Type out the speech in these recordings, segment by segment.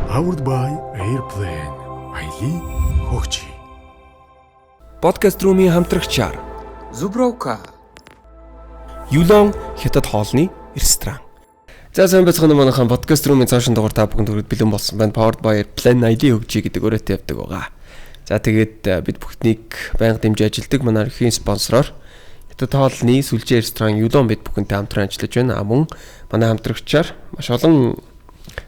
Powered by Airplane. Аяли хөгжи. Подкаст румын хамтрагчаар Зубровка. Юлон хятад хоолны ресторан. За сайн байцгаана манайхан подкаст румын цаашин дугаар та бүхэнд хүргэж бэлэн болсон байна. Powered by Airplane аяли хөгжи гэдэг өрөөтэй явдаг байгаа. За тэгээд бид бүхнийг байнга дэмжиж ажилдаг манай эрхийн спонсороор хятад хоолны сүлжээ ресторан Юлон бид бүхэнтэй хамтран ажиллаж байна. Мөн манай хамтрагчаар маш олон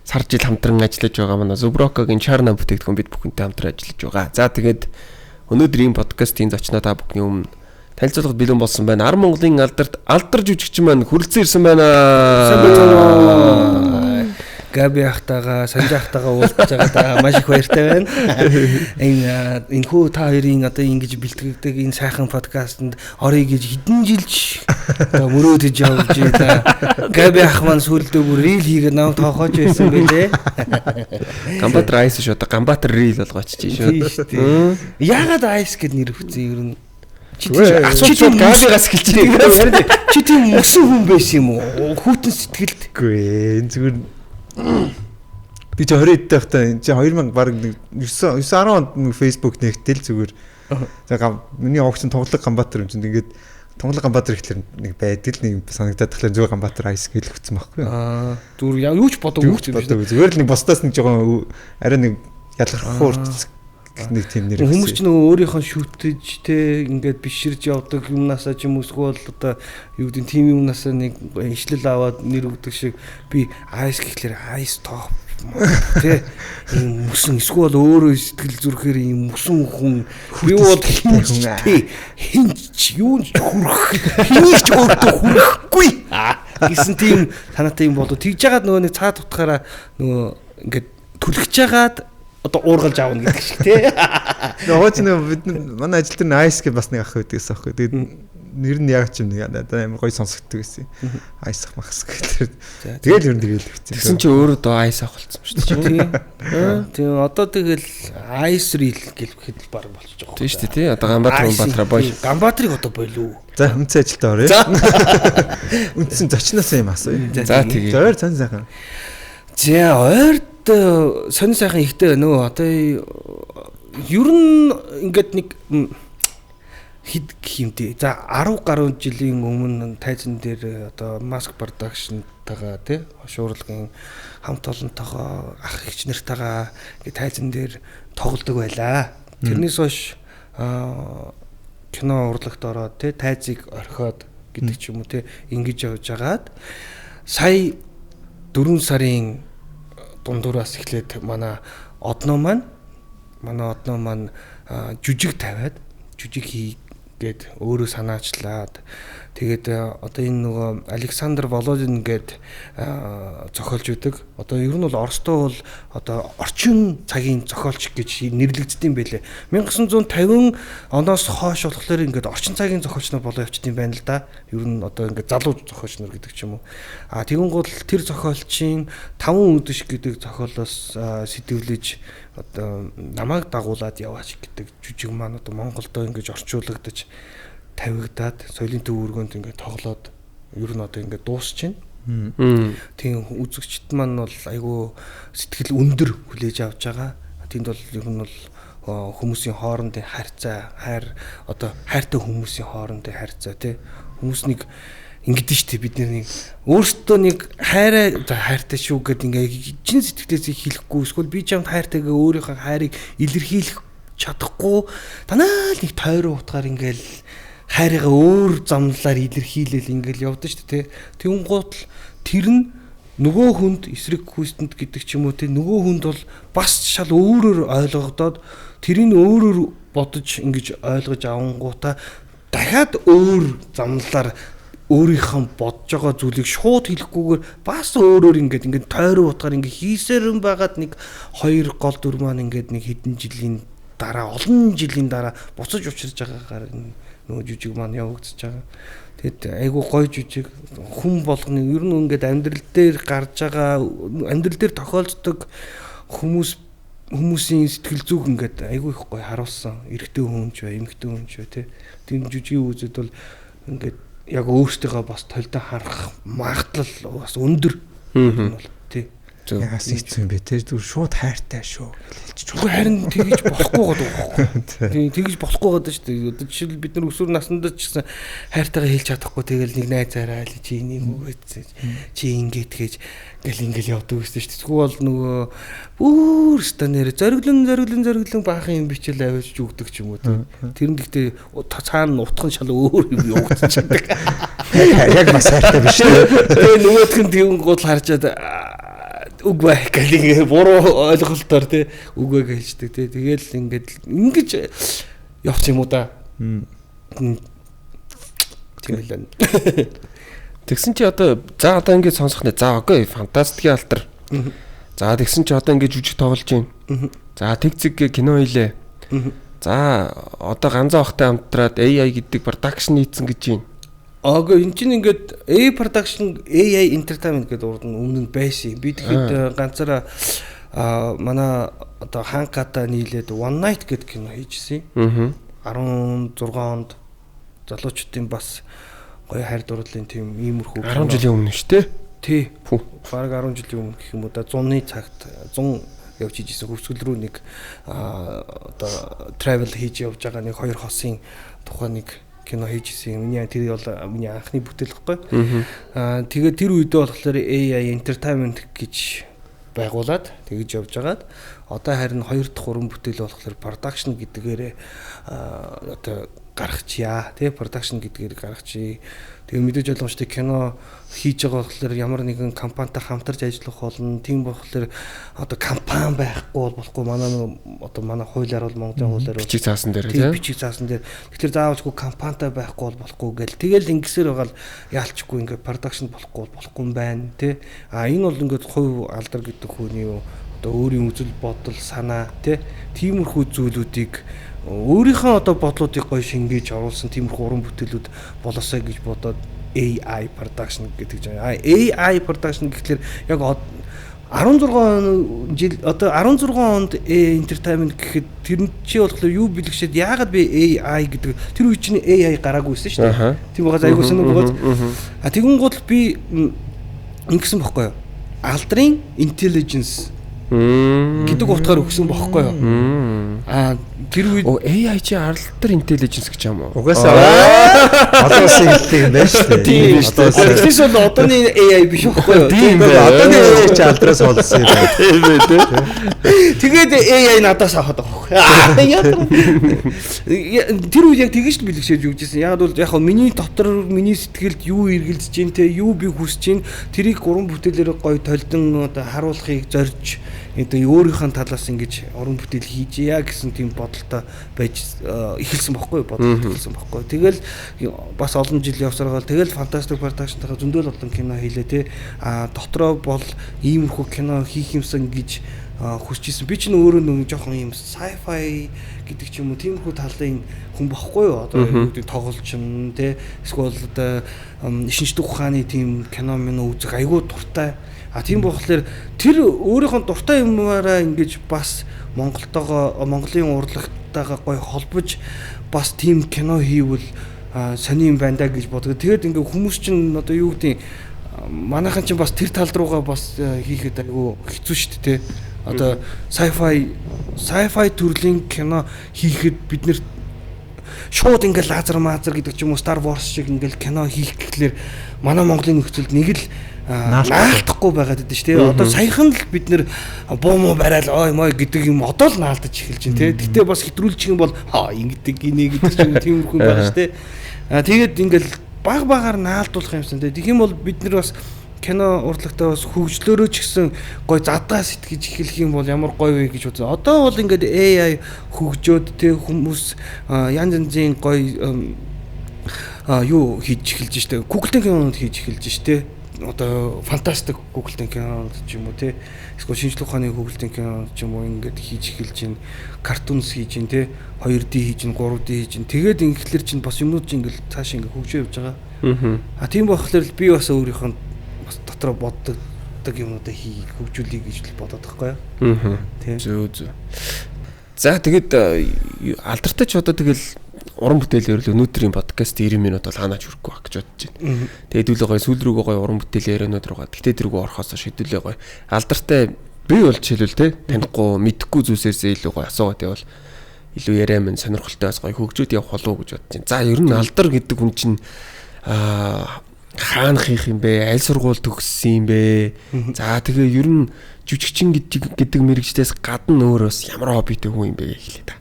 сар жил хамтран ажиллаж байгаа манай Зуброкагийн чарна бүтээгдэхүүн бид бүхэнтэй хамтран ажиллаж байгаа. За тэгээд өнөөдрийн подкастын зочноо та бүхний өмнө танилцуулгад бэлэн болсон байна. Ар Монголын алдар жүжигчин маань хүрэлцэн ирсэн байна. Габи ахтагаа, Санжи ахтагаа уулзж байгаа маш их баяртай байна. Энэ хүү та хоёрын одоо ингэж бэлтгэдэг энэ сайхан подкастэнд орё гэж хэдэн жилч мөрөөдөж явж байгаа. Габи ах маань сүүлдээ бүр рил хийгээд нам тоохооч байсан байлээ. Гамбатар айс шүү. Одоо Гамбатар рил болгоочиж шүү. Яагаад айс гэд нэр өгсөн юм? Чи тийм Габигаас хэлж байгаа. Чи тийм мөсөн хүн байсан юм уу? Хүүтэн сэтгэлд. Үгүй энэ зүгээр би ч 20 эдтэй байхдаа энэ 2000 баг 9 10 онд Facebook нэгтэл зүгээр. За миний огч тоглог Гамбатар юм чинь ингээд тоглог Гамбатар ихлээр нэг байдаг нэг санагдаад тахлаа зүгээр Гамбатар айс гэж өгсөн байхгүй. Зүгээр юу ч бодоогүй зүгээр л нэг босдоос нэг жоохон арай нэг ялгархуу нэг тийм нэр. Хүмүүс ч нөгөө өөрийнхөө шүтэж те ингээд биширж явдаг юмнасаа ч юм уусгүй бол одоо юу гэдэг тийм юмнасаа нэг ишлэл аваад нэр өгдөг шиг би айс гэхлээр айс топ те юм мөсөн эсвэл өөрөө сэтгэл зүрхээр юм мөсөн хүн би бол хинч юу ч хүрэх хэнийг ч өөртөө хүрэхгүй гэсэн тийм санаатай юм болоо тэгж жагаад нөгөө нэг цаад утгаараа нөгөө ингээд түлхэж жагаад одоо уургалж аавна гэдэг шиг тий. Нөгөө ч бид манай ажил дээр айс гэж бас нэг ах байдагс аахгүй. Тэгээд нэр нь яг ч юм нэг амар гоё сонсогддог байсан. Айс ах махс гэдэг. Тэгэл ер нь тэгэл хэвчээ. Тэгсэн чи өөрөө доо айс ах болсон шүү дээ. Тийм одоо тэгэл айс рил гэлхэд баг болчих жоох. Тийм шүү дээ тий. Одоо Гамбатар бойл. Гамбатрыг одоо болов. За хүнцэн ажилдаа орё. Үндсэн зочноос юм асуу. За тэгээ. За ойр цан сайхан. За ойр сонир сайхан ихтэй нөө одоо ер нь ингээд нэг хэд гэх юм тий. За 10 гаруй жилийн өмнө тайзан дээр одоо маск продакшнтайгаа тий шуурлагын хамт олонтойгоо ах эгч нартайгаа ингээд тайзан дээр тоглодог байлаа. Тэрнээс хойш кино урлагт ороод тий тайзыг орхиод гэдэг ч юм уу тий ингэж явж агаад сая 4 сарын дундуураас эхлээд манай одноо маань жүжиг тавиад жүжиг хийгээд өөрөө санаачлаад тэгээд одоо энэ нөгөө Александр Володин гээд зохиолч үүдэг. Одоо ер нь бол Оростой бол одоо орчин цагийн зохиолч гэж нэрлэгдсэн байлээ. 1950 оноос хойш болохоор ингээд орчин цагийн зохиолч нар болоо явчдсан байна л да. Ер нь одоо ингээд залуу зохиолч нар гэдэг ч юм уу. Тэгүн гол тэр зохиолчийн 5 үдэш гэдэг зохиолоос сэтгвлэж одоо намайг дагуулад яваач гэдэг жүжиг маань одоо Монголдо ингэж орчуулагдаж тавигдаад соёлын төв өргөнд ингээд тоглоод ер нь одоо ингээд дуусч байна. Тийм үзэгчд маань бол айгүй сэтгэл өндөр хүлээж авч байгаа. Тэнд бол ер нь бол хүмүүсийн хоорондын хайр одоо хайртай хүмүүсийн хоорондын харьцаа тий хүмүүс нэг ингэдэж штэ бид нэг өөртөө нэг хайртай шүү гэдэг ингээд чин сэтгэлээс хэлэхгүй эсвэл би чамд хайртайгаа өөрийнхөө хайрыг илэрхийлэх чадахгүй танаа нэг тойроо утгаар ингээд хайрыгаа өөр замналаар илэрхийлэл ингээл явдсан шүү дээ. Тэгүн гутал тэр нь нөгөө хүнд эсрэг хүстэнд гэдэг ч юм уу те нөгөө хүнд бол бас шал өөрөөр ойлгогдоод тэрийг өөрөөр бодож ингэж ойлгож авангуудаа дахиад өөр замналаар өөрийнхөө бодож байгаа зүйлийг шууд хэлэхгүйгээр бас өөрөөр ингээд тойроо утгаар ингээд хийсэрэн байгаад нэг 2 гол дүр маань ингээд нэг хэдэн жилийн дараа олон жилийн дараа буцаж учирж байгаагаар нөгөө жүжиг маань явагдаж байгаа. Тэгэд айгу гоё жүжиг хүн болгоны ер нь ингээд амьдрал дээр гарч байгаа амьдрал дээр тохиолддог хүмүүсийн сэтгэл зүг ингээд айгу их гоё харуулсан. Эрэгтэй хүн ч бай, эмэгтэй хүн ч бай тий. Тийм жүжигийн үзэд бол ингээд яг өөртөө бас толдоо харах магадлал бас өндөр. Тий. Ягаас ийцэн бэ те зүгээр шууд хайртай шүү гэж хэлчих. Чухал харин тэгж болохгүй гэдэг байхгүй. Тийм тэгж болохгүй гэдэг шүү дээ. Одоо жишээл бид нар өсвөр насндаа ч гэсэн хайртайгаа хэлж чадахгүй тэгэл нэг найзаараа л чи энийг үгээц чи ингээд гэж ингээл явдаг гэсэн шүү дээ. Тэгвэл бол нөгөө бүр станер зориглон баахан юм бичэл авиж өгдөг ч юм уу. Тэр нь гэхдээ цаана утхан шал өөр юм явагдчихдаг. Яг бас хайртай биш үү? Тэгээ нөгөөх нь тийм гол харжаад үгүй гэлээ буруу ойлголтоор тий үгүй гэлждэг тий. Тэгэл ингэж явц юм уу да. Тийм л байна. Тэгсэн чи одоо ингэ сонсох нэ. За окей, фантастикийн алтар. За тэгсэн чи одоо ингэ жүжиг тоглож байна. За тэг кино хийлээ. За одоо ганцаа бахтай хамтраад AI гэдэг production хийцэн гэж байна. Ага энэ чинь ингээд AI production AI entertainment гэдэг урд нь өмнө нь байсан. Би тэгэхэд ганцаараа манай одоо ханката нийлээд One Night гэдэг кино хийжсэн. 16 онд залуучуудын бас гоё хайр дурлалын тийм иймэрхүү 10 жилийн өмнө шүү дээ. Тий. Бараг 10 жилийн өмнө гэх юм уу да 100-ны цагт 100 явж ижсэн хөвсгөл рүү нэг одоо travel хийж явж байгаа нэг хоёр хосын тухай нэг кино хийжсэн. Тэр бол миний анхны бүтээл гэхгүй. Тэгээд тэр үедээ болохоор AI entertainment гэж байгуулад тэгж явж байгаад одоо харин 2 дахь 3 бүтээл болохоор production гэдгээр одоо гаргачихъя тий production гэдгээр гаргачихъя. Тэгээ мэдээж ойлгомжтой кино хийж байгаа болохоор ямар нэгэн компанитай хамтарч ажиллах болно. Тийм болохоор одоо компани байхгүй болохгүй манай хуулиар бол Монголын хуулиар бичиг заасан дээр тийм бичиг заасан дээр. Тэгэхээр заавалчгүй компанитай байхгүй болохгүй гэл. Тэгэл ингэсээр байгаа л яалчгүй ингээ production болохгүй юм байна тий. Энэ бол ингээд хувь алдар гэдэг хүний одоо өөрийн үзэл бодол санаа тий. Тиймэрхүү зүйлүүдийг өөрийнхөө одоо бодлуудыг гоё шингээж оруулсан тиймэрхүү уран бүтээлүүд болоосай гэж бодоод AI production гэдэг чинь. AI production гэхэлэр яг 16 жил одоо 16 онд entertainment гэхэд тэр нь чи болохоор юу бэлгшээд яагаад би AI гэдэг тэр үе чинь AI гараагүйсэн шүү дээ. Тийм байгаа айгуусан нь бөгөөд тэгэн гол би ингэсэн бохгүй юу? Алдрын intelligence гэдэг утгаар өгсөн бохгүй юу? Тэр үед AI чи алдар intelligence гэж юм уу? Угаасаа одоо хэлдэг юм байна шүү дээ. Тийм шүү дээ. Тэгээс бол одооны AI биш байхгүй юу? Тийм байна. Одооны AI чи алдраас болсон юм байна. Тийм ээ. Тэгээд AI надаас аваад байгаа байхгүй. Тэр үед яг тэгэж л бэлгшээж өгчээсэн. Яг бол яг миний дотор миний сэтгэлд юу эргэлдэж байна те юу би хүсэж байна тэрийг уран бүтээлээр гоё толдон одоо харуулахыг зорж одоо өөрийнхөө талаас ингэж уран бүтээл хийжээ гэсэн тийм бодолтой байж эхэлсэн бохгүй бодолтой эхэлсэн бохгүй. Тэгэл бас олон жил явсаргаал тэгэл фантастик продакшнтайгаа зөндөл олон кино хийлээ те. Дотроо бол иймэрхүү кино хийх юмсан гэж хүсчихсэн. Би ч өөрөө нэг жоохон юм sci-fi гэдэг ч юм уу тиймэрхүү талын хүн бохгүй юу? Одоо тоглолчин те эсвэл одоо шинжлэх ухааны тийм кино минь үзэх айгүй дуртай. Тийм болохоор тэр өөрийнхөө дуртай юмараа ингэж бас Монголын урлагтайгаа гоё холбож бас тийм кино хийвэл сони юм байна да гэж боддог. Тэгээд ингээ хүмүүс чинь одоо юу гэдэг манайхан чинь бас тэр тал руугаа бас хийхэд айгүй хэцүү шүү дээ. Одоо sci-fi төрлийн кино хийхэд бид нэр шууд ингээл лазер гэдэг ч юм уу Star Wars шиг ингээл кино хийх гэхлээр манай Монголын нөхцөлд нэг л наалтахгүй байгаад байдаг шүү дээ. Одоо саяхан л бид нэр буу муу барайл ой мой гэдэг юм одоо л наалдаж эхэлж байна те. Гэтэ бас хэтрүүлчих юм бол ингэдэг гинэ гэдэг ч юм тиймэрхүү байгаа шүү дээ. Тэгээд ингээл баг-багаар наалдуулах юмсан те. Тэгэх юм бол бид нэр бас кино урлагтаа бас хөгжлөөрөө ч гэсэн гой задгаа сэтгэж эхлэх юм бол ямар гоё вэ гэж бодсон. Одоо бол ингээд AI хөгжөөд те хүмүүс янз янзын гой юу хийж эхэлж штэ. Google-ийн кинонод хийж эхэлж штэ. Одоо фантастик Google-ийн кинонод ч юм уу те. Эсвэл шинжлэх ухааны Google-ийн кинонод ч юм уу ингээд хийж эхэлж байна. Картунс хийж байна те. 2D хийж байна, 3D хийж байна. Тэгээд ингээхлэр чинь бас юмнууд чинь ингээд цааш ингээд хөгжөө явж байгаа. Тийм болохоор би бас өөрийнхөө бас дотроо боддог юмудаа хөгжүүлэе гэж бодоод байгаа байхгүй юу? Тийм. Зөө. За тэгээд алдартай ч одоо тэгэл уран бүтээлээр л өнөөдрийн подкаст 90 минут бол ханаач хүрэхгүй байх гэж бодож байна. Тэгээд хэдүүлээ гоё сүүл рүүгээ гоё уран бүтээл ярианууд руугаа тэгтээ тэргүү орохоос шийдүүлээ гоё алдартай би бол жишээлбэл те танихгүй мэдхгүй зүйлсээс илүү гоё асуугаад явал илүү яриа минь сонирхолтой бас гоё хөгжөөд явах болов уу гэж бодож байна. За ер нь алдар гэдэг хүн чинь хаана хийх юм бэ? Аль сургууль төгссөн юм бэ? За тэгээ ер нь жүжигчин гэдэг мэрэгчдээс гадна өөр бас ямар хоббитэй хүн юм бэ гэхлээ та.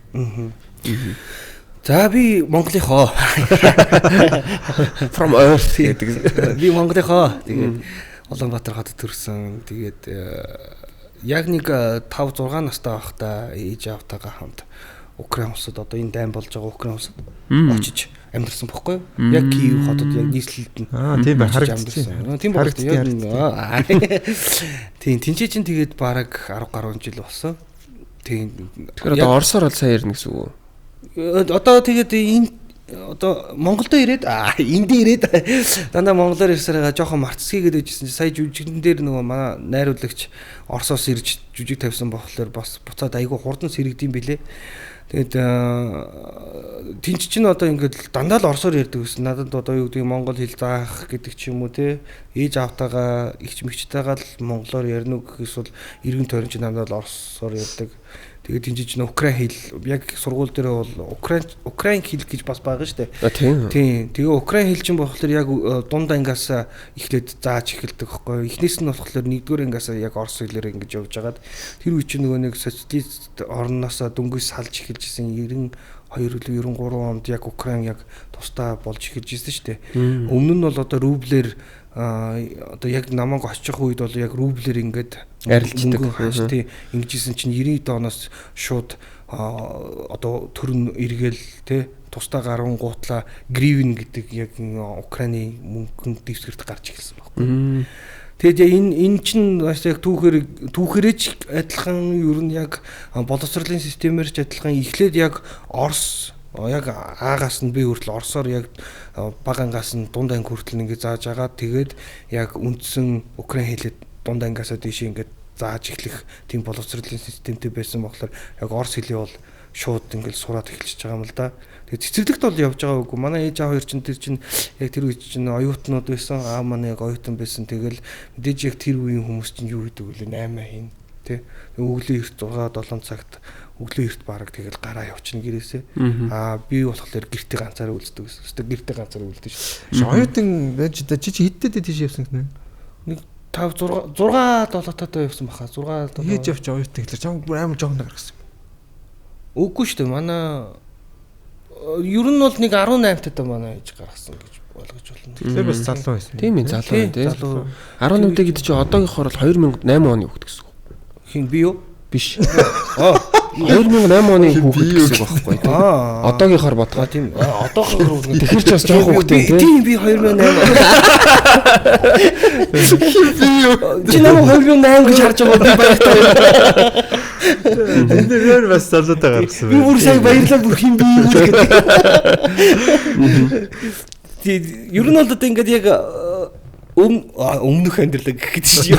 За би Монголынхоо From Earth гэдэг. би Монголынхоо тэгээд Улаанбаатар хотод төрсөн. Тэгээд яг нэг 5 6 настай байхдаа ээж аавтайгаа хамт Украин улсад одоо энэ дайм болж байгаа Украин улсад очиж амьдарсан бохгүй юу? Яг Киев хотод яг нийслэлд нь тийм бай харагдсан. Тийм байна. Тийм тэнцээ чинь тэгээд бараг 10 гаруй жил болсон. Тийм. Тэгэхээр одоо Оросоор бол сайн ярина гэсэн үг үү? Одоо тэгээд энэ одоо Монголд ирээд энд ирээд дандаа монголоор ярьсараа жоохон мартсхийгээд байжсэн. Сая жүжигэн дээр нөгөө манай найруулагч Оросоос ирж жүжиг тавьсан болохоор бас буцаад айгүй хурдан сэрэгдэм билээ. Тэгээд тэнч чинь одоо ингээд дандаа л орсоор ярьдаг гэсэн. Надад одоо юу гэдэг монгол хэл заах гэдэг ч юм уу те. Ээж аавтайгаа ихч мэгчтэйгаа л монголоор ярина уу гэхээс бол эргэн тойрон чинь дандаа л орсоор ярьдаг. Тэгээд тэнцэж чинь украин хэл яг сургууль дээр бол украин хэл гэж бас байгаа шүү дээ. Тийм. Тэгээ украин хэл чинь болохоор яг дунд ангиас эхлээд зааж эхэлдэг байхгүй юу. Эхнээс нь болохоор 1-р ангиас яг орос хэлээр ингэж явж хагаад тэр үе чинь нөгөө нэг социалист орноос дөнгөс салж эхэлж исэн 92-93 онд яг украин яг тусдаа болж эхэлж исэн шүү дээ. Өмнө нь бол одоо рублээр одоо яг намайг очих үед бол яг рублээр ингээд арилждаг тийм ингэжсэн чинь 90-д оноос шууд одоо төрн эргээл те тусдаа гаруун гуутлаа гривен гэдэг яг Украины мөнгөнд дэвсгэрт гарч эхэлсэн байхгүй. Тэгээд энэ чинь бас яг түүхээрээч адилхан ер нь яг боловсролын системээр ч адилхан эхлээд яг Орос яг аагаас нь би хүртэл орсоор яг бага ангаас нь дунд анги хүртэл ингэ зааж агаад тэгээд яг үндсэн украин хэлэд дунд ангиасаа дээш ингэ зааж эхлэх тийм боловсролын системтэй байсан болохоор яг орс хэлий бол шууд ингэ сураад эхэлчихэж байгаа юм л да. Тэгээд цэцэрлэгт бол явж байгаа үгүй. Манай ээж аав хоёр чинь тэр чинь яг тэр үе чинь оюутнууд байсан. Аа манай яг оюутан байсан. Тэгэл мэдээж яг тэр үеийн хүмүүс чинь юу гэдэг вэ? 8 хийн тий. Өглөө эрт 6 7 цагт өглөө эрт бараг тэгэл гараа явчихна гэрээсээ. Би болохоор гэртээ ганцаараа үлддэг гэсэн. Өстө гэртээ ганцаараа үлддэг шүү. Оюутан чи хэдтэй тийш явсан гэнэ? Нэг 5 6 7 таатай явсан баха. 6 7. Хийж явж оюутан гэхэлэр чам амар жоохон гаргасан. Үгүй шүү дээ. Манай ер нь бол нэг 18 таатай манай ээж гаргасан гэж ойлгож байна. Тэгэхээр бас залуу байсан. Тийм ээ залуу тийм. 18 дэх гэдэг чи одоогийнхоор бол 2008 оны хүүхэд гэсэн үг. Хин би юу? Биш. 2008 оны хүүхэд гэсэн үг байхгүй тийм. Одоогийнхоор бодгоо тийм. Одоогийнхоор тэгэхэр ч бас жоохон хүүхдээ тийм би 2008. Чи намайг 2008 гэж харж байгаа би баяртай. Энд дээр бас залуутай гаргасан байна. Би бүр сайн баярлалаа бүр хин би юу гэдэг. Тийм ер нь бол одоо ингээд яг өмнөх амьдрал гэдэг чинь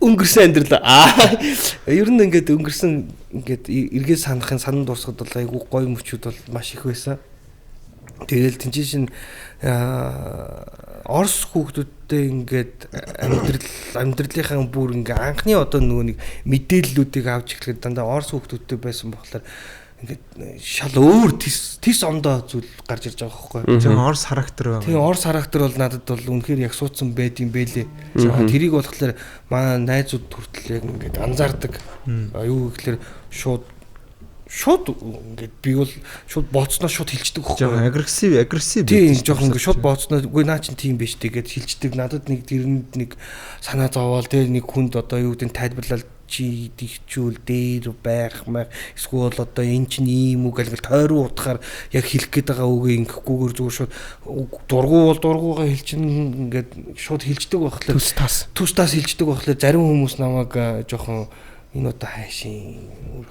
өнгөрсөн амьдрал. Ер нь ингээд өнгөрсөн ингээд эргээ санахын санан дуусахад бол айгүй гоё мөчүүд бол маш их байсан. Тэгэл тэнцээ шин Орос хүүхдүүдтэй ингээд амьдралынхаа бүр ингээ анхны одоо нөгөө нэг мэдээллүүдийг авч эхлэхэд дандаа Орос хүүхдүүдтэй байсан болохоор ингээд шал өөр тис ондоо зүйл гарч ирж байгаа байхгүй. Тийм Орос характер байна. Тийм Орос характер бол надад бол үнэхээр яг суудсан байд юм бэлээ. Тэрийг болохоор манай найзууд хүртэл яг ингээд анзаардаг. Юу гэхээр шууд ингээд би бол шууд бооцноо шууд хилчдэг байхгүй. Жоо агрессив. Тийм жоохон ингээд шууд бооцноо үгүй наа чин тийм биш тэгээд хилчдэг. Надад нэг тэрэнд нэг санаа зовоол тэр нэг хүнд одоо юу гэдэг нь тайлбарлал чи дихчүүл дээр байх маяг эсвэл одоо эн чинь ийм үг алгал тойруу утгаар яг хэлэх гээд байгаа үгээ ингэхгүйгээр зүгээр шууд дургуугаа хэлчин ингээд шууд хилчдэг байхлаа түс тас хилчдэг байхлаа зарим хүмүүс намайг жоохон энэ удаа хайшин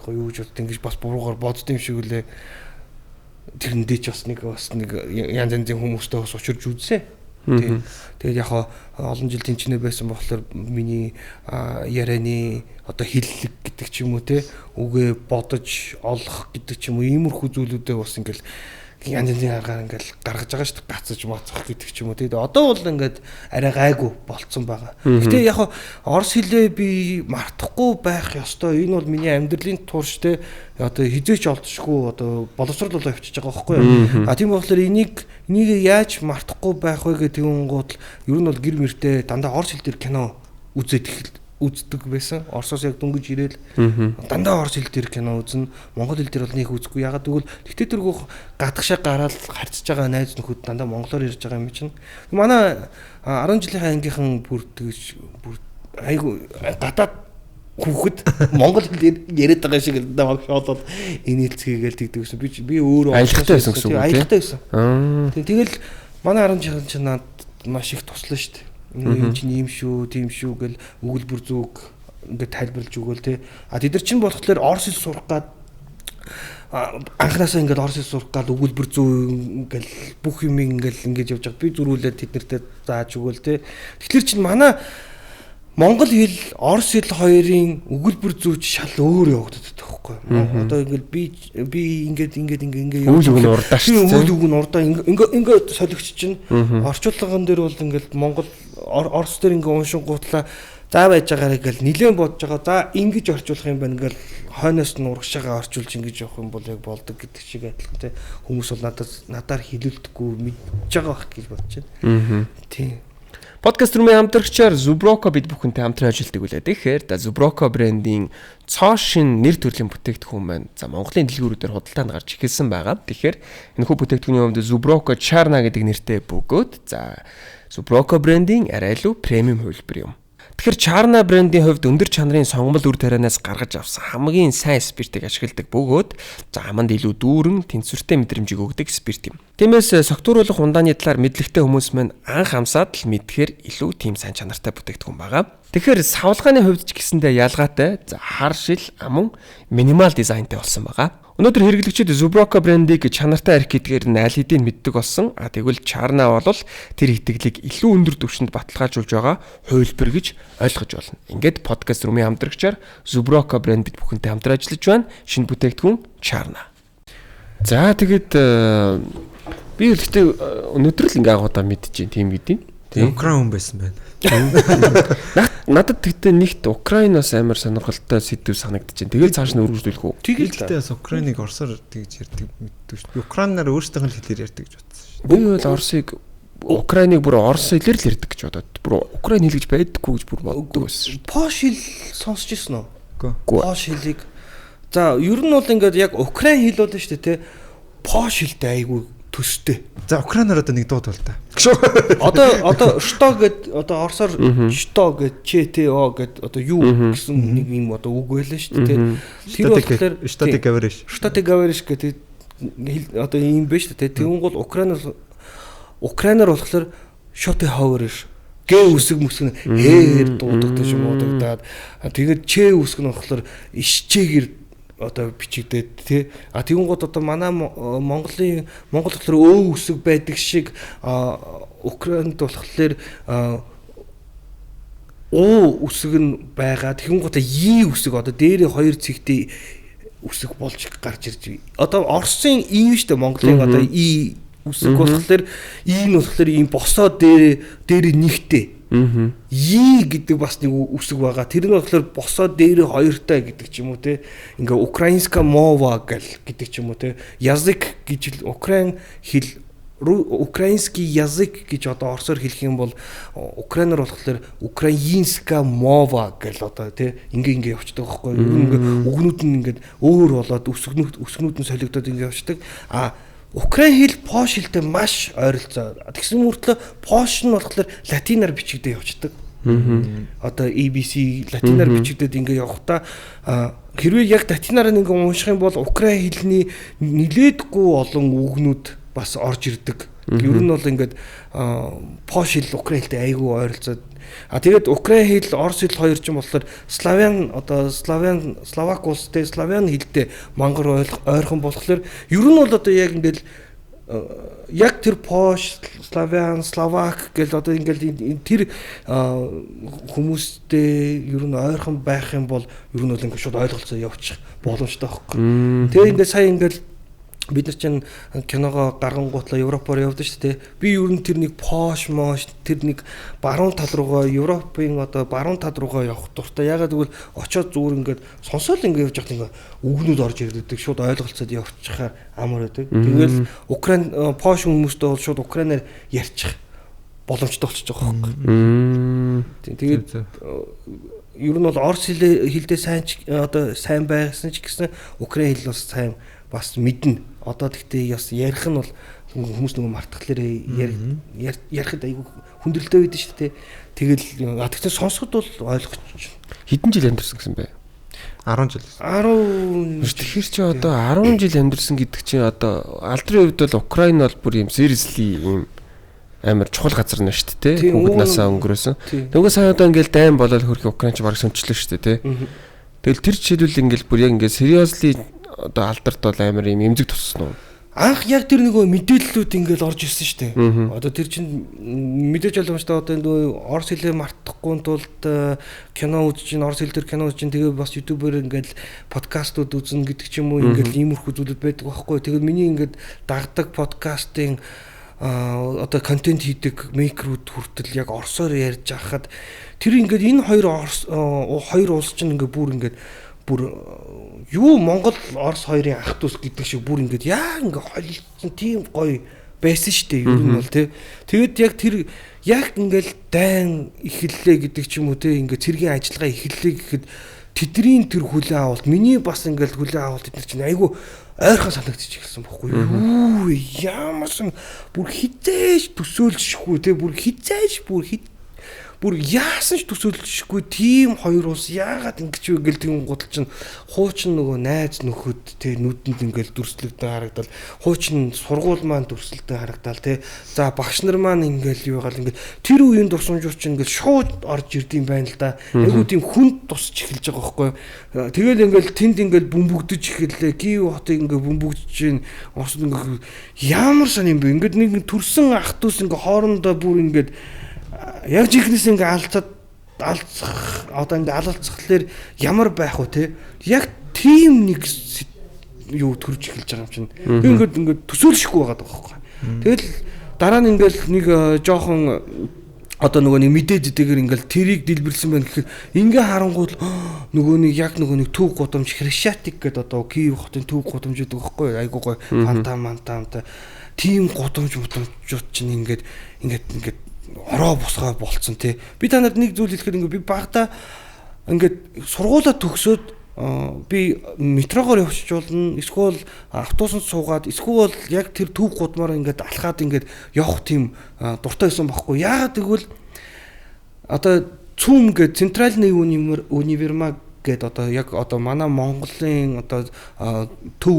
юу гэж бодд ингэж бас буруугаар бодд юм шиг үлээ тэрэндээ ч бас нэг янз янзын хүмүүстэй бас учирж үзсэн. Тэгээд яг олон жил тэнцэнэ байсан болохоор миний ярианы одоо хиллэг гэдэг ч юм уу те үгээ бодож олох гэдэг ч юм уу иймэрхүү зүйлүүдээ бас ингээл янз янзын аргаар ингээл гаргаж байгаа шүү дээ гацж мацах гэдэг ч юм уу тэгээд одоо бол ингээд арай гайгүй болцсон байгаа. Гэтэ яг орос хэлээ би мартахгүй байх ёстой. Энэ бол миний амьдралын турш те одоо хизээч олдшгүй одоо боловсрол болоо явчихж байгаа байхгүй юу. Тийм болохоор энийг яаж мартахгүй байх вэ гэдэг юм гол ер нь бол гэр мөртөө дандаа орос хэл дээр кино үздэг байсан. Оросоос яг дөнгөж ирээл дандаа орос хэл дээр кино үзнэ. Монгол хэл дээр бол нэг үзгүй. Ягаад гэвэл тэгтээ тэргүй гадагшаа гараад харьцаж байгаа найз нөхөд дандаа монголоор ярьж байгаа юм чинь. Манай 10 жилийн ангийнхан бүр айгу гадаад хүүхэд монгол хэл яриад байгаа шиг надад шоолоод инээлцгээгээл тэгдэг гэсэн. Би өөрөө аялахтай байсан гэсэн үг тийм. Аялахтай байсан. Тэгэл манай 10 жилийн чинь надад маш их туслаа шүү дээ. Энэ чинь ийм шүү, тийм шүү гэл өгүүлбэр зүг ингээд тайлбарлаж өгөөл те. Тэд нар чинь болохоор орос хэл сурах гад анхнаасаа ингээд орос хэл сурах гад өгүүлбэр зүг ингээл бүх юм ингээл ингэж явж байгаа. Би зөрүүлээд тэд нартай зааж өгөөл те. Тэгэхээр чинь манай монгол хэл орос хэл хоёрын өгүүлбэр зүйч шал өөр явагдаад байгаа байхгүй. Одоо ингээл би ингээд үйл үг нь урдаа шүү. Үйл үг нь урдаа ингээд солигч чинь орчуулган дээр бол ингээд монгол орос дээр ингээд уншингуутлаа заа байж байгаараа гэл нилээн бодож байгаа. За ингэж орчуулах юм байна гэл хойноос нь урагшаага орчуулж ингэж явах юм бол яг болдог гэдэг шиг адилхан те. Хүмүүс бол надаар хилүүлдэггүй мэдж байгаа байх гэж бодож байна. Тийм. Подкаст румын хамтрагчаар Zubroco бид бүхэнтэй хамтран ажилладаг үлээ. Тэгэхээр Zubroco брендийн цоо шин нэр төрлийн бүтээгдэхүүн байна. За Монголын дэлгүүрүүдээр худалдаанд гарч ирсэн байгаа. Тэгэхээр энэхүү бүтээгдэхүүний хувьд Zubroco Charna гэдэг нэртэй бөгөөд за Zubroco брендийн арай илүү премиум хувилбар юм. Тэгэхээр Charna брендийн хувьд өндөр чанарын сонгомол үр тарианаас гаргаж авсан хамгийн сайн спиртийг ашигладаг бөгөөд за аманд илүү дүүрэн тэнцвэртэй мэдрэмжийг өгдөг спирт юм. Тиймээс согтууруулах ундааны талаар мэдлэгтэй хүмүүс маань анх амсаад л мэдхээр илүү тийм сайн чанартай бүтээгдэхүүн байгаа. Тэгэхээр савлгааны хувьд ч гэсэндээ ялгаатай за хар шил амун минимал дизайнтай болсон байгаа. Өнөөдөр хэрэглэгчид Zubroco брендийг чанартай арх гэдгээр нь аль хэдийн мэддэг болсон. Тэгвэл Charna бол тэр итгэлийг илүү өндөр түвшинд баталгаажуулж байгаа хувилбар гэж ойлгож болно. Ингээд подкаст румын хамтрагчаар Zubroco брэнд бүхэнтэй хамтран ажиллаж байна. Шинэ бүтээгдэхүүн Charna. За тэгээд би гэхдээ өнөөдөр л ингээ агуудаа мэдчихээн тийм гэдэг. Украин хүн байсан байна. Надад тэгтээ нэгт Украинаас амар сонирхолтой сэдв санагдчихээн. Тэгэл цааш нь өргөжлүүлэх үү? Тэгэлтэй бас Украиныг орсоор тэгж ярьдаг мэддэг шүү дээ. Украинаар өөрсдийнх нь хэлээр ярьдаг гэж бодсон шүү. Би бол Оросыг Украиныг бүр орос хэлээр л ярьдаг гэж бодоод. Бүр Украин хэл гэж байдаггүй гэж бүр боддог байсан шүү. Пош хэл сонсч ирсэн үү? Үгүй. Пош хэлийг. За ер нь бол ингээд яг Украин хэл бол шүү дээ те. Пош хэлтэй айгүй төстэй. За Украинаар одоо нэг дууд бол та. Одоо что гэд одоо орсоор что гэд ЧТО гэд одоо юу гэсэн нэг юм одоо үг байлаа шүү дээ. Тэр болохоор штатик говоришь гэдэг одоо юм биш шүү дээ. Тэгвэл бол Украинаар болохоор шоте говоришь гэ үсэг мөсгөн ээр дуудагдаж юм удагдаад тэгээд ч үсэг нь болохоор ишчээгэр одоо бичигдээд тий. Тэгүнгууд одоо манай Монгол болохоор өө үсэг байдаг шиг Украинд болохоор оо үсэг нь байгаа. Тэгүнгууд и үсэг одоо дээрээ хоёр цэгтэй үсэг болж гарч ирж. Одоо Оросын и шүү дээ Монголын одоо и үсэг болохоор и нь болохоор ийм босоо дээрээ нэгтэй. И гэдэг бас нэг үсэг байгаа. Тэр нь болохоор босоо дээрээ хоёртай гэдэг ч юм уу те. Ингээ украинска мова гэдэг ч юм уу те. Язык гэж украин хэл украинский язык гэж одоо орсоор хэлэх юм бол украинаар болохоор украинска мова гэл одоо те ингээ явцдаг байхгүй юу. Ингээ үгнүүд нь ингээ өөр болоод үсгнүүд нь солигдоод ингээ явцдаг. Украин хэл пош хэлтэй маш ойролцоо. Тэгсэн мөртлөө пош нь болохоор латинаар бичигдээ явцдаг. Одоо ABC латинаар бичигдээд ингээ явахдаа хэрвээ яг латинаар ингээ унших юм бол украин хэлний нилээдгүй олон үгнүүд бас орж ирдэг. Ер нь бол ингээд пош хэл украин хэлтэй айгүй ойролцоо. Тэгээд украин хэл орос хэл хоёр ч юм болохоор словак улстэй славян хэлтэй мангар ойрхон болохоор ер нь бол одоо яг ингээд яг тэр Пош, Славян, Словак гэл одоо ингээл тэр хүмүүстэй ер нь ойрхон байх юм бол ер нь бол ингээд шууд ойлголцоо явуучих боломжтой байхгүй. Тэгээ ингээд сая ингээд бид нар чинь киногоо гаргангуутлаа Европоор явдаг шүү дээ. Би ер нь тэр нэг Пош, тэр нэг баруун тал руугаа Европын одоо баруун тал руугаа явах дуртай. Ягаад гэвэл очоод зүгээр ингээд сонсоол ингээд явж байхад ингээд үгнүүд орж ирдэг. Шууд ойлголцоод явчихаар амар байдаг. Тэгэл Украин Пош хүмүүстэй бол шууд украинаар ярьчих боломжтой болчихж байгаа байхгүй. Тэгээд ер нь бол орос хэлдээ сайн байсан ч гэсэн украин хэл бас сайн бас мэднэ. Одоо тэгтээ бас ярих нь бол хүмүүс нөгөө мартахлаар ярихад айгүй хүндрэлтэй байдаг шүү дээ. Тэгэл тэгтээ сонсоход бол ойлгож байна. Хэдэн жил амьдэрсэн гэсэн бэ? 10 жил. 10 тэгэхээр чи одоо 10 жил амьдэрсэн гэдэг чинь одоо алдрын хувьд бол Украин бол бүр юм seriously юм амар чухал газар нь шүү дээ. Хүүхэд насаа өнгөрөөсөн. Нөгөө сая одоо ингээл дайм болоод хөрх Украинч баг сончлоо шүү дээ. Тэгэл тэр жишээлбэл ингээл бүр яг ингээд seriously одоо алдарт бол амар юм эмзэг туссан уу? Анх яг тэр нөгөө мэдээллүүд ингээл орж ирсэн шүү дээ. Одоо тэр чинь мэдээж боломжтой одоо нөгөө орос хэлээ мартахгүй тулд кино үзэж чинь орос хэл дээр кино үзэж чинь тэгээ бас ютубер ингээл подкастууд үзэн гэдэг ч юм уу ингээл иймэрхүү зүйлүүд байдаг байхгүй. Тэгээд миний ингээд дагдаг подкастын одоо контент хийдэг мейкерүүд хүртэл яг орсоор ярьж байхад тэр ингээд энэ хоёр улс чинь ингээд бүр юу Монгол Орос хоёрын ах дүүс гэдэг шиг бүр ингээд яа ингээд холилдсон тийм гоё байсан шүү дээ. Ер нь бол тэгээд яг тэр яг ингээд дайн эхэллээ гэдэг ч юм уу ингээд цэргийн ажиллагаа эхэллээ гэхэд тэдний тэр хүлээ авалт миний бас ингээд хүлээ авалт эдгээр чинь айгүй ойрхон санагдчих эхэлсэн бохгүй юу? Ямарсан бүр хизээж төсөөлшгүй бүр хизээж бүр яасан ч төсөөлшгүй тийм хоёр улс яагаад ингэж вэ гэл тэгэн гудал чинь хуучин нөгөө найз нөхөд нүдэнд ингээл дүрслэгдэн харагдал хуучин сургууль маань дүрслэгдэн харагдал за багш нар маань ингээл юу гал ингээл тэр үеийн дурсамжууч ингээл шууд орж ирдэм байна л да айгуу тийм хүнд тусч эхэлж байгаа байхгүй тэгэл ингээл тэнд ингээл бөмбөгдөж эхэллээ Киев хотыг ингээл бөмбөгдөж чинь Оросд ингээл ямар сан юм бэ ингээд нэг төрсэн ах дүүс ингээл хоорондоо бүр ингээд яг жихнээс ингээ алцах одоо ингээ алалцхлаар ямар байх вэ те яг тийм нэг юу төрж эхэлж байгаа юм чинь ингээд төсөөлшгүй байгаа байхгүй. Тэгэл дараа нь ингээл нэг жоохон одоо нөгөө нэг мэдээд идэгээр ингээл тэрийг дэлбэрлсэн байна гэхээр ингээ харангуул нөгөө нэг төв гудамж Хрещатик гэдэг одоо Киев хотын төв гудамж гэдэг байхгүй айгуу гой фантамтай тийм гудамжууд чинь ингээд ороо босгоо болцсон тий. Би та нарт нэг зүйл хэлэхэд би багада ингээд сургуулаа төгсөөд би метрогоор явчих болно. Эсвэл автобусанд суугаад эсвэл яг тэр төв гудмаар ингээд алхаад ингээд явах тийм дуртай байсан байхгүй. Яагаад гэвэл одоо ЦУМ гэдэг Центральный универмаг гэдэг одоо яг одоо манай Монголын одоо төв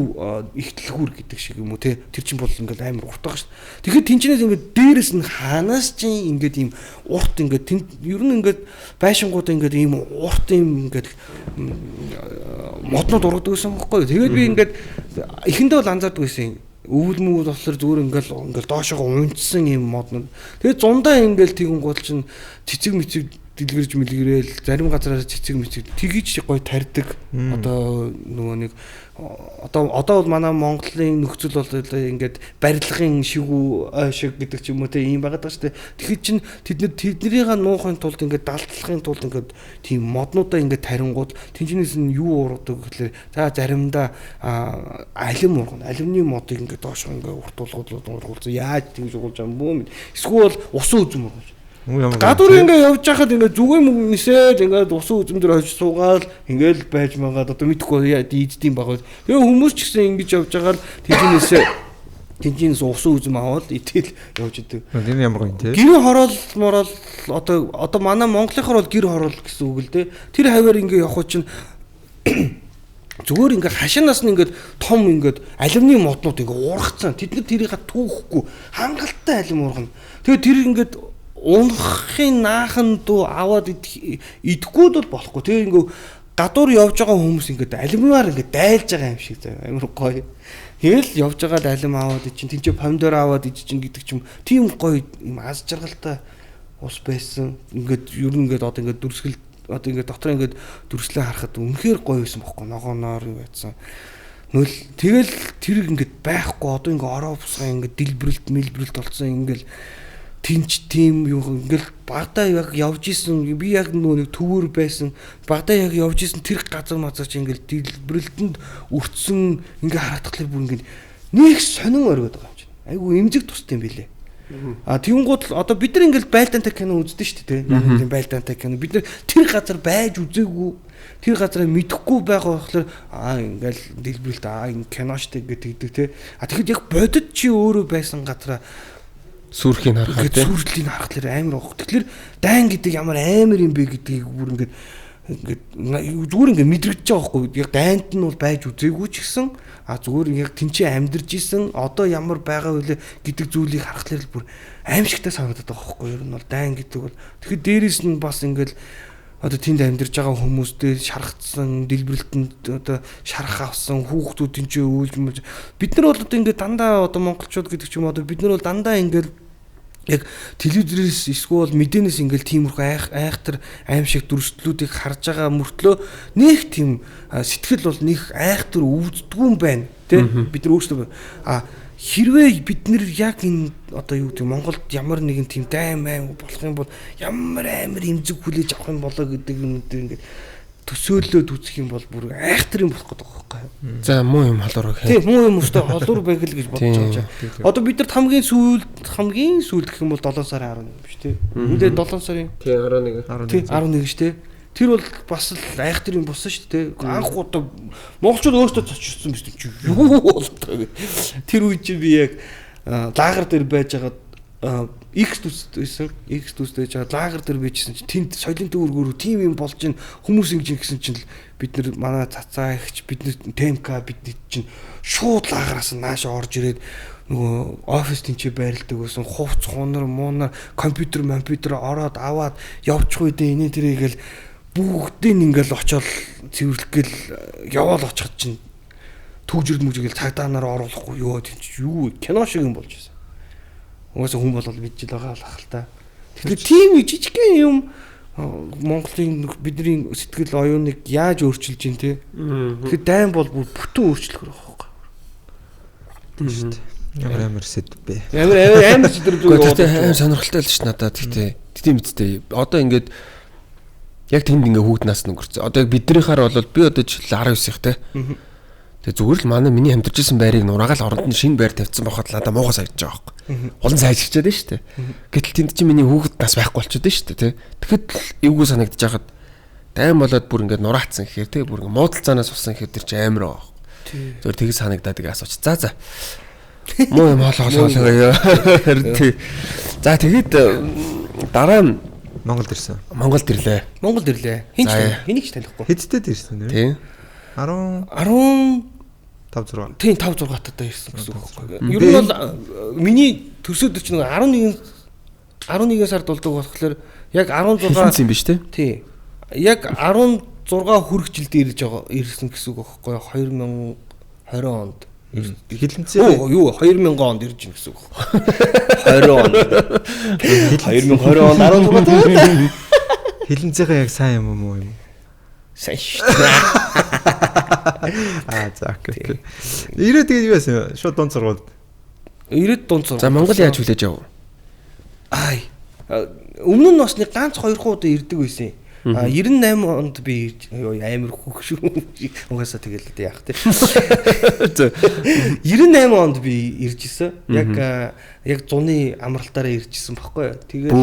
их дэлгүүр гэдэг шиг юм уу те тэр чинь бол ингээд амар урт байгаа шүү дээ. Тэгэхээр тэнчнээс ингээд дээрэс нь ханаас чинь ингээд ийм урт ингээд ер нь ингээд байшингуудаа ингээд ийм урт ийм ингээд моднууд ургадаг байсан байхгүй юу. Тэгээд би ингээд эхэндээ бол анзаардаг байсан. Өвөл мөвөл болохоор зүгээр ингээд доошоо унцсан ийм моднууд. Тэгээд зундаа ингээд тэгэн гол чинь цэцэг мэцэг дэлгэрж мэлгэрэл зарим газараар цэцэг мэцэг тгийж гоё тарьдаг. Одоо нөгөө нэг одоо бол манай Монголын нөхцөл бол ингээд барилгын шигүү шиг гэдэг ч юм уу те ийм байгаад байгаа шүү дээ. Тэгэхээр чин тэднэрийг нуухын тулд ингээд далдлахын тулд ингээд тийм моднуудаа ингээд тарингууд тэнцнээс нь юу ургадаг гэхэлээ за заримдаа алюминий модыг ингээд доош ингээд уртуулгуулсан яаж тэгж уулж байгаа юм бөө. Эсвэл усан үзэм ургаж гадуур ингээ явж байхад ингээ зүгэн нисээд ингээ усан үзэм дээр очиж суугаад ингээл байж магаад одоо мэдхгүй ийддэм байгаа. Тэгээ хүмүүс ч гэсэн ингэж явж байгаа л тэнцэнээс усан үзэм аваад итэл явж идэг. Тэр ямар гоё те. Гэр хороол морол одоо манай монголынхоор бол гэр хороол гэсэн үг л дээ. Тэр хаваар ингээ явах чинь зүгээр ингээ хашаанаас нь ингээ том ингээ алюминий моднууд ингээ ургацсан. Тэд нар тэрийг түүхгүй хангалттай алюм ургана. Тэгээ тэр ингээ унахын наахан дуу аваад идэхгүй бол болохгүй. Тэгээ ингээ гадуур явж байгаа хүмүүс ингээд алюмиар ингээд дайлж байгаа юм шиг заа. Амар гоё. Тэгэл явж байгаа алим аваад ичин тэнцээ помидор аваад ичин гэдэг ч юм тийм гоё юм аз жаргалтай ус байсан. Ингээд ер нь ингээд одоо ингээд дүрсгэл одоо ингээд дотор ингээд дүрслээ харахад үнэхээр гоё байсан бохоо ногооноор юу байсан. Тэгэл тэр ингээд байхгүй одоо ингээд ороо бусгаа ингээд дэлбэрэлт болсон ингээд тэнч тийм юу ингээл багада яг явж исэн би яг нэг төвөр байсан багада яг явж исэн тэр газар мазаач ингээл дэлбэрэлтэнд өртсөн ингээ харагдахлаар бүр ингээ нэг сонин оргиод байгаа юм чинь айгу эмзэг тустай юм билэ а тэнгууд одоо бид нар ингээл байлдаантай кино үздэг шүү дээ яг тийм байлдаантай кино бид нар тэр газар байж үзээгүй тэр газараа мэдэхгүй байгаа болохоор ингээл дэлбэрэлт энэ кино штэ гэдэг те а тэгэхэд яг бодит чи өөрөө байсан газараа сүрхийг харахад тийм сүрлийг харахад амар гоох. Тэгэхээр дайн гэдэг ямар амар юм бэ гэдгийг бүр ингээд зүгээр ингээд мэдрэгдэж байгаа байхгүй. Яг дайнд нь бол байж үзээгүй ч гэсэн зүгээр яг тэнцээ амьдарч исэн одоо ямар байгаа вэ гэдэг зүйлийг харахад бүр аимшигтай санагдаад байгаа байхгүй. Ер нь бол дайн гэдэг бол тэгэхээр дээрээс нь бас ингээд одоо тэнд амьдарч байгаа хүмүүстэй шархацсан дэлбэрэлтэнд одоо шарах авсан хүүхдүүд тэнцээ үйлмж бид нар бол одоо ингээд дандаа одоо монголчууд гэдэг ч юм одоо бид нар бол дандаа ингээд яг телевизээс эсвэл мэдээнээс ингээл тиймэрхүү айхтар аимшиг дүрслүүдийг харж байгаа мөртлөө нэг тийм сэтгэл бол нэг айхтар өвддгүй юм байна тийм бид нар өөрсдөө хэрвээ бид нэр яг энэ одоо юу гэдэг Монголд ямар нэгэн тийм дайм болох юм бол ямар амар имзэг хүлээж авах юм болоо гэдэг юм дээр ингээд төсөөлөөд үзэх юм бол бүр айхтар юм болох гэдэг байгаа байхгүй. За муу юм холуур гэх. Тийм муу юм өстой холуур байг л гэж бодож байгаа. Одоо бид нар хамгийн сүүлд гэх юм бол 7 сарын 11 биш тий. Үлээ 7 сарын тий 11 ш тий. Тэр бол бас л айхтар юм болсон шүү дээ. Анх удаа монголчууд өөрсдөө цочирсан биш чи юу болтой. Тэр үед чи би яг лагер дээр байж байгаа X төстэй байж байгаа лагер дээр байжсэн чи тэнд соёлын төвөргөөр тийм юм болж ин хүмүүс ингэж гэсэн чинь бид нар манай цацаа ихч бид нар ТМК бид чинь шууд лагераас нааш орж ирээд нөгөө офис тэнцээ байрладаг байсан хувц хунар муунар компьютер ороод аваад явчих үү дээ энэ тэрийгэл бүгдийг ингээл очоод цэвэрлэгээл яваал очиход чинь түүжрд мүжгээл цаагдаанаар оруулахгүй ёо тийм юу кино шиг юм болж байсан. Угаасаа хүн болол мэдчихэл байгаа л ах л та. Тэгэхээр тийм жижигхэн юм Монголын бидний сэтгэл оюуныг яаж өөрчилж ин тээ. Тэгэхээр дайн бол бүр бүтэн өөрчлөх хэрэгтэй байхгүй. Тийм шүү дээ. Амар сэдв бэ. Амар сэдв зүгээр. Гэхдээ сонирхолтой л ш надад тэгтээ мэдтэй. Одоо ингээд яг тэнд ингээ хүүхд нас өнгөрцөө. Одоо яг биднийхаар бол би одоо жишээл 19 их те. Тэгээ зүгээр л манай миний хамтарч исэн байрыг нураагаал оронд нь шинэ байр тавьсан байхад л надаа муугай санагдаж байгаа байхгүй. Улан сайжирчаад байна шүү дээ. Гэтэл тэнд чинь миний хүүхэд нас байхгүй болчиход байна шүү дээ. Тэгэхэд эвгүй санагдаж байхад дайм болоод бүр ингээ нураацсан гэхээр тэгээ бүр ингээ муудалцаанаас усан гэхээр тэр чинь амар байгаа. Зүгээр тэгээ санагдаад тэгээ асууч. За. Муу юм хоолоо. За тэгээд дараа нь Монголд ирсэн. Монголд ирлээ. Хэнийг ч танихгүй. Хэдтэй ирсэн нэ? Тийм. 5 6. Тийм 5 6 татаа ирсэн гэсэн үг байхгүй. Ер нь бол миний төсөөд чинь 11 сард болдог болохоор яг 16 юм биш те. Тийм. Яг 16 хүрэх жилд ирсэн гэсэн үг байхгүй. 2020 онд Хилэнцээ. Юу 2000 онд ирж гин гэсэн үг. 20 онд. 2020 онд 16 Хилэнцээгээ яг сайн юм уу юм? Сайн шүү дээ. За окей. Ирээд тэгээд юу яасан? Шууд дунд сургууль. Ирээд дунд сургууль. За Монгол яаж хүлээж авав? Өмнө нь бас нэг ганц 2 удаа ирдэг байсан. 98 онд би амар хөөх шүү. Угаасаа тэгэл яах те. 98 онд би ирж исэн. Яг зуны амралтаараа ирж исэн баггүй. Тэгээд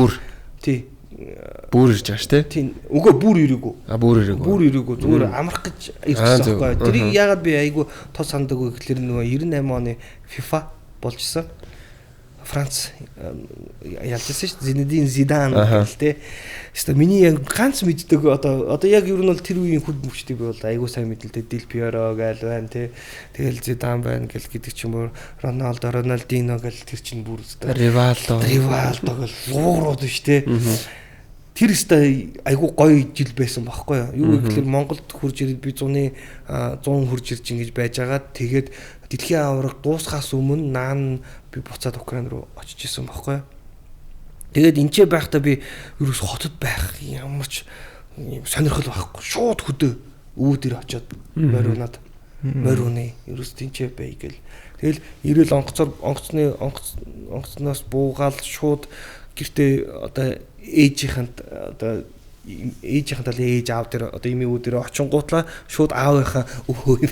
бүр ирж байгаа ш те. Тийм. Үгүй бүр ирээгүй. Бүр ирээгүй. Зүгээр амрах гэж ирсэн баггүй. Тэрийг яагаад би айгу тос сандаг вэ гэхэлэр нөгөө 98 оны FIFA болж исэн. Франц ялжсэн шүү дээ. Зинедин Зидан гэл те. Эсвэл миний яг ганц мэддэг одоо яг ер нь бол тэр үеийн хүд мөвчтэй би бол айгуу сайн мэдлээ. Дил Пьеро гээл байна те. Тэгэл Зидан байна гэл гэдэг ч юм уу. Роналдино гэл тэр чинь бүр өстой. Ривалдо гэл луурууд биш те. Тэр өстой айгуу гоё жил байсан байхгүй юу? Юу гэхээр Монголд хурж ирээд би 100 хурж ирж ингэж байж байгаа. Тэгээд Дэлхийн аварга дуусахаас өмнө наан би буцаад Украин руу очиж исэн байхгүй. Тэгээд энчээ байхдаа би ерөөс хотод байх ямар ч сонирхол байхгүй. Шууд хөдөө үүдээр очиод мориунаад мориуны ерөөс тэнцээ бай гэл. Тэгэл ирээл онгоцноос буугаал шууд гэртээ одоо ээжийнхэнт ээж аав дээр одоо ими үүдээр очингуутлаа шууд аавынхаа өвөө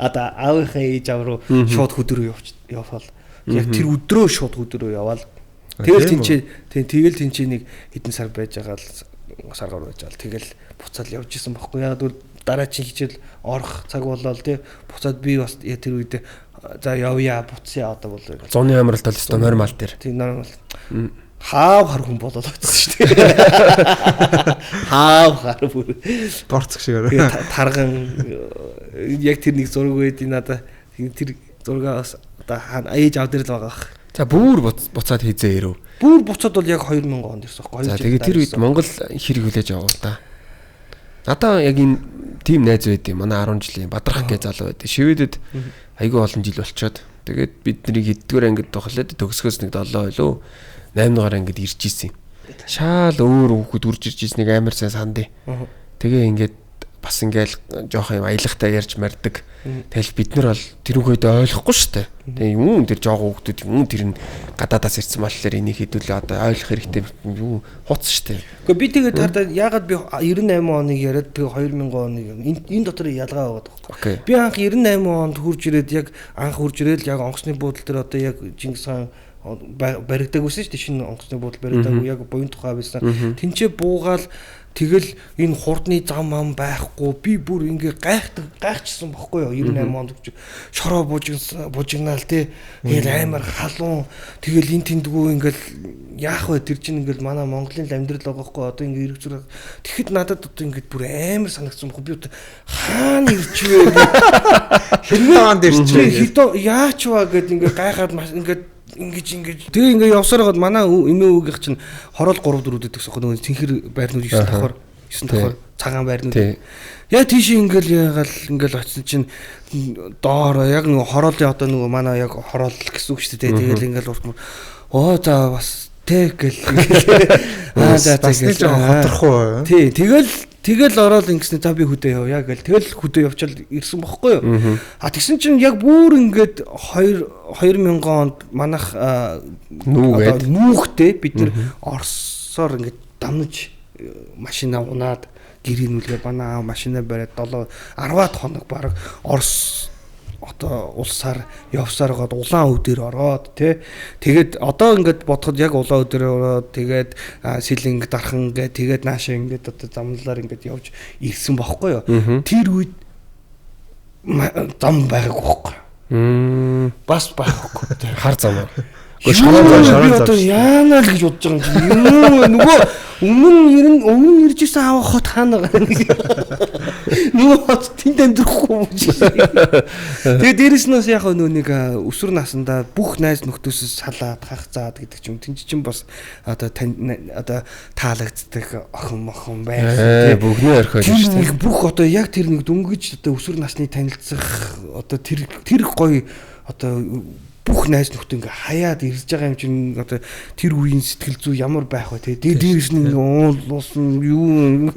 одоо аавынхаа ээж аав руу шууд хөдөө рүү яваал. Яг тэр өдрөө шууд хөдөө рүү яваал. Тэгэл тэнцээ нэг хэдэн сар байж байгаа л сар гар байж байгаа. Тэгэл буцаад явж исэн байхгүй. Яг бол дараагийн хичээл орох цаг болоо тий. Буцаад би бас тэр үед за явъя буцъя одоо бол зуны амралт бол өстой нормал дээр. Тийм нормал. Хаав хар хүн болоод очсон шүү дээ. Хаав хар бүр борцох шиг арай. Тарган яг тэр нэг зураг байдیں۔ Надаа тэр зургаас одоо ээж аав дээр л байгаа. За бүр буцаад хийзээ ирв. Бүр буцаад бол яг 2000 онд ирсэн байхгүй. За тэгээд тэр үед Монгол хэрэг хүлээж аваа л да. Надаа яг энэ тим найз байдیں۔ Манай 10 жилийн Бадрах гэж залуу байдیں۔ Шивэдэд айгүй олон жил болчоод тэгээд бидний хэддгээр ангид тохлоод төгсгөөс нэг 7 байлоо. 8 дугаар ангид ирж исэн. Шаал өөр хүүхэд үрж ирж ирснийг амар сайн сандээ. Тэгээ ингээд бас ингээл жоох юм аялагтай ярьж мардаг. Тэгэл бид нар бол тэр үгээд ойлгохгүй шүү дээ. Тэгээ юм тэр жоох хүүхдүүд юм тэр нь гадаадаас ирсэн болохоор энийг хэдүүлээ одоо ойлгох хэрэгтэй юу хуц шүү дээ. Гэхдээ би тэгээд тардаа ягаад би 98 оныг яриад би 2000 оныг энэ дотор ялгаа байгаа байхгүй. Би анх 98 онд хурж ирээд яг анх хурж ирээд яг онгоцны буудлын дээр одоо яг Чингис хаан баригдаг байсан шүү дээ. Шинэ онгоцны буудлын баригдаг яг буян тухай байсан. Тинчээ буугаал тэгэл энэ хурдны зам ам байхгүй би бүр ингээ гайхчихсан бохгүй юу 98 онд шороо бужигнаал тий тэгэл амар халуун тэгэл эн тэндгүү ингээл яах вэ тэр чинь ингээл манай Монголын амьдрал байгаа байхгүй одоо ингээ эрг зураг тэгэхэд надад одоо ингээ бүр амар санагдсан бохгүй би одоо хаана ирж вэ хэдэн онд ирж вэ яач вэ гэд ингээ гайхаад ингээ ингэж тэгээ ингээ явсаар гад манай эмээ өвгийнх чинь хороол 3 4 дэдэг гэсэн нөгөө цэнхэр байрнууд 9 давхар цагаан байрнууд яа тийш ингээл очсон чинь доор яг нөгөө хороолын одоо нөгөө манай яг хороол гэсэн үг шүү дээ тэгэл ингээл урт оо за бас тэг гэл за тэгэл хоторхгүй тий тэгэл ороод ингэснэ за би хөдөө явъя гэл тэгэл хөдөө явчаал ирсэн бохгүй юу тэгсэн чинь яг бүр ингээд 2000 онд манах нүүхтэй бид нар Оросоор ингээд дамнаж машина унаад гэрийнүүлгээ банаа машина бариад 10-аад хоног баг Орос одоо улсаар явсаар гоод улаан өдөр ороод тий тэгээд одоо ингээд бодоход яг улаан өдөр ороод тэгээд сэлэнг дархан гэ тэгээд наашаа ингээд одоо замналаар ингээд явж ирсэн бохгүй юу тэр үед зам байгаагүй бохгүй бас байхгүй хар зам шороо одоо яана л гэж бодож байгаа юм нөгөө өмнө ирж исэн аав хот хаана нөгөө хот тэнд амьдрахгүй юм чи тэгээ дээрэс нь яг нэг өсвөр насндаа бүх найз нөхдөөс салаад хахцаад гэдэг ч юм тэнд чинь бас одоо таалагддаг охин байсан бүгний орхиод шүү дээ бүх одоо яг тэр нэг дөнгөж одоо өсвөр насны танилцах одоо тэр гоё одоо бүх найз нөхдөд ингээ хаяад ирж байгаа юм чинь одоо тэр үеийн сэтгэл зүй ямар байх вэ те дээрээс нь уулсан юу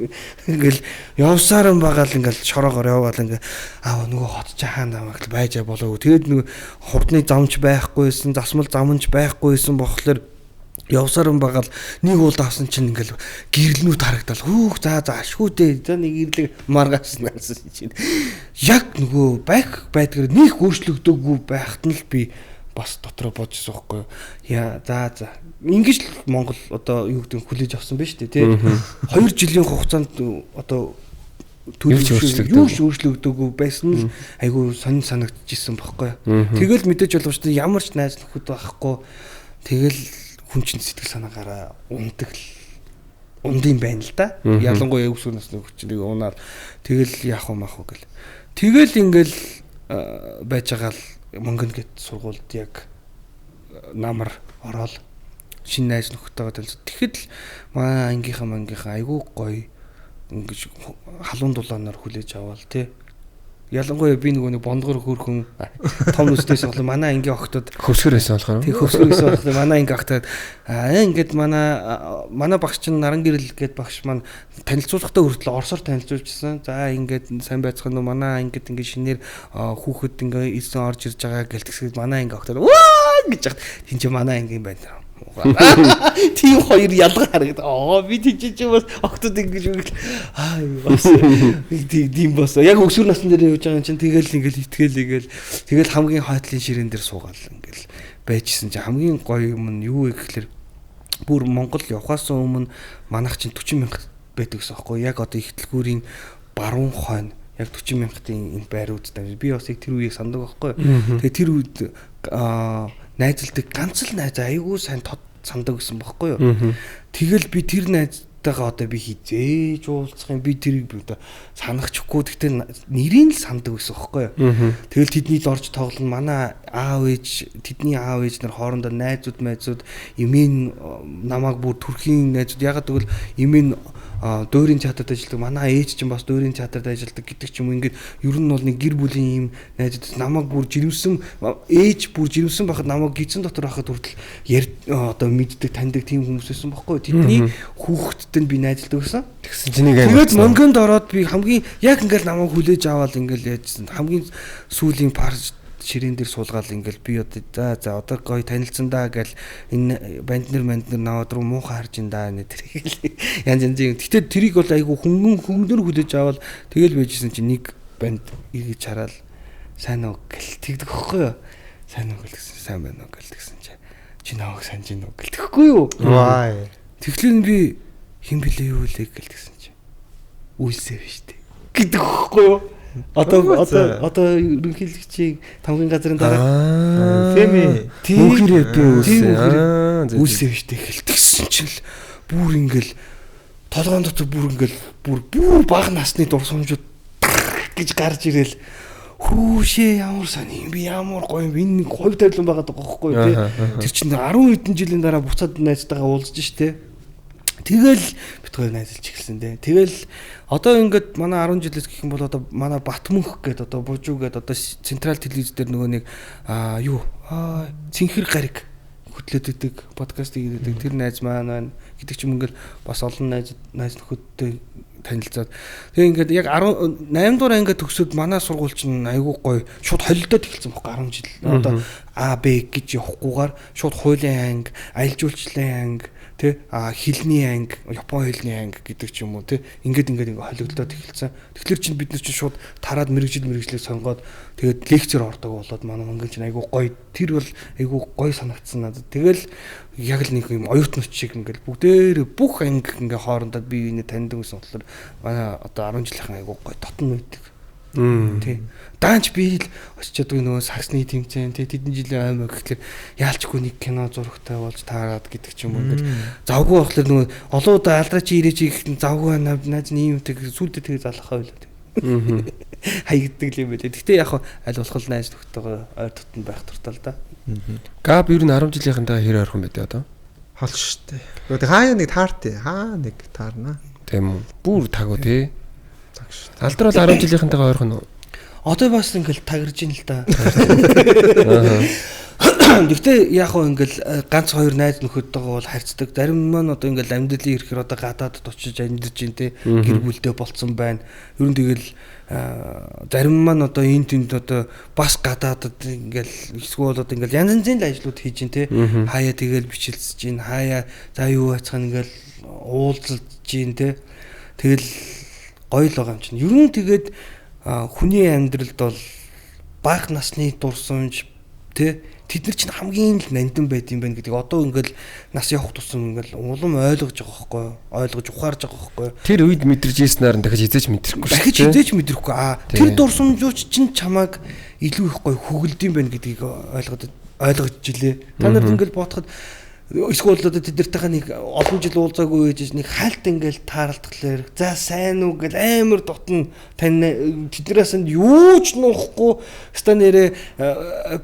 ингээл явсаар байгаа л ингээл шороогоор яваал ингээ нөгөө хот ч хаана намайг байж болоогүй тэгээд нөгөө хурдны замч байхгүйсэн засмал замч байхгүйсэн болохоор явсаар байгаа л нэг уул давсан чинь ингээл гэрэлнүүд харагдал хөөх за ашгүй дээ за нэг ирлэг маргаас наасан чинь яг нөгөө байдгаар нэг өөрчлөгдөөгүй байхад нь л би бас дотроо бодчихсон байхгүй юу. Яа за ингэж л Монгол одоо юу гэдэг хүлээж авсан байна шүү дээ тий. 2 жилийн хугацаанд одоо юу өөрчлөгдөөгүй байсан л айгүй сонин санагдчихсан байхгүй юу. Тэгэл мэдээж боловч ямар ч найз нөхөд байхгүй. Тэгэл хүн чинь сэтгэл санаагаараа ундын байна л да. Ялангуяа өсвөр насны хүчнийг унаад тэгэл яах вэ маах вэ гэл. Тэгэл ингээл байж байгаа л Монгол гэт сургуульд яг намар ороод шинэ найз нөхдөйгөө танилцсан. Тэгэхэд л маа ангийнхаа айгүй гоё ингэж халуун дулаанаар хүлээж аваал тий. ялангуяа би нөгөө нэг бондгор хөрхөн том нүстэйс болоо манай ангийн охтод хөвсгөр байсан болохоор. Тэг хөвсгөр байсан болохоор манай ангийн охтод ингээд манай багш чинь Наран гэрэл гээд багш маань танилцуулгахдаа хүртэл орсоор танилцуулчихсан. За ингээд сайн байцгаана уу манай ангид ингээд шинээр хүүхэд ингээд ирсэн орж ирж байгаа гэлтгсэд манай ангийн охтод ваа гэж яхад тэн чи манай ангийн байна. Тийм хоёр ялгаа харагдаа. Би тийч бас октод ингэж үгэл бас тийм бас яг өсвөр насны дээр явж байгаа чинь тэгэл тэгэл хамгийн хойтлын ширээн дээр суугаал ингээл байжсэн чинь хамгийн гоё юм нь юу вэ гэхэлэр бүр Монгол явхаас өмнө манайх чинь 40,000 байдаг гэсэн аахгүй яг одоо ихтлгүүрийн баруун хойно яг 40,000-ийн энэ байруудтай би бас яг тэр үеийг сандаг байхгүй. Тэгээ тэр үед найзалдаг ганц л найз айгүй сайн сандаг гэсэн байхгүй юу. Тэгэл би тэр найзтайгаа одоо би хизээж уулзах юм би тэрийг одоо санахчихгүй гэхдээ нэрийг л сандаг гэсэн байхгүй юу. Тэгэл тэдний л орж тоглоно манай тэдний аав ээж нар хоорондоо найзууд эмийн намайг бүр төрхийн найзууд ягаад гэвэл эмийн дуурийн театрт ажилладаг манай ээж чинь бас дуурийн театрт ажилладаг гэдэг ч юм ингээд ер нь бол нэг гэр бүлийн юм найзууд намайг бүр жирэмсэн ээж бүр жирэмсэн байхад намайг гизэн дотор байхад хүртэл одоо мэддэг таньдаг тийм хүмүүс байсан байхгүй тэдний хүүхэдтэй би найзалдаг гэсэн. Тэгсэн чинь нэг тэгээд Монголд ороод би хамгийн яг ингээд намайг хүлээж аваад ингээд яажсан хамгийн сүүлийн парч ширээн дээр суулгаал ингээл би одоо за одоо гоё танилцсан даа гэл энэ банднер наваад руу муухай харж ин даа нэ тэр янз янзын. Гэтэ тэрийг бол айгу хөнгөнөр хүлээж аваад тэгэл байжсэн чинь нэг банд ийгэж хараад сайн уу гэл тэгдэг хөхгүй юу. Сайн уу гэл тэгсэн сайн байна уу гэл тэгсэн чи наваг санаж ин уу гэл тэгэхгүй юу. Вай. Тэгэхээр би хэн блэ юу лээ гэл тэгсэн чи үйлсээ биш дээ гэдэг хөхгүй юу. Одоо ерөнхийлөгчийн тамгын газрын дараа түүхээрээ би үйлсээ биштэй хэлтгсэн чинь л бүр ингээл толгоон дотор бүр ингээл бүр бага насны дурсамжууд гэж гарч ирэл хүүшээ ямар сони би ямар гоё энэ нэг хувь тавилан байгаад байгаа байхгүй тий. Тэр чинь 10 хэдэн жилийн дараа буцаад найзтайгаа уулзж штэ. Тэгэл бит хоёр найзалж эхэлсэн дээ. Тэгэл одоо ингээд манай 10 жилээс гэх юм бол одоо манай Батмөнх гэдэг одоо Бужуу гэдэг одоо централ телевиз дээр нөгөө нэг цэнхэр гариг хөтлөөд идэг подкаст хийдэг тэр найз маань гэдэг ч юм ингээл бас олон найз нөхөдтэй танилцаад тэгээ ингээд яг 18 дугаар ангид төгсөөд манай сургууль чинь айгүй гоё шууд холилдоод эхэлсэн байхгүй 10 жил. Одоо А Б гэж явахгүйгээр шууд хуулийн анги, аялал жуулчлалын анги тэ хилний анги, Япон хэлний анги гэдэг ч юм уу тэ ингээд холигдоод эхэлсэн. Тэгэхээр чинь бид нар чинь шууд тараад мэрэгжлээ сонгоод тэгээд лекцээр ордог болоод манай Монгол чинь айгүй гоё тэр бол айгүй гоё санагдсан надад. Тэгэл яг л нэг юм оюутнууд шиг ингээд бүгдээр бүх анги ингээд хоорондоо бие биенээ таньдаг гэсэн болохоор манай одоо 10 жилийнхэн айгүй гоё дотн байдаг. Тий. Даанч би л очиж нөгөө саксны тэмцээн тий тэдэн жилийн аймаг гэхэлэр яалчгүй нэг кино зурагтай болж таарад гэдэг ч юм уу ингээд завгүй болохоор нөгөө олон удаа алдраа чи ирээж их завгүй найз нь юмтэй сүлдээ тэгээ залахаа байлаа тий. Хаягддаг юм байлээ. Гэтэ яг аль болох найз нөхдөйгөө ойр дотн байх туртаа л да. Габ ер нь 10 жилийнхэнтэйгээ хэр ойрхон байдэ одоо? Хол штэ. Гэхдээ хаа нэг таартай. Хаа нэг таарна. Тийм үү. Бүр тагуу тий. Алдрал 10 жилийнхэнтэйгээ ойрхон уу? Одоо бас ингээл тагирж ин л да. Гэхдээ яг хөө ингээл ганц хоёр найз нөхөдтэйгээ бол харьцдаг. Зарим маань одоо ингээл амьдралын ирэхээр одоо гадаадд очиж амьдарч ин те гэр бүлтэй болцсон байна. Ер нь тэгэл зарим маань одоо энэ тэнд одоо бас гадаадд ингээл эсвэл одоо ингээл янз янзын ажлууд хийж ин те хаяа тэгэл бичлэлж ин хаяа за юу байцхан ингээл уулзалж ин те тэгэл гоё л байгаа юм чинь. Ер нь тэгээд хүний амьдралд бол бага насны дурсамж тэ тэд нар чинь хамгийн л нандин байд юм байна гэдэг. Одоо ингээл нас явах тусам ингээл улам ойлгож байгаа байхгүй юу? Ойлгож ухаарж байгаа байхгүй юу? Тэр үед мэдэрч ийснээр дахиж хизээч мэдрэхгүй шүү. Дахиж хизээч мэдрэхгүй. Тэр дурсамжууч чинь чамайг илүү их гоё хөглөд юм байна гэдгийг ойлгож жилээ. Та нарт ингээл бодоход эсвэл одоо тэдэртэйгээ нэг олон жил уулзаагүй гэж нэг хальт ингээл тааралдахлаар за сайн уу гэл амар дотн тань тэднээс нь юу ч нуухгүй ста нэрэ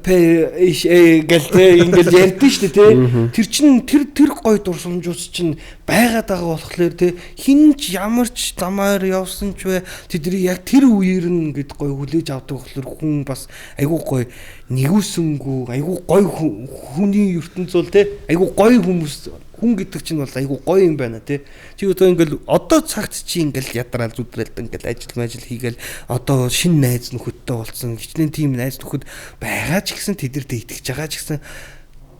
гэл тэ ингээл ярьдэн штэ тэ тэр чин тэр гой дурсамжууд чин байгаад байгаа болохоор те хинч ямар ч замаар явсан ч вэ тэдний яг тэр үеэр нь ингээд гой хүлээж авдаг болохоор хүн бас айгүй гой нэгүсэнгүү айгүй гой хүний ертөнц бол те айгүй гой хүмүүс хүн гэдэг чинь бол айгүй гоё юм байна те. Чи одоо одоо цагт чи ядраал зүдрээл ажил хийгээл одоо шинэ найз нөхөдтэй болсон. Хичнээн тийм найз нөхөд байгаа ч гэсэн тэдэрдээ итгэж байгаа ч гэсэн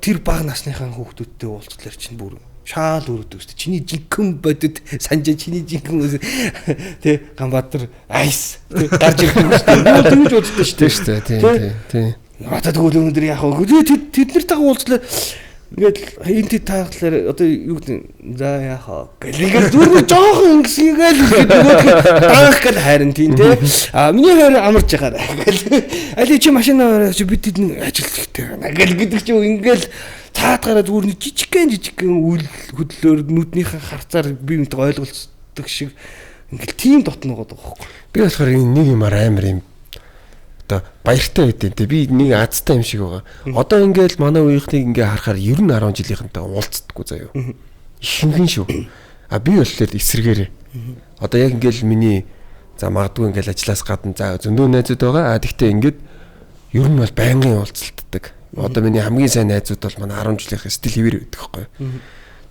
тэр бага насныхаа хүүхдүүдтэй уулзлаар чинь бүр шаал өрөдөг шүү дээ. Чиний жинхэнэ бодит санжаа чиний жинхэнэ те Ганбаатар айс гарч ирэх юм шүү дээ. Юу тэгж боддог шүү дээ. Тийм. Одоо тэгвэл өнөөдөр яах вэ? Тэд нартайгаа уулзлаа ингээд энэ тааглаар одоо юу гэдэг за яхаа гэлээ зүгээр жоохон ингэсгээл даах гэл харин тийм те миний хоёр амарч байгаа аль чи машинаа чи бид тэдний ажил хэрэгтэй байна гэл гэдэг чи ингээл таатгараа зүгээр жижигхэн үйл хөдлөлөөр нүднийхээ харцаар би юмт ойлголцдог шиг ингээл тийм дотногоод байгаа байхгүй би болохоор нэг юмар амар юм одоо баяртай байдیں۔ Тэ би нэг азтай юм шиг байгаа. Одоо ингээл манай үеийнхнийг ингээ харахаар 90 10 жилийнхэнтэй уулздаггүй заяа. Ихэнхэн шүү. А би болохоор эсэргээрээ. Одоо яг ингээл миний за магадгүй ингээл ажлаас гадна за зөндөө найзууд байгаа. А тэгтээ ингээд ер нь бол байнгын уулзалтдаг. Одоо миний хамгийн сайн найзууд бол манай 10 жилийнх стил хэвэр байдаг байхгүй.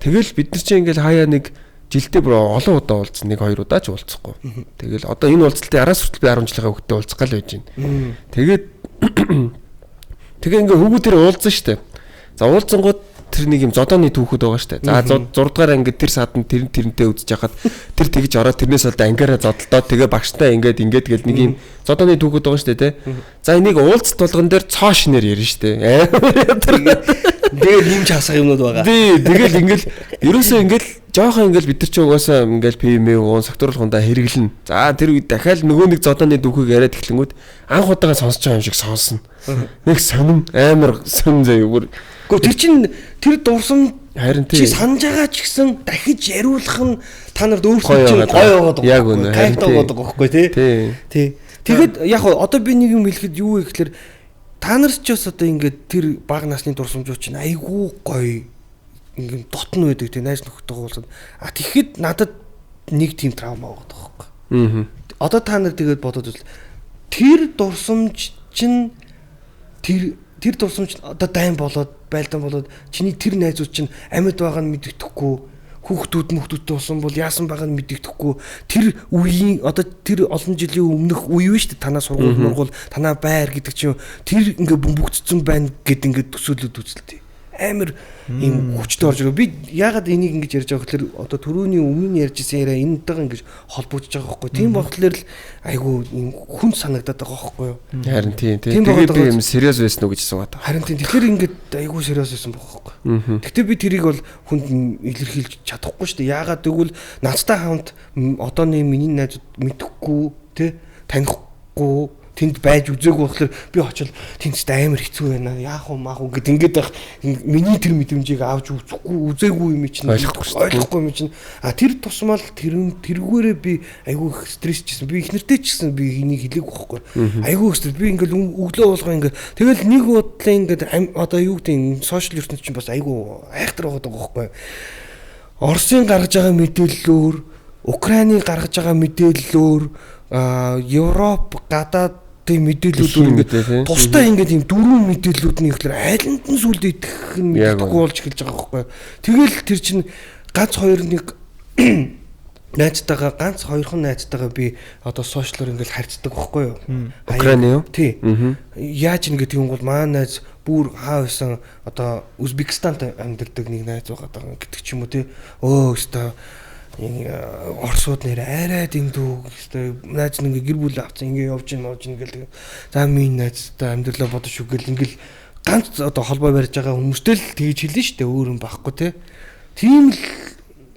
Тэгэл бид нар чинь ингээл хаяа нэг жилдээ бүр олон удаа уулзсан 1-2 удаа ч уулзахгүй. Тэгэл одоо энэ уулзалтын араас хүртэл би 10 жилийнхаа хүүхдтэй уулзах гал байж байна. Тэгээ ингээ хүүхдүүдээр уулзсан штэ. За уулзсангууд тэр нэг юм зодооны түүхүүд байгаа штэ. За 6 дугаар ангид тэр садан тэрнтэй үзэж яхад тэр тэгж ороод тэрнээс бол ангиараа зодолдоод тэгээ багштай ингээд гэл нэг юм зодооны түүхүүд байгаа штэ те. За энийг уулзалт болгон дээр цоо шинээр ярина штэ. Тэгээд нэмж хасах юмнууд байгаа. Тий, тэгэл ингээл ерөөсөө ингээл жоохон ингээл бид нар ч угаасаа ингээл ПМ уун сакторлохондоо хэрэглэн. За тэр үед дахиад нөгөө нэг зодооны дүүхийг яриад эхлэнгүүт анх удаага сонсож байгаа юм шиг сонсно. Нэг сонин амар сонин заяа бүр. Гэхдээ тэр чинь тэр дурсам харин чи санаж байгаа ч гэсэн дахиж яриулах нь та нарт өөрсдөө чинь гоё байгаад байгаа. Яг үнэ. Кайфтай байгаа байхгүй тий. Тэгэд яг одоо би нэг юм хэлэхэд юу вэ гэхээр та нар ч бас одоо ингээд тэр бага насны дурсамжууд чинь айгүй гоё ингээд дотн байдаг тий найз нөхдөйгөө уулзаад а тэгэхэд надад нэг тийм травма байгаа байхгүй. Одоо та нар тэгээд бодоод үзвэл тэр дурсамж чинь тэр дурсамж одоо дайн болоод байлдан болоод чиний тэр найзууд чинь амьд байгаа нь мэддэхгүй хүүхдүүдтэй болсон бол яасан байгааг нь мэддэхгүй тэр үеийн одоо тэр олон жилийн өмнөх үе вэ шүү дээ танаа сургууль танаа байр гэдэг чинь тэр ингээ бөмбөгдсөн байна гэд ингээ төсөөлөд үзэлтэй амар юм хүчтэй орж байгаа би яагаад энийг ингэж ярьж байгаа гэхээр одоо түрүүний өмнө ярьжсэн яриа энэтэйгээ ингэж холбогдож байгаа байхгүй тийм болохоор л айгүй юм хүн санагдаад байгаа байхгүй юу харин тийм тэгээд би юм сериус байсан уу гэж асууад байгаа харин тийм тэгэхээр ингэж айгүй сериус байсан байгаа байхгүй гэхдээ би тэрийг бол хүнд илэрхийлж чадахгүй шүү дээ яагаад гэвэл надтай хамт одооний миний найзууд мэдэхгүй те танихгүй тэнд байж үзээгүй болохоор би очил тэнд амар хэцүү байна яах вэ маах уу гэд ингээд байх миний тэр мэдрэмжийг авч үзээгүй юм чинь ойлгохгүй юм чинь а тэр тусмал тэргүүрээ би айгүй их стрессжсэн би их нэртэй ч гэсэн би энийг хэлээгүй байхгүй айгүй их стресс би ингээд өглөө болгоо ингээд тэгэл нэг бодлоо ингээд одоо юу гэдэг сошиал ертөнц чинь бас айгүй айхтар байгаа байхгүй Оросын гаргаж байгаа мэдээллөөр Украины гаргаж байгаа мэдээллөөр Европ гадаад тийм мэдээллүүд ингээд тусдаа ингээд юм дөрвөн мэдээллүүд нь ихлээр айланд нь сүлд идэх нь мэддэггүй болж эхэлж байгаа байхгүй. Тэгэл тэр чинь ганц хоёр нэг найзтайгаа ганц хоёрхан найзтайгаа би одоо сошиалор ингээд харьцдаг байхгүй юу. Украин юу? Тий. Яаж ингээд юм бол маа найз бүр хаа байсан одоо Узбекистанд амьдардаг нэг найз байгаа гэдэг ч юм уу тий. Өстө Оросууд нэр арай дэндүү өстой найз нэг гэр бүл авсан ингээ явж ин гэл за минь найзтай амьдралаа бодож үгэл ингээл ганц одоо холбоо барьж байгаа хүмүүстэй л тэгж хэлнэ штэ өөр юм байхгүй те тийм л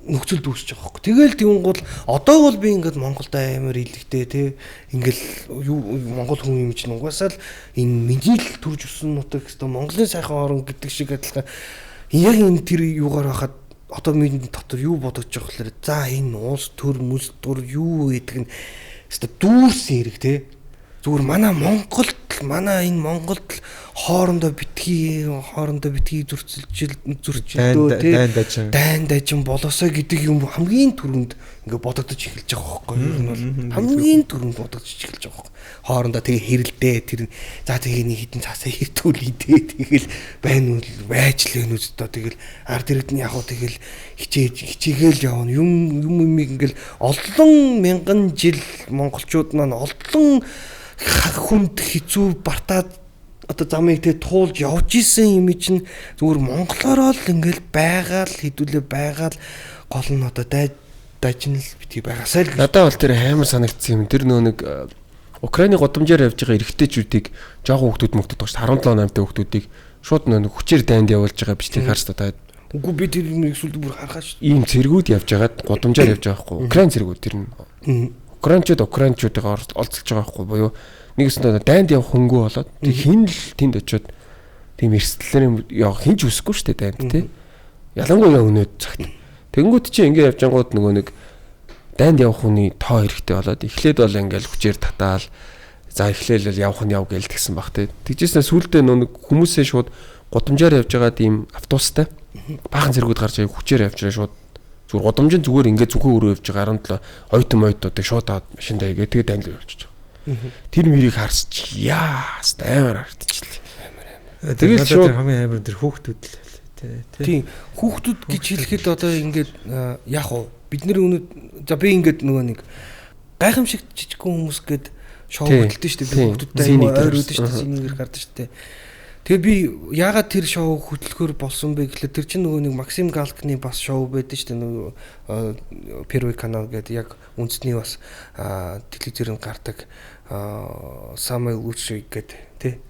нөхцөлд үүсэж байгаа байхгүй тэгэл тийм гол одоо бол би ингээд Монголд амар илэгтэй те ингээл юу Монгол хүн юм чинь угаасаа л энэ миний л төрж өссөн нутаг өстой Монголын сайхан орн гэдэг шиг адилхан яг энэ тэр юугаар хахад одоо миний дотор юу бодож байгаа гэхээр за энэ уус төр мүс тур юу гэдэг нь өстой дүүрсэн хэрэг те зүгээр манай Монголд тэгэл манай энэ Монголд хоорондоо битгий зурцилдөө дайн дажин болоосоо гэдэг юм хамгийн түрүүнд ингээ бодогдож эхэлж байгаа байхгүй юу? Ер нь бол хамгийн түрүүнд бодогдож эхэлж байгаа байхгүй. Хоорондоо тэгээ хэрэлдээ тэр за тэгээ нэг хитэн цаасаа хэртүүлээ тэгэл байна уу байж л энэ үстэ тэгэл ард иргэд нь яг уу тэгэл хичээгээл явна юм ингээл олон мянган жил монголчууд маань олон хүнд хэцүү бартаад одоо замыг тэ туулж явж исэн юм чинь зүгээр монголоор л ингээл байгаал хэдүүлээ байгаал гол нь одоо дайчин л битгий байгаасаа л надад бол тэр амар санагдсан юм. Тэр нэг Украины гудамжаар явж байгаа эрэгтэйчүүдийг жоохон хүүхдүүд мөгдөд байгаа шүү. 17 8-тай хүүхдүүдийг шууд нэг хүчээр дайнд явуулж байгаа бичлэг харж та. Үгүй би тэр нэг сүлд бүр харахаа шүү. Ийм цэргүүд явж байгаад гудамжаар явж байгаа байхгүй. Украин цэргүүд тэр нь. Украинчуудыгаа олцолж байгаа байхгүй буюу нэгэсэндээ дайнд явах хөнгөө болоод тэг хин л тэнд очиод тийм эрсдлэр явах хинж үсэхгүй шүү дээ дайнд тий. Ялангуяа өнөөд цагт. Тэнгүүд чи ингэ явж ангууд нөгөө нэг дайнд явах хүний тоо хэрэгтэй болоод эхлээд бол ингээл хүчээр татаал за эхлээл явах нь яв гээл тэгсэн баг тий. Тэгжээснээ сүулдэ нэг хүмүүсээ шууд гудамжаар явж байгаа тийм автобустай баахан зэргүүд гарч аяг хүчээр явж байгаа шууд зүгээр гудамжин зүгээр ингээд зөвхөн өрөө явж байгаа 17 ойтод шууд аваад машиндаа игээ тэгээ дайнд явуулчих. Тэр мөрийг харсч яас амар хартчихлээ. Тэгээд шууд хамгийн амар тэр хүүхдүүд л тийм хүүхдүүд гэж хэлэхэд одоо ингээд яг уу бид нэр өнөө за би ингээд нөгөө нэг гайхамшиг жижигхэн хүмүүс гээд шоу хөтэлдэж штэ би хүүхдүүдтэй ойр үүдэж штэ синийгэр гардаг штэ. Тэгээ би яагаад тэр шоу хөтлөхөр болсон бэ гэхлээр тэр чинь нөгөө нэг Максим Галкины бас шоу байдаг штэ нөгөө Первый канал гэдэг яг үндэсний бас телевизээр гардаг Самуэль Лучший гэдэг тий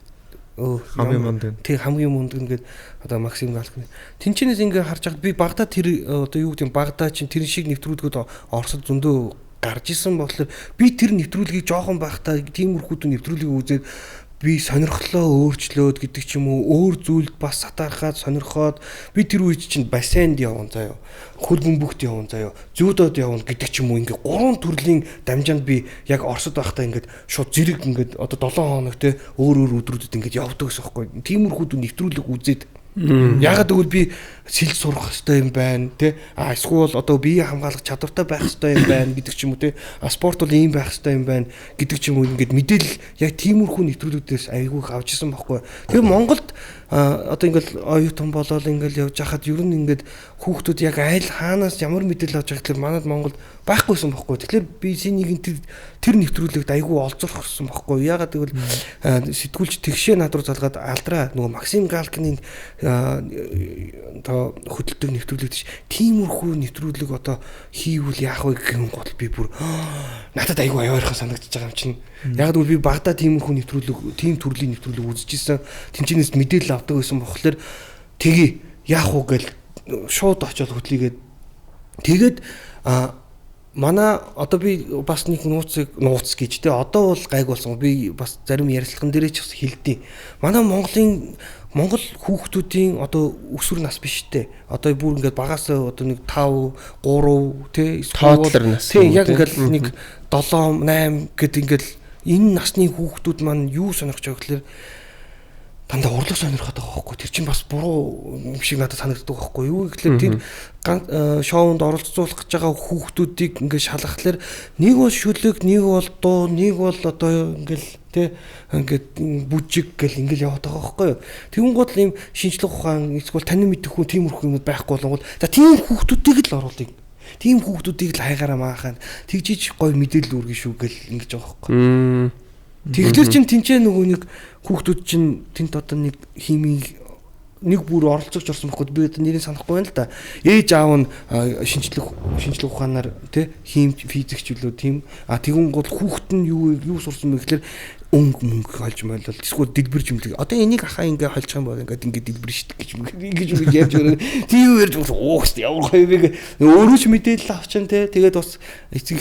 хамгийн мундаг. Тий хамгийн мундаг ингээд одоо Максим Галкины. Тинчнээс ингээ харж байхад би багада тэр одоо юу гэдэг багада чинь тэр шиг нэвтрүүлгүүд Оросд зөндөө гарч исэн болохоор би тэр нэвтрүүлгийг жоохон байхдаа тиймэрхүү нэвтрүүлгийг үзээд би сонирхлоо өөрчлөөд гэдэг ч юм уу өөр зүйлд бас сатархаад сонирхоод би тэр үед чинь бассейнд явна заяа хөл бөмбөгт явна заяа зюдод явна гэдэг ч юм уу ингээ 3 төрлийн дамжаанд би яг Оросд байхдаа ингээд шууд зэрэг ингээд одоо 7 хоног те өөр өдрүүдэд ингээд явдаг гэсэн байхгүй тиймэрхүү нэвтрүүлэг үзээд ягаад гэвэл би сэлж сурах хэрэгтэй юм байна те эсвэл одоо бие хамгаалах чадвартай байх хэрэгтэй юм байна гэдэг ч юм уу те спорт бол ийм байх хэрэгтэй юм байна гэдэг ч юм уу ингээд мэдээлэл яг тиймэрхүү нэвтрүүлгүүдээс айгүй их авч ирсэн байхгүй. Тэгээ Монголд одоо ингээд оюутан болоод ингээд явж хахад ер нь ингээд хүүхдүүд яг айл хаанаас ямар мэдээлэл авч байгаа гэхээр манайд Монголд байхгүйсэн байхгүй. Тэгэхээр би синийг тэр нэвтрүүлэгт айгүй олзорхсон байхгүй. Ягаад гэвэл сэтгүүлч тэгшээ над руу залгаад алдраа нөгөө Максим Галкины одоо хөдөлдөг нэвтрүүлэг тийш тиймэрхүү нэвтрүүлэг одоо хийвэл яах вэ гэх юм гол би бүр надад айгүй аяархан санагдаж байгаа юм чинь. Яг л би багада тиймэрхүү нэвтрүүлэг тийм төрлийн нэвтрүүлэг үзчихсэн. Тинчнээс мэдээлэл авдаг байсан болохоор тгий яах вэ гэл шууд очиод хөтлийгээд тэгээд манай одоо би бас нэг нууц гэж те одоо бол гайг болсон би бас зарим ярилцлаган дээрээ ч бас хэлдэг. Манай Монгол хүүхдүүдийн одоо өсвөр нас биш те одоо бүр ингээд багасаа одоо нэг 5 3 те тодлор нас те яг ингээд нэг 7 8 гэд ингээд энэ насны хүүхдүүд маань юу сонирхож байгаа гэхээр дандаа урлаг сонирхоод байгаа байхгүй. Тэр чинь бас буруу юм шиг надад санагддаг байхгүй юу гэхэлээ тэр шоунд оролцуулах гэж байгаа хүүхдүүдийг ингээд шалгахлаар нэг бол шүлэг, нэг бол дуу, нэг бол одоо ингээл тэ ингээд бүжиг гэл ингээл яваад байгаа байхгүй юу. Тэгүн гол ийм шинжлэх ухаан эсвэл танин мэдэх хүн тиймэрхүү юм байхгүй болгоод за тийм хүүхдүүдийг л оруулъя. Тийм хүүхдүүдийг л хайгаараа маахаа тэгжиж гоё мэдээлэл үргэн шүү гэл ингэж байгаа байхгүй. Тэгэхээр чин тэнцээ нөгөө нэг хүүхдүүд чин тэнт одоо нэг химийн нэг бүр оролцогч орсон байхгүй би одоо нэрийг санахгүй байна л да. Ээж аав нь шинжлэх ухаанаар тий хим физикч үлээ тийм тэгүн гол хүүхэд нь юу сурсан бэ гэхээр мөнгө холж мойлол эсвэл дэлбэр жимлэг одоо энийг ахаа ингээ холж байгаа юм бол ингээ дэлбэр шít гэж ярьж байгаа. Тийм ярьж уухс ямар гоё вэ өөрөө ч мэдээлэл авчин тий тэгээд бас эцэг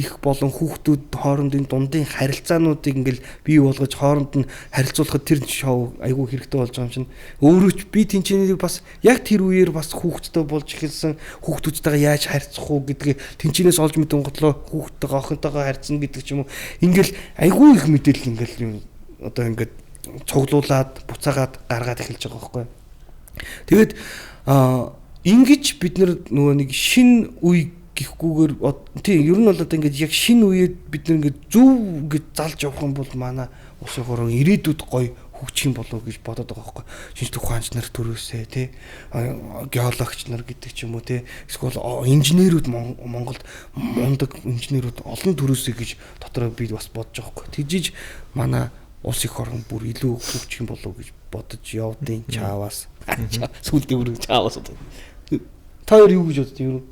их болон хүүхдүүд хоорондын дундын харилцаануудыг ингээл бий болгож хооронд нь харилцуулахад тэр шоу айгүй хэрэгтэй болж байгаа юм чинь өөрөө ч би тэнцэнийг бас яг тэр үеэр бас хүүхдтэй болж эхэлсэн хүүхдүүдтэйгээ яаж харьцах уу гэдгийг тэнцэнээс олж мэдэн готлоо хүүхдтэйгээ охинтойгоо харьцна гэдэг ч юм уу ингээл айгүй их мэдээлэл ингээл одоо ингээд цуглуулад буцаагаад гаргаад эхэлж байгаа байхгүй. Тэгээд ингэж бид нөгөө нэг шин үе гэхгүйгээр тийм ер нь бол одоо ингээд яг шин үеэд бид ингээд зөв ингээд залж явах юм бол манай усын хорон ирээдүйд гоё хөгжих юм болов гэж бодоод байгаа байхгүй. Шинжлэх ухаанч нар төрөөсөө тий геологч нар гэдэг ч юм уу тий эсвэл инженерүүд Монголд мундаг инженерүүд олон төрөөсөө гэж дотроо би бас бодож байгаа байхгүй. Тэгжиж манай улс их орон бүр илүү хөгжих юм болов гэж бодож явдیں۔ Чааваас сүлдээ бүр чааваас одоо та юу гэж боддог юм?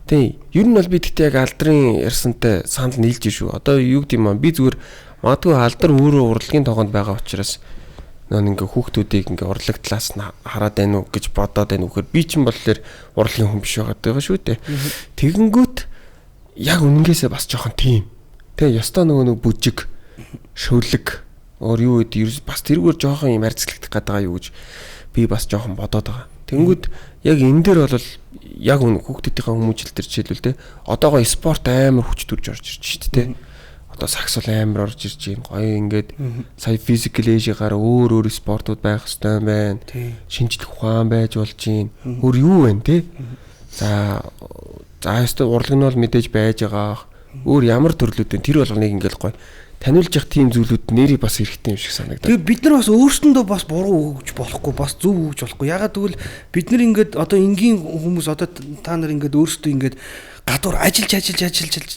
Тий. Ер нь бол би тэгтээ яг алдрын ярьсантай санал нийлж шүү. Одоо юу гэдэг юм аа би зүгээр магадгүй алдар өөрөө урлагийн тогоонд байгаа учраас ингээ хүүхдүүдийг ингээ урлаг талаас нь хараад байна уу гэж бодоод байна үхээр би ч юм болохоор урлагийн хүн биш байгаа шүү дээ. Тэгэнгүүт яг үнэнгээсээ бас жоохон тийм. Тэ ёстой нөгөө бүжиг шөвлөг өөр юу гэдэг бас тэргээр жоохон юм арцлагдах гэдэг юу гэж би бас жоохон бодоод байгаа. Тэнгүүд яг энэ дээр бол яг хүүхдүүдийн хүмүүжил төр жишээлбэл те одоогоо спорт амар хүч төрж орж ирж шүү дээ. Одоо сакс бол амар орж ирж байна. Гоё ингээд сая физикал эйжигаар өөр спортууд байх хэрэгтэй байна. Шинжлэх ухаан байж болж байна. Өөр юу вэ те? За өстө урлаг нь бол мэдээж байж байгаа. Өөр ямар төрлүүд вэ? Тэр болгоныг ингээд гоё таниулж явах тийм зүйлүүд нэрийг бас хэрэгтэй юм шиг санагдав. Тэгээ бид нар бас өөрсөндөө бас буруу өгж болохгүй, бас зөв өгж болохгүй. Ягаад гэвэл бид нар ингээд одоо энгийн хүмүүс одоо та нар ингээд өөрсдөө ингээд гадуур ажиллаж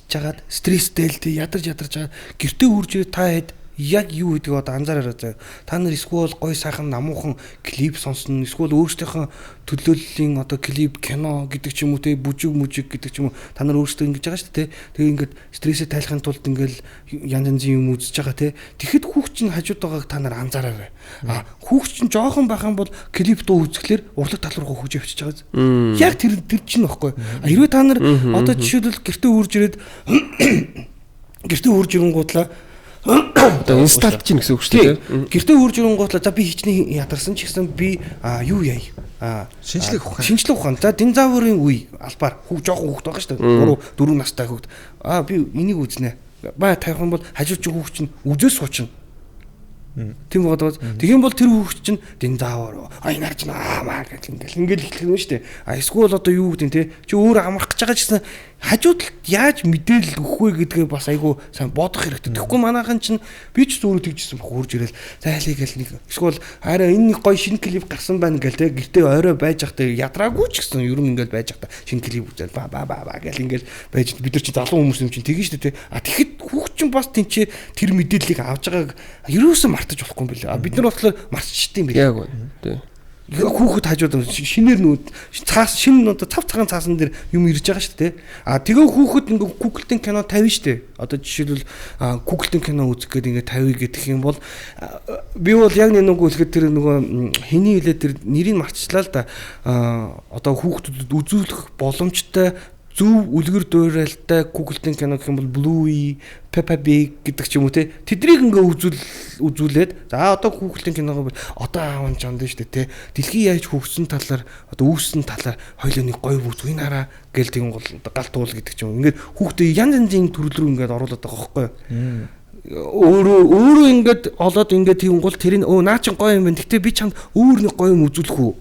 жагаад стресстэй л тий ядарч жагаад гэртээ үрж ирээ та хэд яг юу гэдэг одоо анзаараарай заа. Та нар эсвэл гой сайхан намуухан клип сонсно, эсвэл өөрсдийнхөө төлөөллийн одоо клип, кино гэдэг ч юм уу те бүжиг гэдэг ч юм уу та нар өөрсдөө ингэж байгаа шүү дээ. Тэгээ ингээд стрессээ тайлахын тулд ингээл янз янзын юм үзэж байгаа те. Тэгэхэд хүүхд чинь хажууд байгааг та нар анзаараарай. Хүүхд чинь жоохон байх юм бол клип дуу үзэхлээр урлаг тал руу хөгж явчихж байгаа. Яг тэр чинь баггүй. Хэрвээ та нар одоо жишээлбэл гэртээ үрж ирээд гэртээ үрж ирэнгуудлаа одоо инсталт чинь гэсэн үг шүү дээ. Гэртээ үрж ирэнгуудлаа за би хичнээн ядарсан ч гэсэн би юу яа шинжлэх ухаан. За динозаврын үе албаар жоохон хүүхд байгаа шүү дээ. 3 4 настай хүүхд. Би энийг үзнэ. Баа тавих юм бол хажууд чи хүүхд чинь үзээс суучна. Тийм бодоод тэгэх юм бол тэр хүүхд чинь динозавр нарч маа гэх ингээл эхлэх юм шүү дээ. Эсвэл одоо юу гэдэг те чи өөр амрах гэж байгаа ч гэсэн хажууд яаж мэдээлэл өгөх вэ гэдгээ бас айгүй сайн бодох хэрэгтэй. Тэгэхгүй манайхан чинь би ч өөрөө тэгжсэн баг хурж ирэл зайлыг гэл нэг эсвэл арай энэ нэг гоё шинэ клип гарсан байна гэл те гэртээ орой байж захтай ядраагүй ч гэсэн ер нь ингээл байж захтай шинэ клип үзэл ба гэл ингээл байж бид нар чи залуу хүмүүс юм чинь тэгэн шүү дээ те. Тэгэхэд хүүхд чинь бас тэнцээ тэр мэдээллийг авч байгааг ерөөсөө мартаж болохгүй юм билээ. Бид нар болохоор марччихдээ юм билээ. Яг үнэ. Хүүхэд хажууд шинээр нүүд цаас шинэ одоо цав цагаан цаасан дээр юм ирж байгаа шүү дээ. Тэгээ хүүхэд ингээ Google-ийн кино тавина шүү дээ. Одоо жишээлбэл Google-ийн кино үзэх гээд ингээ тавья гэх юм бол би бол яг нэг үлэхэд тэр нөгөө хэний хэлээ тэр нэрийг марцлаа л да. Одоо хүүхдүүдэд үзүүлэх боломжтой зөв үлгэр дуурайлтай Google-ийн кино гэх юм бол Bluey, Peppa Pig гэдэг ч юм уу те. Тэднийг ингээ үзүүлээд за одоо Google-ийн киног одоо аав нь жанд шүү дээ те. Дэлхий яаж хөгжсөн талаар одоо үүссэн талаар хоёулаа нэг гоё бүз энэ хараа гэл тэгэн гол галт туул гэдэг ч юм. Ингээд хүүхдээ янз янзын төрөл рүү ингээд оруулаад байгаа байхгүй юу? Өөрөө ингээд олоод ингээд тэгэн гол тэрийг наа чин гоё юм байна. Гэтэ би чамд өөр нэг гоё юм үзүүлэх үү?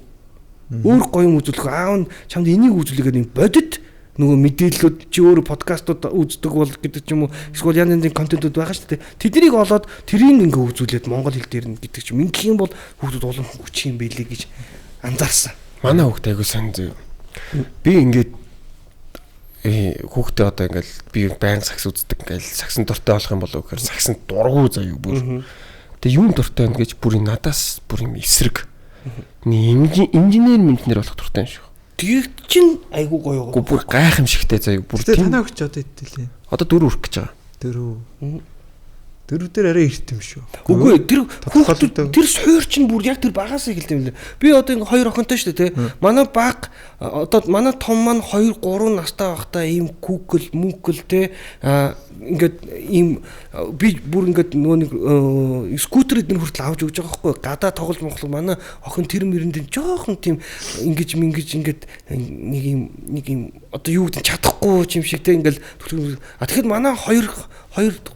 Өөр гоё юм үзүүлэх. Аав нь чамд энийг үзүүлээгээд юм бодит нөгөө мэдээллүүд чи өөр подкастууд үздэг бол гэдэг ч юм уу эсвэл янз янзын контентууд байгаа шүү дээ. Тэднийг олоод тэрийг ингээ үзүүлээд монгол хэл дээр нь гэдэг ч юм. Ингэх юм бол хүүхдүүд улам хүч юм байлээ гэж анзаарсан. Манай хүүхд айгуу сайн зөв. Би ингээд хүүхдээ одоо ингээл би баян сакс үздэг ингээл саксын дуртай болох юм болов гэхээр саксын дургу заяа бүр. Тэгээ юм дуртай байна гэж бүр надаас бүр юм эсрэг. Инженер мэнчнэр болох дуртай юм шүү. Тэгээд чин айгуу гоё. Бүр гайхамшигтай заяа бүр. Тэгээ танаа өгч одоо хэдэлээ. Одоо 4 хүрэх гэж байгаа. 4 дээр арай эрт юм шүү. Үгүй тэр суур чинь бүр яг тэр багаас эхэлдэг юм лээ. Би одоо ингээ 2 охинтой шүү дээ тий. Манай баг одоо манай том маань 2 3 настай байхдаа ийм Google тий ингээд ийм би бүр ингээд нөгөө нэг скутер эднэр хүртэл авч өгч байгаа байхгүй. Гадаа тоглож монголоо манай охин тэр мэрэнд жоохон тийм ингэж ингээд нэг юм одоо юу гэдэг чадахгүй чадахгүй юм шиг те ингээл тэгэхээр манай хоёр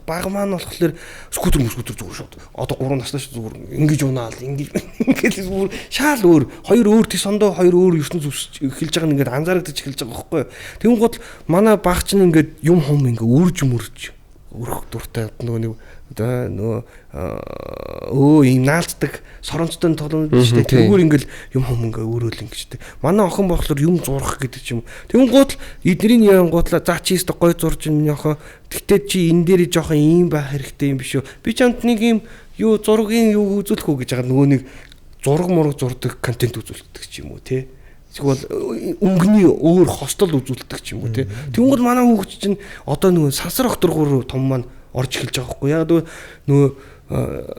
баг маань болохоор скутер зүгээр шууд одоо 3 настай ш зүгээр ингэж унаал ингээл зүгээр шаал өөр хоёр өөр тисондоо хоёр өөр ертөнц эхэлж байгаа нь ингээд анзаарагдаж эхэлж байгаа байхгүй. Тэгвэл гол манай баг чинь ингээд юм хум ингээ үрж өрөх дуртай нөгөө ийм наалцдаг соронцтой толгойд шүү дээ. Тэгвэр ингээл юм хум ингээ өрөөл ингэжтэй. Манай охин болохоор юм зурах гэдэг ч юм. Тэгвэл гол эдний янгуудлаа за чи өстө гой зурж юм яхаа. Тэгтээ чи энэ дээр жоохон ийм байх хэрэгтэй юм биш үү? Би чамд нэг юм юу зургийн юу үзүүлэх үү гэж байгаа нөгөө нэг зураг мураг зурдаг контент үзүүлдэг ч юм уу те. Тэгвэл өнгөний өөр хостол үзүүлдэг ч юм уу те. Тэгвэл манай хүүхд чинь одоо нөгөө сансар окторгоор том маань орж эхэлж байгаа хгүй. Яг нөгөө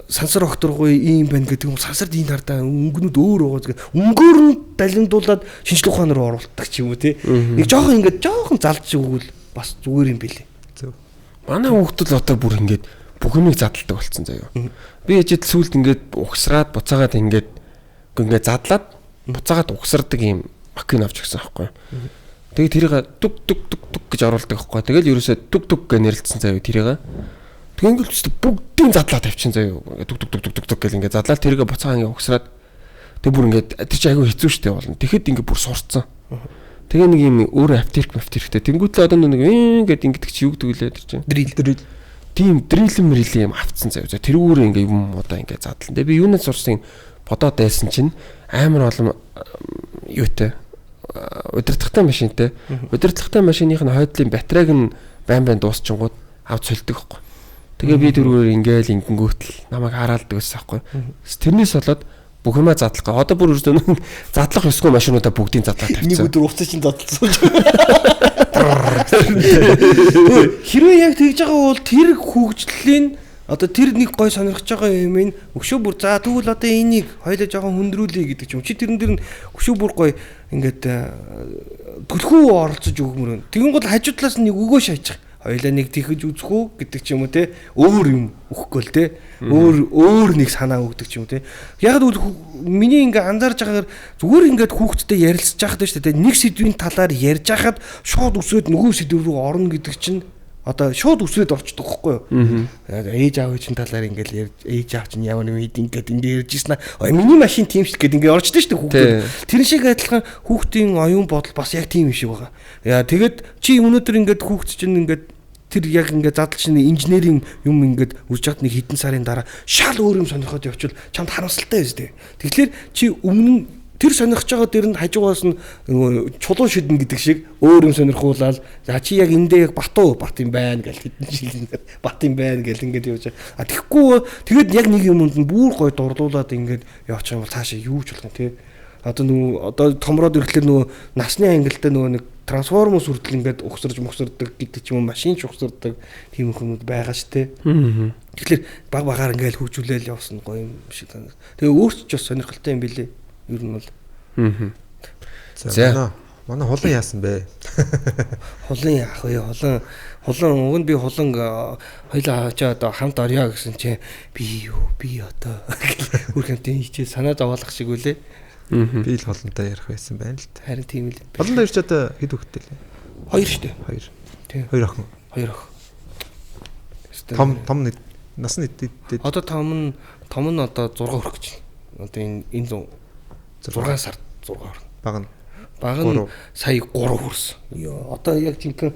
сансар окторгоо ийм байна гэдэг юм сансард энэ хардаа өнгөнүүд өөр байгаа. Өнгөөр нь далиндуулаад шинжлэх ухаан руу оруулдаг ч юм уу те. Нэг жоохон залж өгвөл бас зүгээр юм билээ. Манай хүүхдүүд одоо бүр ингээд бүх юмыг задалдаг болсон заяа. Би ээжэд сүүлд ингээд угсраад буцаагаад ингээд задлаад буцаагаад угсардаг юм макин авч гисэн байхгүй. Тэгээд тэрийг дүг гэж оруулдаг байхгүй. Тэгэл ерөөсөө дүг гэж нэрлэлсэн заяа тэрийг. Тэгээд ингээд ч бүгдийг задлаад тавьчихсан заяа. Дүг гэж ингээд задлаад тэрийг буцаагаа ингээд угсраад тэг бүр ингээд тэр чинь айгүй хэцүү шттэ болно. Тэгэхэд ингээд бүр сурцсан. Тэгээ нэг юм өөр аптерктэй. Тэнгүүтлээ одоо нэг ингээд ингээд чи юу гэдэг лээ тэр чинь. Дрил. Тийм дрилэмрил юм авцсан заяа. Тэрүүгээр ингээд юм удаа ингээд задлан. Тэгээ би юунаас сурсан бодоод байсан чинь амар олон юутай удирдахтай машинтай. Удирдахтай машиных нь хойдлын батарейг нь байн дуусчингууд авч солидөг байхгүй. Тэгээ би тэрүүгээр ингээл ингэнгүүтэл намайг хараалдаг байсан байхгүй. Тэрнээс болоод бүх юмаа задлах га. Одоо бүр өөрөөсөө задлах ёсгүй машинуудаа бүгдийг задлаад тавьчихсан. Нэг өдөр уцаа чинь задлсан. Хэрвээ яг тэгж байгаа бол тэр хөгжлийн одоо тэр нэг гой сонирхож байгаа юм ин өшөө бүр за тэгвэл одоо энийг хоёлаа жоохон хөндрүүлээ гэдэг ч юм. Чи тэрэн дээр нь өшөө бүр гой ингээд төлхөө оролцож өгмөр. Тэгэн гол хажуудлаас нэг өгөө шаажих. Хоёлаа нэг тийхэж үзэх үү гэдэг ч юм уу те. Өөр юм өгөхгүй л те. Өөр нэг санаа өгдөг ч юм те. Яг л миний ингээ анзаарж байгаагаар зүгээр ингээд хүүхдтэй ярилцж байхад шүү дээ. Нэг сэдвийн талаар ярьж байхад шууд өсөөд нөгөө сэдв рүү орно гэдэг чинь одоо шууд өсвөд орчдөг байхгүй юу? Ээж аав чинь талаар ингээл ээж аав чинь ямар юм ингээд ярьж ирсэн аа. Миний машин тийм шиг гээд ингээд орчдөг шүү дээ хүүхдүүд. Тэр шиг адилхан хүүхдийн оюун бодол бас яг тийм юм шиг байгаа. Яа тэгээд чи өнөөдөр ингээд хүүхд чинь ингээд тэр яг ингээд задлж чинь инженерийн юм ингээд үрж чад нэг хэдэн сарын дараа шал өөр юм сонирхоод явчихвал чамд харамсалтай байж тээ. Тэгэхээр чи өмнө тэр сонирхож байгаа дээр нь хажуугаас нь чулуу шидэн гэдэг шиг өөр юм сонирхуулаад за чи яг эндээ яг бат юм байна гэл хэдэн жил бат юм байна гэл ингээд явж байгаа. Тэгэхгүй тэгээд яг нэг юмд нь бүр гой дурлуулад ингээд явчих юм бол цаашаа юу ч болох юм те. Одоо томроод ирэхлээр насны ангилтай нэг трансформерс хүртэл ингээд ухсардаг гэдэг ч юм уу машин ч ухсардаг тийм хүмүүс байгаа штэ. Тэгэхээр багаар ингээд хөгжүүлээл явсан гоё юм шиг танаа. Тэгээ өөрч ч бас сонирхолтой юм билээ. Ер нь бол. За манай хулан яасан бэ? Хулан яах вэ? Хулан уг нь би хулан хоёлаа хачаа одоо хамт орё гэсэн чи би одоо үргэлжлэн хичээ санаа зовоолох шиг үлээ. Би л холонтой ярих байсан байна л та. Харин тийм л. Холондоо ирч одоо хэд хүүхэдтэй лээ? 2 шүү дээ. 2. Тийм. 2 охин. 2 охин. Том насны дэд. Одоо том нь одоо 6 хүрэх гэж байна. Одоо энэ 6 сард 6 хүрнэ. Баг нь сая 3 хүрсэн. Ёо одоо яг жинхэнэ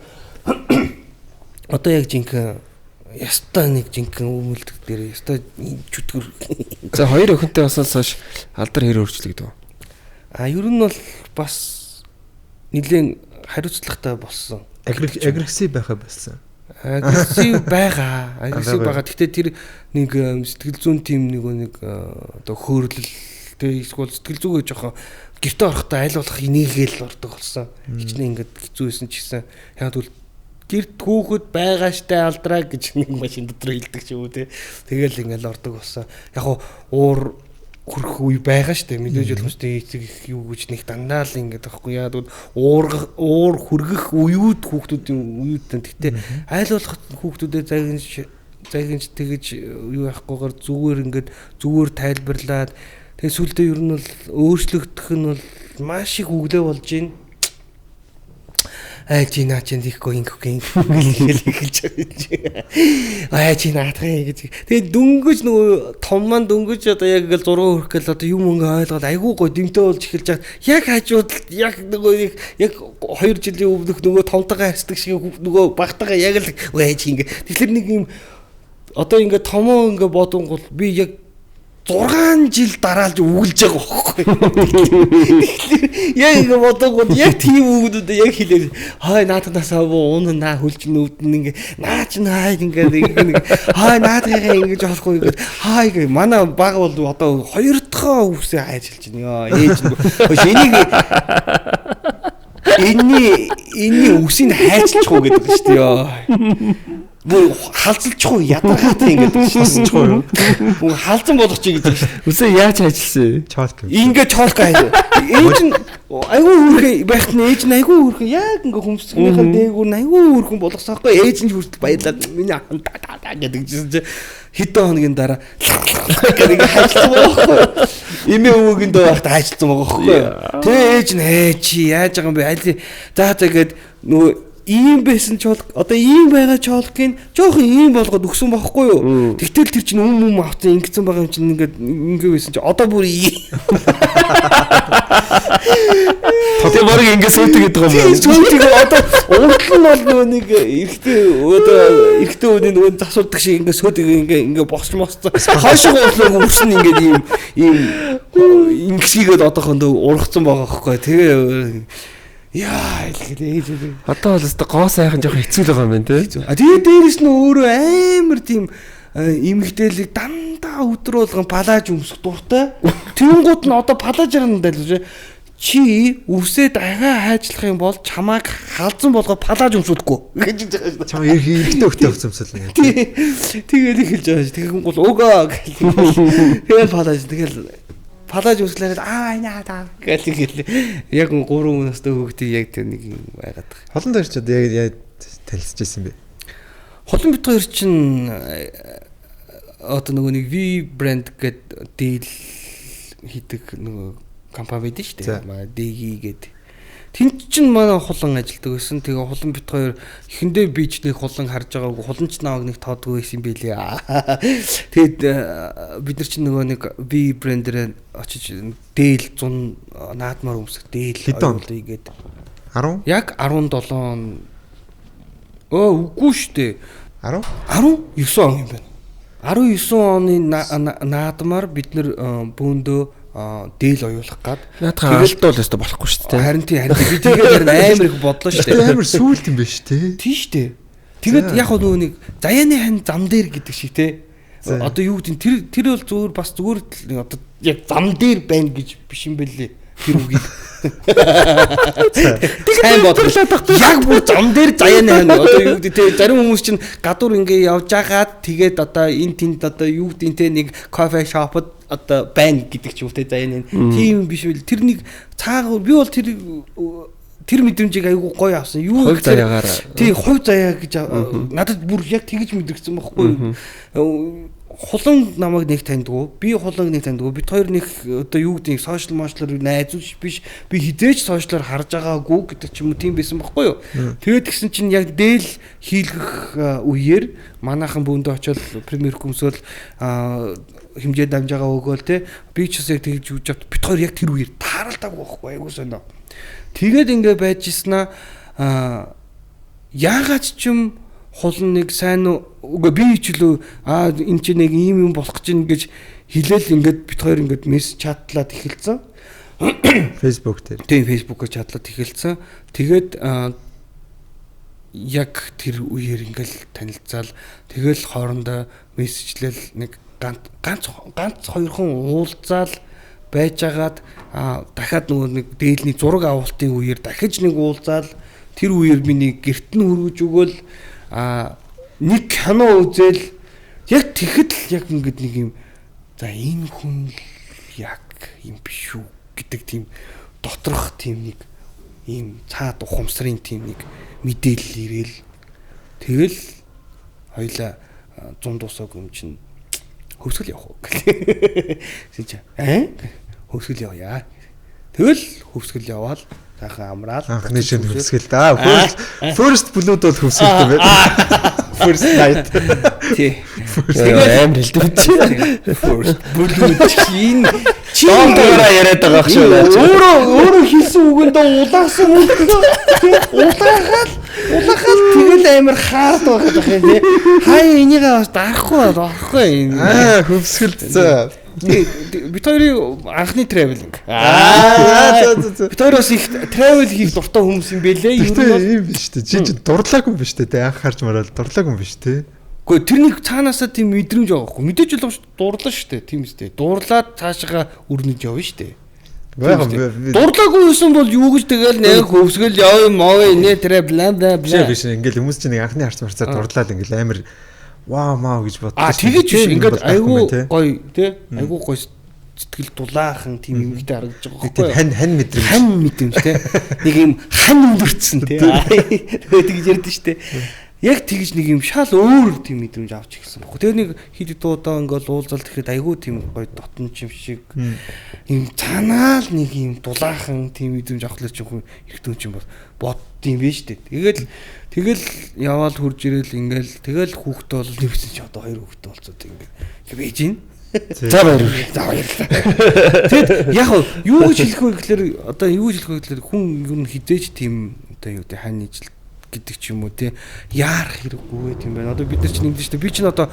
ястаа нэг жинхэнэ өмөлдөг дээр ястаа чүтгэр. За 2 охинтой басаас хойш алдар хэр өөрчлөгдөв? Ер нь бол бас нэлээд хариуцлагатай болсон. Агрессив байхаа болсон. Агрессив байгаа. Гэхдээ тэр нэг сэтгэл зүйн тим нэг одоо хөөрөл тэ эсвэл сэтгэл зүгээ жоохон гэрте орохдоо аль болох энийгээл ордог болсон. Хичнээн ингээд хэцүү байсан ч гэсэн яг бол гэрт хүүхэд байгаа штэ алдраа гэж нэг машин дотор хэлдэг ч юм уу те. Тэгэл ингээд ордог болсон. Яг уур хүрэх үе байгаа штэ. Мэдээж боломжтой эцэг юу гэж нэг дандаа л ингээд байхгүй яа бол уур хүргэх үеуд хүүхдүүдийн үеүүдтэй. Гэхдээ аль болох хүүхдүүдэд загинж тэгэж юу яахгүйгээр зүгээр тайлбарлаад тэгээ сүлдээ ер нь бол өөрчлөгдөх нь бол маш их өглөө болж байна. чи наа чи ихгүй эхэлж байгаа. Чи наатгай гэж. Тэгээд дөнгөж нөгөө том маань дөнгөж одоо яг ингээл зураг өрөх гэл одоо юм ингээ ойлгоод айгүй гой дэмтэй болж эхэлж байгаа. Яг хажууд яг нөгөө яг 2 жилийн өмнөх нөгөө томтойгоо хайсдаг шиг нөгөө багтайгаа яг л чи ингээ. Тэгэхээр нэг юм одоо ингээ томоо ингээ бодонгол би яг 6 жил дараалж үгэлж байгаа байхгүй. Яг ингэ бодонгууд яг тийм үгнүүд яг хэлээ. Хай наатнасаа уун наа хөлж нүдэн ингээ наач наа ингээ хай наатгаа ингэж болохгүй ингээ хай ингээ манай баг бол одоо 2 дахь үсээ хайжилж байна. Ээж нь энэний үсийг хайчилчихгүй гэдэг шүү дээ. Мөн халзалчихгүй ядаргаатай ингээд шасчихгүй юу? Мөн халзан болгоч гэж байна шүү. Үсээ яаж ажилласан? Чолк. Ингээд чолк аа. Ээж нь айгүй үрхэ байх нь ээж нь айгүй үрхэ яг ингээ хүмсгийнхаа дээгүүр нь айгүй үрхэн болгосон байхгүй. Ээж нь хүртэл баярлаад миний ахын та гэдэг чинь хэдэн хоногийн дараа гэдэг ингээ хайцсан байхгүй. Имээ өвөгийн дөө байхад хайцсан байгаа байхгүй. Тэгээ ээж нь чи яаж байгаа юм бэ? Аль за тэгээд нөгөө ийм байсан чолк одоо ийм байгаа чолкийг жоохон ийм болгоод өгсөн байхгүй юу. Тэгтэл тэр чинь авсан ингэсэн байгаа юм чинь ингээ байсан чи одоо бүр Тэгээ баг ингээ сүйдэг гэдэг юм байна. Сүйдэг одоо уудлал нь бол нөгөө нэг эрэгтэй үний нөгөө засуулдаг шиг ингээ сүйдэг ингээ босчмоосцоо хойшоо уудлаа өрсөн ингээ ийм ингэсгээд одоохондоо ургацсан байгаа байхгүй. Тэгээ яа илгээд ээж. Одоо бол өстө гоо сайхан жоохон хэцүү л байгаа юм байна те. Тэгээ дээрээс нь өөрөө амар тийм имэгдээлийг дандаа өдөр болгон палаж өмсөх дуртай. Тэнгууд нь одоо палажаар нь дайлж чи үсээ дахиад хайжлах юм бол чамааг халзан болгоо палаж өмсөхгүй гэж байгаа. Чам эргэтэй өгтэй өгсөмсөл нэг. Тэгээд эхэлж байгаа ш. Тэгэх юм бол өгөө гэх. Тэгэл палаж өмслээд наа гэл яг 3 өнөөсөө хөвгтий яг тэр нэг юм байгаад байгаа. Холон дээр ч одоо яг танилцж байсан бэ. Холон бит хоёр чинь одоо нөгөө нэг V brand гэдэг deal хийдэг нөгөө компани байдаг шүү дээ. Манай DG гэдэг. Тэнд чинь манай холон ажилладаг байсан. Тэгээ холон бит хоёр эхэндээ бич нэг холон харж байгаагүй холонч нааг нэг тоодгүй байсан юм билээ. Тэгэд бид нар чинь нөгөө нэг V brand-ээр очиж дээл 100 наадмаар өмсөх дээл оруулъя гээд 10 яг 17 үгүй шүү дээ. 19 он юм байна. 19 оны наадмаар бид нэр бөөндөө дээл оюулах гад наадхаа алдвал өстө болохгүй шүү дээ. Харин би тэгээд амар их бодлоо шүү дээ. Амар сүулт юм байна шүү дээ. Тийм шүү дээ. Тэгээд яг нөгөө нэг заяаны хань зам дээр гэдэг шиг те. Одоо юу гэдэг тэр бол зүгээр одоо яг зам дээр байна гэж биш юм бэлээ. Тэр үгийг. Тэгээд бодлоо. Яг бүр зам дээр заяаны хань одоо юу гэдэг те зарим хүмүүс чинь гадуур ингээ явж байгаад тэгээд одоо энэ тэнд одоо юу гэдэг те нэг кофе шопод одоо байна гэдэг ч үгтэй заяаны тийм биш үл тэр нэг цаагаар би бол тэр мэдрэмжийг айгүй гоё авсан. Юу хувь заяагаар тий хувь заяа гэж надад бүр яг тэгж мэдрэгдсэн байхгүй. Хулан намайг нэг таньдгүй, би хуланг нэг таньдгүй. Бид хоёр нэг одоо юу гэдэг сошиал мошлоор найзууч биш. Би хизээч сошиалаар харж байгаагүй гэдэг ч юм уу тийм байсан байхгүй юу. Тэгээд гисэн чинь яг дээл хийлгэх үеэр манайхан бөөндөө очиод премьер хүмсөөл хэмжээ дамжаагаа өгөөл те. Би ч бас яг тэгж үж чад бид хоёр яг тэр үеэр тааралдаг байхгүй айгуу сонио. Тэгээд ингээ байжснаа яагаад ч юм хулан нэг сайн үгүй би ч лөө энэ ч нэг ийм юм болох гэж ингэж хэлээл ингээд бид хоёр ингээд мессеж чатлаад эхэлсэн. Facebook дээр. Тийм Facebook-оор чатлаад эхэлсэн. Тэгээд яг тэр үеэр ингээл танилцаал тэгэл хоорондоо мессежлэл нэг ганц хоёрхан уулзаал байжгаад дахиад нөгөө нэг дээлний зураг авалтын үеэр дахиж нэг уулзаал тэр үеэр миний гэрт нь хөргөж өгөөл нэг кино үзэл яг тэгэхэд л яг ингэдэг нэг юм за энэ хүн яг юм биш үү гэдэг тийм доторх тийм нэг ийм цаад ухамсарын тийм нэг мэдээлэл ирээл тэгэл хоёлаа 100 дуусаагүй юм чинь хөвсгөл явах уу гэх. Хөвсгөл явъя. Тэгэл хөвсгөл яваал сайхан амраал. Анхны шинэ хөвсгөл да. First blood бол хөвсгөлтэй байна. First night. Тий. Тэгээд амар хэлдэг чи. First blood чинь Доогоороо яриад байгаа ах шүү. Өөрөө хийсэн үгэндээ улаасан улаахад тэгэл амар хаард байгаа юм тий. Хаяа энийг бас дарахгүй. Хөвсгөл зөө. Бид хоёрын анхны traveling. Бид хоёр бас их travel хийх дуртай хүмүүс юм бэлээ. Юм биш үү? Чи дурлаагүй биш үү? Анх харж мараад дурлаагүй биш үү? Гэхдээ тэрний цаанаасаа тийм мэдрэмж байгаа хгүй. Мэдээж л дурлаа шүү дээ. Тийм үстэй. Дурлаад цаашаа өрнөж явна шүү дээ. Дурлаагүй байсан бол юу гэж тэгэл нэг хөвсгөл яв моо нэ тэрэ бла бла бла. Биш ингээл хүмүүс чинь нэг анхны харц марцаар дурлаад ингээл амар вау маа гэж бодлоо. Тэгэж биш ингээд айгүй гоё тий. Айгүй гоё сэтгэл дулаахан тийм юмхтэй харагдаж байгаа байхгүй. Хань мэдрэмж. Хань мэдрэмж тий. Нэг юм хань өндөрцсөн тий. Тэгээд тэгж ярьдэн штэ. Яг тэгж нэг юм шал өөр тийм мэдрэмж авч ирсэн баггүй. Тэгээ нэг хэд дуудаа ингээл уулзалт гэхэд айгүй тийм гоё дотн юм шиг юм цаанаал нэг юм дулаахан тийм мэдрэмж авахлаа ч юм ихтэн ч юм бол боддсон байж тээ. Тэгэл яваал хурж ирэл ингээл тэгэл хүүхдээ бол нэвсэн чи одоо 2 хүүхдээ болцоод ингээд байж гин. За баярлалаа. Тэгэд яг юу гэж хэлэх вэ гэхээр одоо юу гэж хэлэх вэ гэхээр хүн ер нь хизээч тийм одоо юу гэдэг хань ижил гэдэг ч юм уу те яарах хэрэггүй тийм байна. Одоо бид нар чинь ингэдэж штэ би чинь одоо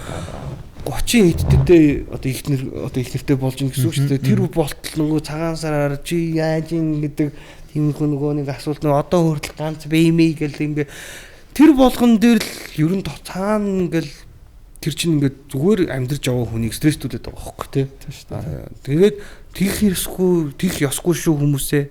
30 эдтэдээ одоо ихнэртэй болж ин гэсэн үг шүү дээ. Тэр болтлонгоо цагаан сараар чи яаж ин гэдэг тийм нөгөө нэг асуулт нь одоо хүртэл ганц бэймэй гэл ингээ тэр болгон дээр л ер нь цаана ингээл тэр чинь ингээд зүгээр амьдрж байгаа хүнийг стресстүүлээд байгаа хөөхгүй тий. Тэгээд тийх хэрэгсгүй, тийх ёсгүй шүү хүмүүсээ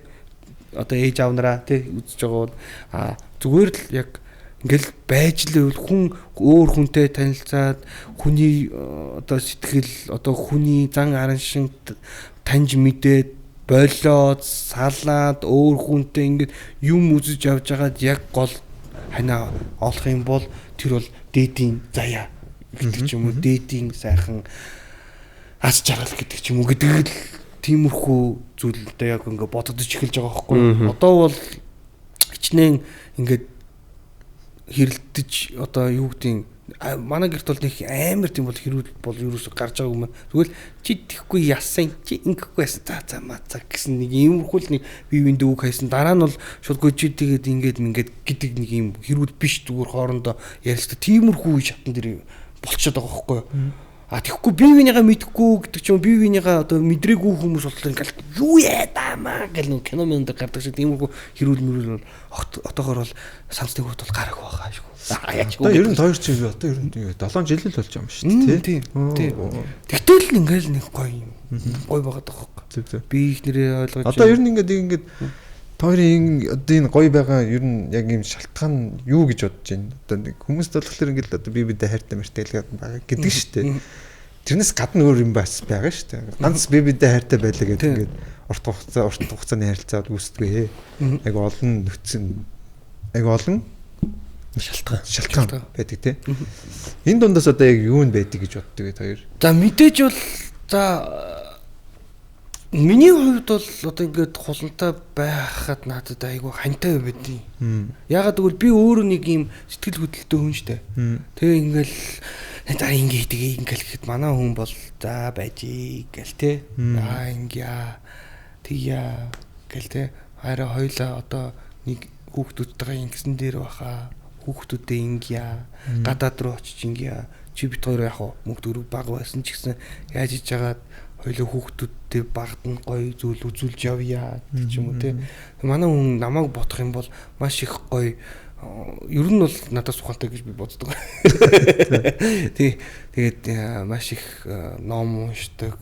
одоо ээж аавнараа тий үзэж байгаа. Зүгээр л яг ингээл байж л хүн өөр хүнтэй танилцаад хүний одоо сэтгэл одоо хүний зан аран шин таньж мэдээд болоод салаад өөр хүнтэй ингээд юм үзэж явж байгаад яг гол ханаа олох юм бол тэр бол дээдийн заяа гэдэг ч юм уу дээдийн сайхан аз жаргал гэдэг ч юм уу гэдэг л тиймэрхүү зүйлдээ яг ингээд бодогдож эхэлж байгаа байхгүй. Одоо бол хичнээн ингээд хэрэлдэж одоо юу гэдгийг манай гэрт бол нэг амар тийм бол хэрүүл бол ерөөсө гарч байгаа юм. Тэгвэл чи тэхгүй яасан чи ингэхгүй яасан за мацаа гэсэн нэг иймэрхүү л нэг бие биендээ үг хайсан дараа нь бол шулгүй чи тэгээд ингээд гэдэг нэг юм хэрүүл биш зүгээр хоорондоо ярилцдаг тиймэрхүү шатан дэр болчиход байгаа байхгүй юу. Тэгэхгүй бие бинийгаа мэдэхгүй гэдэг ч юм бие бинийгаа одоо мэдрээгүй хүмүүс болохоор ингээл юу яадаа гэл нэг кино мөн дээр гардаг шиг тиймэрхүү хэрүүл мөрөл бол отоогоор бол сансны хүүд бол гараг байгаа аашгүй. Одоо ер нь 2 жил одоо ер нь 7 жил л болж байгаа юм шүү дээ тий. Тэгтэл ингээл нэг гоё юм. Гоё байгаад байгаа байхгүй. Би их нэрээ ойлгож. Одоо ер нь ингээд тойрын одоо энэ гоё байгаа ер нь яг юм шалтгаан юу гэж бодож байна. Одоо нэг хүмүүст болохоор ингээд одоо би бидээ хайртай мэртэй байгаа гэдэг шүү дээ. Тэрнээс гадна өөр юм бас байгаа шүү дээ. Ганц би бидээ хайртай байлаа гэдэг ингээд урт хугацааны харилцаад үүсдэг. Яг олон нөхцөн яг олон шалтгаан байдаг тий. Энэ дундаас одоо яг юу нь байдаг гэж боддог вэ хоёр? За мэдээж бол за миний хувьд бол одоо ингээд хулантай байхад надад айгүй хантай байдیں۔ Ягаад гэвэл би өөрөө нэг юм сэтгэл хөдлөлтөй хүн штэ. Тэгээ ингээл за ингээд гэхэд манай хүн бол за байжээ гэл те. Ингээ тийя гэл те. Хараа хоёлаа одоо нэг хүүхдүүдтэйгээ ингэсэн дээр баха. Хүүхдүүдээ ингээ гадаад руу очиж ингээ чи бит хоёр яг мөнгө дөрөв баг байсан ч гэсэн яаж хийж яагаад хоёлоо хүүхдүүдтэй багтан гоё зүйл үзүүлж явъя гэж юм уу те. Манай хүн намайг бодох юм бол маш их гоё ер нь бол надаас ухаантай гэж би боддог. Тэгээд маш их ном уншдаг.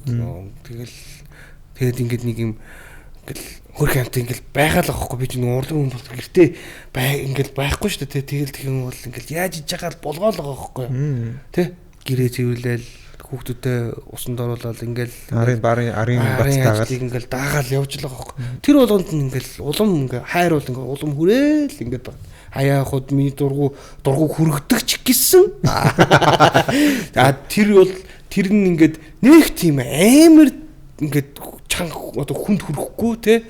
Тэгээд ингээд нэг юм ингээл хөрх амт ингээл байгаал авахгүй би ч нэг урлаг хүн бол гэртээ ингээл байхгүй шүү дээ. Тэгэл тэгэх юм бол ингээл яаж иж байгаа болгоол байгаа байхгүй тий. Гэрээ цэвэрлээл хүүхдүүдээ усанд оруулаад ингээл арын бацтаагаад ингээл даагаал явж л байгаа байхгүй. Тэр болгонд нь ингээл улам ингээл хайруул ингээл улам хүрээл ингээд байна. Хаяа хууд миний дургу хүргдэг ч гэсэн тэр нь ингээд нэг тийм амар ингээд чанга одоо хүнд хүрэхгүй те.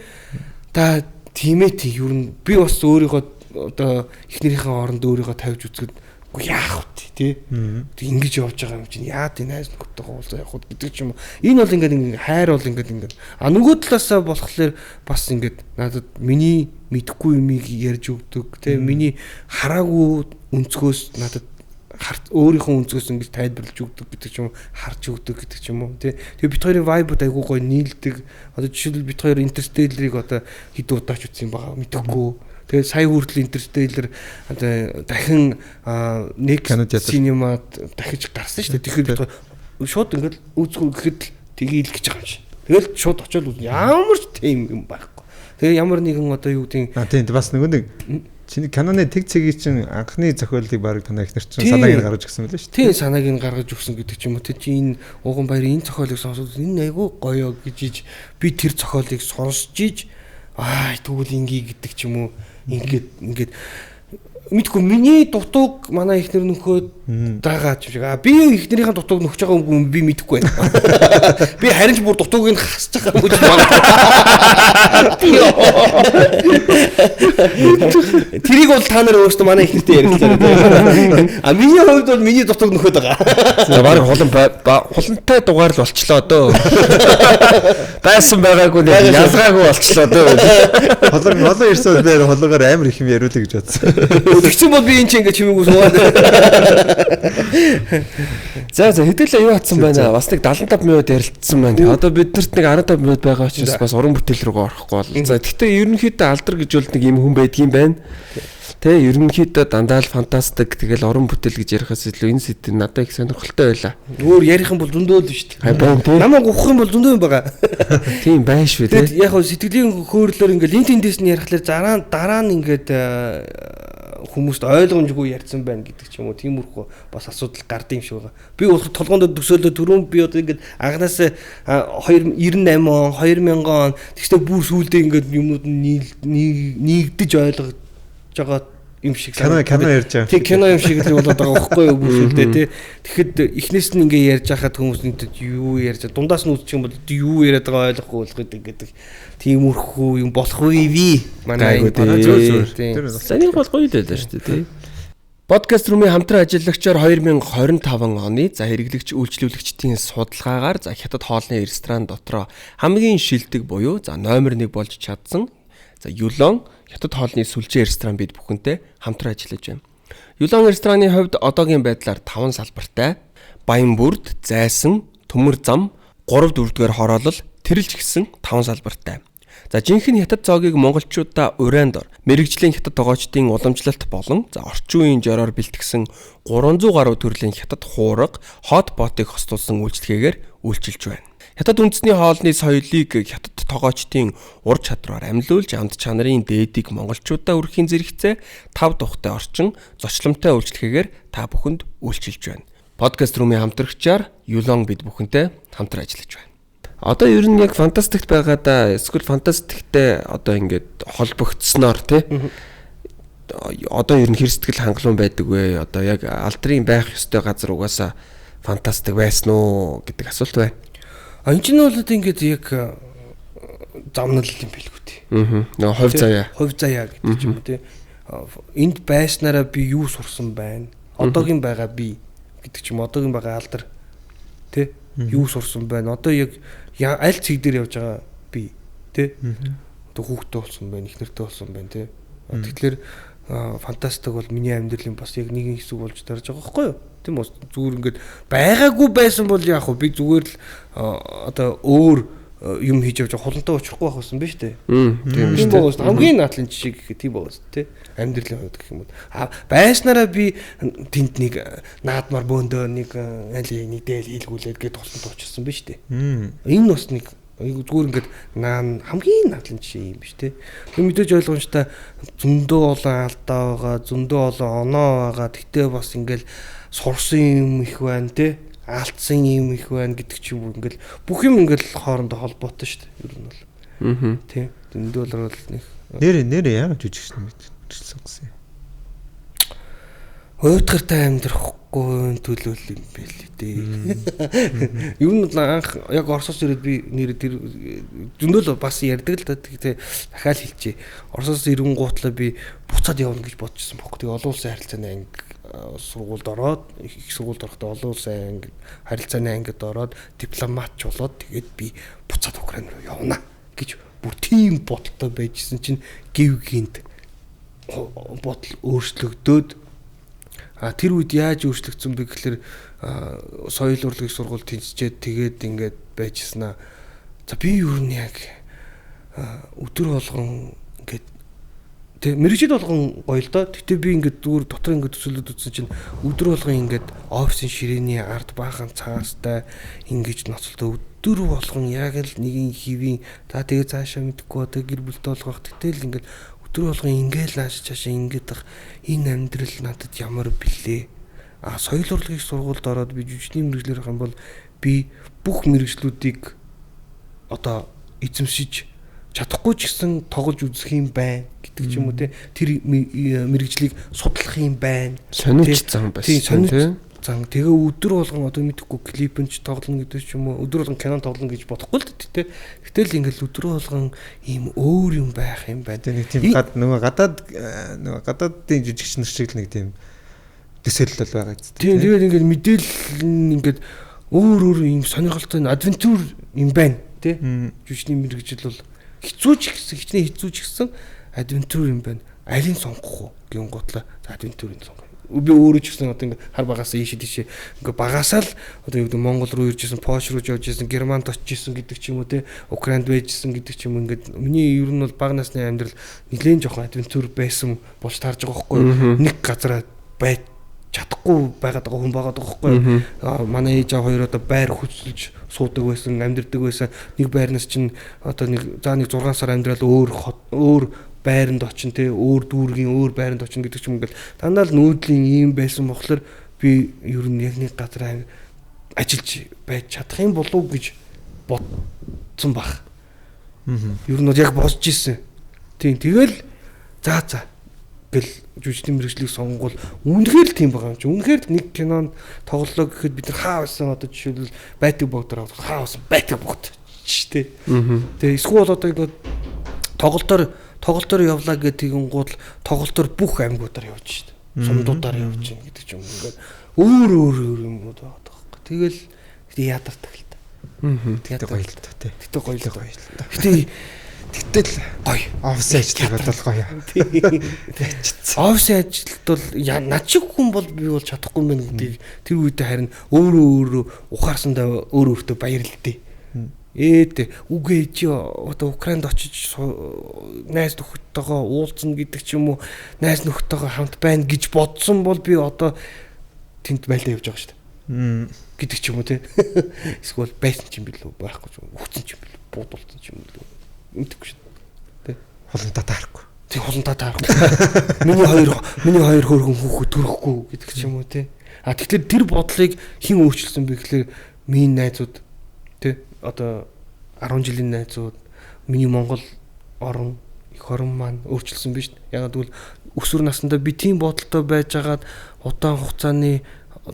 Та тиймээ тий ер нь би бас өөрийгөө одоо эхнэрийнхээ оронд өөрийгөө тавьж үзэхэд үгүй яах вэ тий. Ингэж явж байгаа юм чинь яад энэ найз нөхдөйгөө уулзаа явах гэдэг ч юм уу. Энэ бол ингээд хайр бол ингээд нөгөө талаасаа болохоор бас ингээд надад миний мэдхгүй юмыг ярьж өгдөг тий. Миний хараагүй өнцгөөс надад өөрийнхөө өнцгөөс ингэж тайлбарлаж өгдөг гэдэг ч юм уу, харж өгдөг гэдэг ч юм уу тий. Тэгээ бид хоёрын vibe айгуу гоё нийлдэг. Одоо жишээлбэл бид хоёр Interstellar-ыг одоо хэд удаач үзсэн байгаа мэдэхгүй. Тэгээ сая хүртэл Interstellar одоо дахин Next Cinema дахиж гарсан шүү дээ. Тэгэхээр бид шууд ингэж үзгүй гэхэд тгийл гэж байгаа юм шиг. Тэгэл шууд очиод үз. Ямар ч тийм юм байхгүй. Тэгээ ямар нэгэн одоо юу гэдэг тийм бас нөгөө нэг чиний Canon-ы тэг цэгийн чинь анхны зохиолыг баг танай ихнэр чинь санааг нь гаргаж өгсөн байлаа шүү дээ. Тийм санааг нь гаргаж өгсөн гэдэг ч юм уу. Тэг чи энэ Ууган баяр энэ зохиолыг сонсоод энэ айгүй гоё гэж би тэр зохиолыг сонсож иж тэгвэл ингээ гэдэг ч юм уу. Ингээд мэдгүй миний дутууг манай ихнэр нөхөд дагаад юм шиг. Би ихнэрийн дутууг нөхж байгаа юм би мэдэхгүй байна. Би харин ч бүр дутууг нь хасж байгаа юм гэж байна. Тэрийг бол та нар өөрсдөө манай ихнэртэй ярилцлаа. Миний хувьд бол миний дутууг нөхөд байгаа. За баг хулантай дугаар л болчлоо дөө. Байсан байгаагүй нэг ялгаагүй болчлоо дөө. Холон ирсэн дээр хологоор амар их юм яриулъя гэж бодсон. Тэгсэн бол би энэ чинь ингэ чимээгүй суугаад. За хэдүүлээ юу хатсан байна. Бас нэг 75 минут ярилцсан байна. Одоо биднэрт нэг 15 минут байгаа учраас бас уран бүтээл рүү орохгүй бол. За гэхдээ ерөнхийдөө алдар гэж бол нэг юм хүн байдгийн байна. Тэ ерөнхийдөө дандаа л фантастик тэгэл уран бүтээл гэж ярихаас илүү энэ сэдв надад их сонирхолтой байлаа. Өөр ярих юм бол зөндөө л шүү дээ. Байна тий. Намайг ухах юм бол зөндөө юм байгаа. Тийм байна шүү тий. Яг хөө сэтгэлийн хөөрөлөөр ингээл энэ тэндээс нь ярихлаар дараа нь ингээд хүмүүст ойлгомжгүй ярьсан байна гэдэг ч юм уу. Тиймэрхүү бас асуудал гардыг юм шиг байгаа. Би болох толгоонд төсөөлөө түрүүн би одоо ингээд анханаас 98 он 2000 он тэгвэл бүр сүүлдээ ингээд юмнууд нийгдэж ойлгож байгаа юм шиг санагдав. Кино ярьж байгаа. Тийм кино юм шиг л болоод байгаа байхгүй юу бүсэлдээ тий. Тэгэхэд эхнээс нь ингээ ярьж байхад хүмүүс нь юу ярьж дундаас нь үзчих юм бол юу яриад байгаа ойлгохгүй болгоод гэдэг тиймэрхүү юм болох вэ? Манай тийм. Саний бол гоё л байлаа шүү дээ тий. Подкаст румын хамтран ажиллагчаар 2025 оны за хэрэглэгч үйлчлүүлэгчдийн судалгаагаар за хятад хоолны ресторан дотроо хамгийн шилдэг буюу за номер 1 болж чадсан за Юлон хятад хоолны сүлжээ ресторан бид бүхэнтэй хамтран ажиллаж байна. Юлон рестораны хувьд одоогийн байдлаар 5 салбартай Баянбүрд, Зайсан, Төмөр зам, 3-4-р хороолол тэрэлж гисэн 5 салбартай. За жинхэнэ хятад зоогийг монголчуудаа уран дор мэрэгжлийн хятад тогоочдын уламжлалт болон за орчин үеийн жороор бэлтгэсэн 300 гаруй төрлийн хятад хуурга, хот ботыг хостуулсан үйлчлэгээр үйлчилж байна. Хятад үндэсний хоолны соёлыг хятад тогоочдын ур чадвараар амьлуулж амт чанарын дээдийг монголчуудаа өргөхийн зэрэгцээ 5 тухтай орчин зочломтой үйлчлэгээр та бүхэнд үйлчилж байна. Подкаст румын хамтрагчаар Юлон бид бүхэнтэй хамтран ажиллаж байна. Одоо ер нь яг фантастикт байгаадаа эсвэл фантастиктэй одоо ингээд холбогдсноор тий. Одоо ер нь хэр сэтгэл хангалуун байдаг вэ? Одоо яг алдрын байх ёстой газар угаасаа фантастик байсан уу гэдэг асуулт байна. Энэ ч нь бол ингээд яг замнал юм билгүй тий. Нөгөө хувь заяа гэдэг ч юм уу тий. Энд байснараа би юу сурсан байна? Одоогийн байгаа би гэдэг ч юм одоогийн байгаа алдар тий. Юу сурсан байна? Одоо яг аль цэг дээр явж байгаа би тий. Одоо хүүхдтэй болсон байна, их нэртэй болсон байна тий. Тэгэхээр фантастик бол миний амьдралын бас яг нэгэн хэсэг болж тарж байгаа байхгүй юу? Тийм үү? Зүгээр ингээд байгаагүй байсан бол яах вэ? Би зүгээр л одоо өөр юм хийж явж хулантай очихгүй байх байсан биз дээ. Тийм үү? Хамгийн наадлын жишээ гэх тийм байгаа шүү дээ. Амьдралын хувьд гэх юм бол байснараа би тэнд нэг наадмар бөөндөө нэг нэг дээл хийлгүүлээд гээд тулсан туучсан биз дээ. Энэ бас нэг зүгээр ингээд хамгийн наадлын жишээ юм биш те. Тэг мэдээж ойлгомжтой зөндөө олон алдаа байгаа, зөндөө олон оноо байгаа. Тэгтээ бас ингээд сурсан юм их байна те. Алдсан юм их байна гэдэг ч юм уу ингээд бүх юм ингээд хоорондоо холбоотой шүү дээ. Ер нь бол. Тийм. Зөндөө бол нэг нэр яагаад жүжигчсэн мэт сонгосон юм. уйтгартай амьдрахгүй төлөөлөл юм бэ л дээ. Юу нь анх яг Оросоос ирээд би нэр тэр зөндөл бас ярьдаг л да. Тэгээ дахиад хэлчихье. Оросоос ирэнгуутлаа би буцаад явна гэж бодчихсон бохоо. Тэгээ олон улсын харилцааны анги сургуульд ороод их сургуульд орохдоо олон улсын анги харилцааны ангид ороод дипломатч болоод тэгээд би буцаад Украин руу явна гэж бүр тийм бодолтой байжсэн чинь гів гинт бодол өөрчлөгдөөд тэр үед яаж өөрчлөгдсөн бэ гэхээр соёл урлагийн сургууль тэнцчээд тэгээд ингээд байжснаа. За би юу нь яг өдөр болгон ингээд тэг мэрэгжил болгон гоё л доо. Гэтэ би ингээд зүгээр дотор ингээд төсөөлөд үзсэн чинь өдөр болгон ингээд офисын ширээний ард баахан цаастай ингэж ноцолтой өдөр болгон яг л нэгэн хэвийн за тэгээ цаашаа мэдхгүй одоо гэр бүлтэй болгох гэтэл ингээд өдөр болгон ингээд нааш чаашаа ингээд энэ амьдрал надад ямар бэлээ. Соёл урлагийн сургуульд ороод би жүжигчний мэрэгчлэр хам бол би бүх мэрэгчлүүдийг одоо эзэмшиж чадахгүй ч гэсэн тоглож үзэх юм байна гэдэг ч юм уу те. Тэр мэрэгжлийг судлах юм байна. Сонирхсан байсан тийм. Зан тэгээ өдөр болгон одоо мэдхгүй клипэнч тоглоно гэдэг ч юм уу өдөр болгон кино тоглоно гэж бодохгүй л дээ те. Гэтэл ингээл өдөр болгон ийм өөр юм байх юм байна. Нэг тийм нөгөө гадаадын жижигч нар шиг л нэг тийм төсөөлөл байгаа гэдэг. Тийм тэгээд ингээл мэдээлэл ингээд өөр ийм сонирхолтой адвентур юм байна те. Жүжигчний мэрэгжил бол хизүүч гэсэн адвентур юм байна. Алийг сонгох уу гин готлоо адвентурыг сонгох. Би өөрөө ч гэсэн одоо ингээ хар багаас ийшээ тийшээ ингээ багасаа л одоо юу гэдэг Монгол руу ирж исэн, Польш руу явж исэн, Германд очиж исэн гэдэг ч юм уу те, Украинд байжсэн гэдэг ч юм ингээ миний ер нь бол бага насны амьдрал нэлээд жоохон адвентур байсан болж таарж байгаа байхгүй. Нэг газараа байж чадахгүй байгаад байгаа хүн байгаа байхгүй. Манай ээж аваа хоёр одоо байр хөцөлж суудаг байсан, амьдэрдэг байсан. Нэг байрнаас чинь одоо нэг 6 сар амьдрал өөр байранд очин те өөр дүүргийн өөр байранд очин гэдэг ч юм ингээл дандаа л нүүдлийн ийм байсан болохоор би ер нь яг нэг газар ажиллаж байж чадах юм болов уу гэж бодсон баг. Ер нь яг босч исэн. Тийм тэгэл за гэл жүжигчний мэрэгжлийг сонгол үнэхээр л тийм байгаа юм чи. Үнэхээр нэг кинонд тоглолоо гэхэд бид нар хаа байсан одоо жишээлбэл байтаг богдоор хаа байсан байтаг богд ч те. Тэгээ эсвэл одоо ингээд тоглолтоор явлаа гэдэг нь гол тоглолтоор бүх аймагуудаар явж шít. Сумдуудаар явж гин гэдэг ч юм ингээд өөр юмуд байгаа байхгүй. Тэгэл ядардаг л та. Тэгээд гоё л та тий. Тэгтээ гоё л. Тэгтэл гоё. Офис ажиллах бодол гоё. Офис ажилт бол над шиг хүн бол би бол чадахгүй юм байна гэдгийг тэр үедээ харин өөрөө ухаарсандаа өөртөө баярлалтай. Үгүй чи одоо Украинд очиж найз нөхдөдөө уулзна гэдэг ч юм уу найз нөхдөдөө хамт байна гэж бодсон бол би одоо тэнд байлдаа явж байгаа шүү дээ. Гэдэг ч юм уу те. Эсвэл байсан ч юм билүү байхгүй ч өгцөн ч юм билүү буудуулсан ч юм билүү мэдгүй шүү дээ. Холонтаа таарахгүй. Тэг холонтаа таарахгүй. Миний хоёр хөргөн хүүхэд төрөхгүй гэдэг ч юм уу те. Тэгэхээр тэр бодлыг хэн өөрчилсөн бэ гэхээр миний найзууд те одоо 10 жилийн найзууд миний Монгол орон их орон маань өөрчилсөн биз дээ. Ягаад гэвэл өсвөр наснда би тийм бодолтой байжгаад удаан хугацааны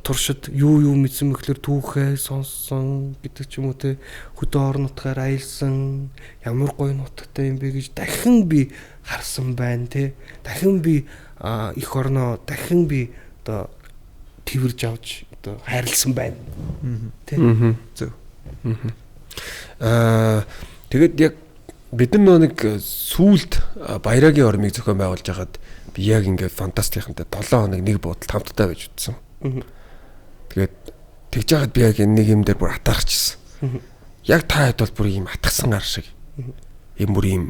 туршид юу мэдсэн мэхлэр түүхээ сонссон гэдэг ч юм уу те хөдөө орон нутгаар аялсан ямар гоё нутагтай юм бэ гэж дахин би харсан байна те. Дахин би их орноо дахин би одоо тэрж авч одоо хайрлсан байна. Тэ. Зөв. Тэгээд яг бид нар нэг сүүлд Баярагийн ормыг зохион байгуулж хагаад би яг ингээд фантастикынтай 7 хоног нэг буудалд хамтдаа байж утсан. Тэгээд тэгж яагаад би яг нэг юм дээр бүр атаарчихсан. Яг та хэд бол бүр ийм атгсан гар шиг. Ийм бүр ийм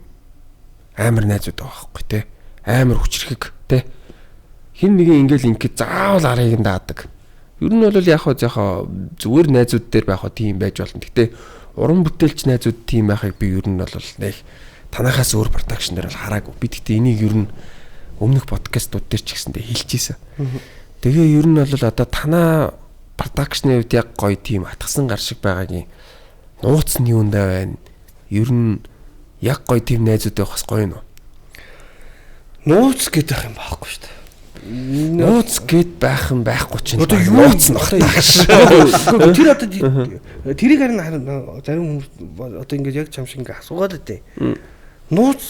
амар найзууд байгаа байхгүй те. Амар хүчрхэг те. Хин нэгэн ингээл ингээд заавал арыг нь даадаг. Ер нь бол яг хоо зүгээр найзууд дээр байх тийм байж болно. Гэтэ уран бүтээлч найзууд тийм байхыг би ер нь бол нэг танахаас өөр продакшн дээр бол хараагүй. Би гэхдээ энийг ер нь өмнөх подкастууд дээр ч гэсэндээ хэлчихсэн. Тэгээ ер нь бол одоо танаа продакшны үед яг гоё тийм атгсан гар шиг байгаагийн нууц нь юундаа байна. Ер нь яг гоё тийм найзууд байх бас гоё нөө. Нууц гэдэг юм байхгүй шүү дээ. Нууц гэд байх юм байхгүй ч одоо юу нууц нь тэр одоо тэрийг харин зарим хүмүүс одоо ингээд яг чам шиг ингээд асуугаад байдیں۔ Нууц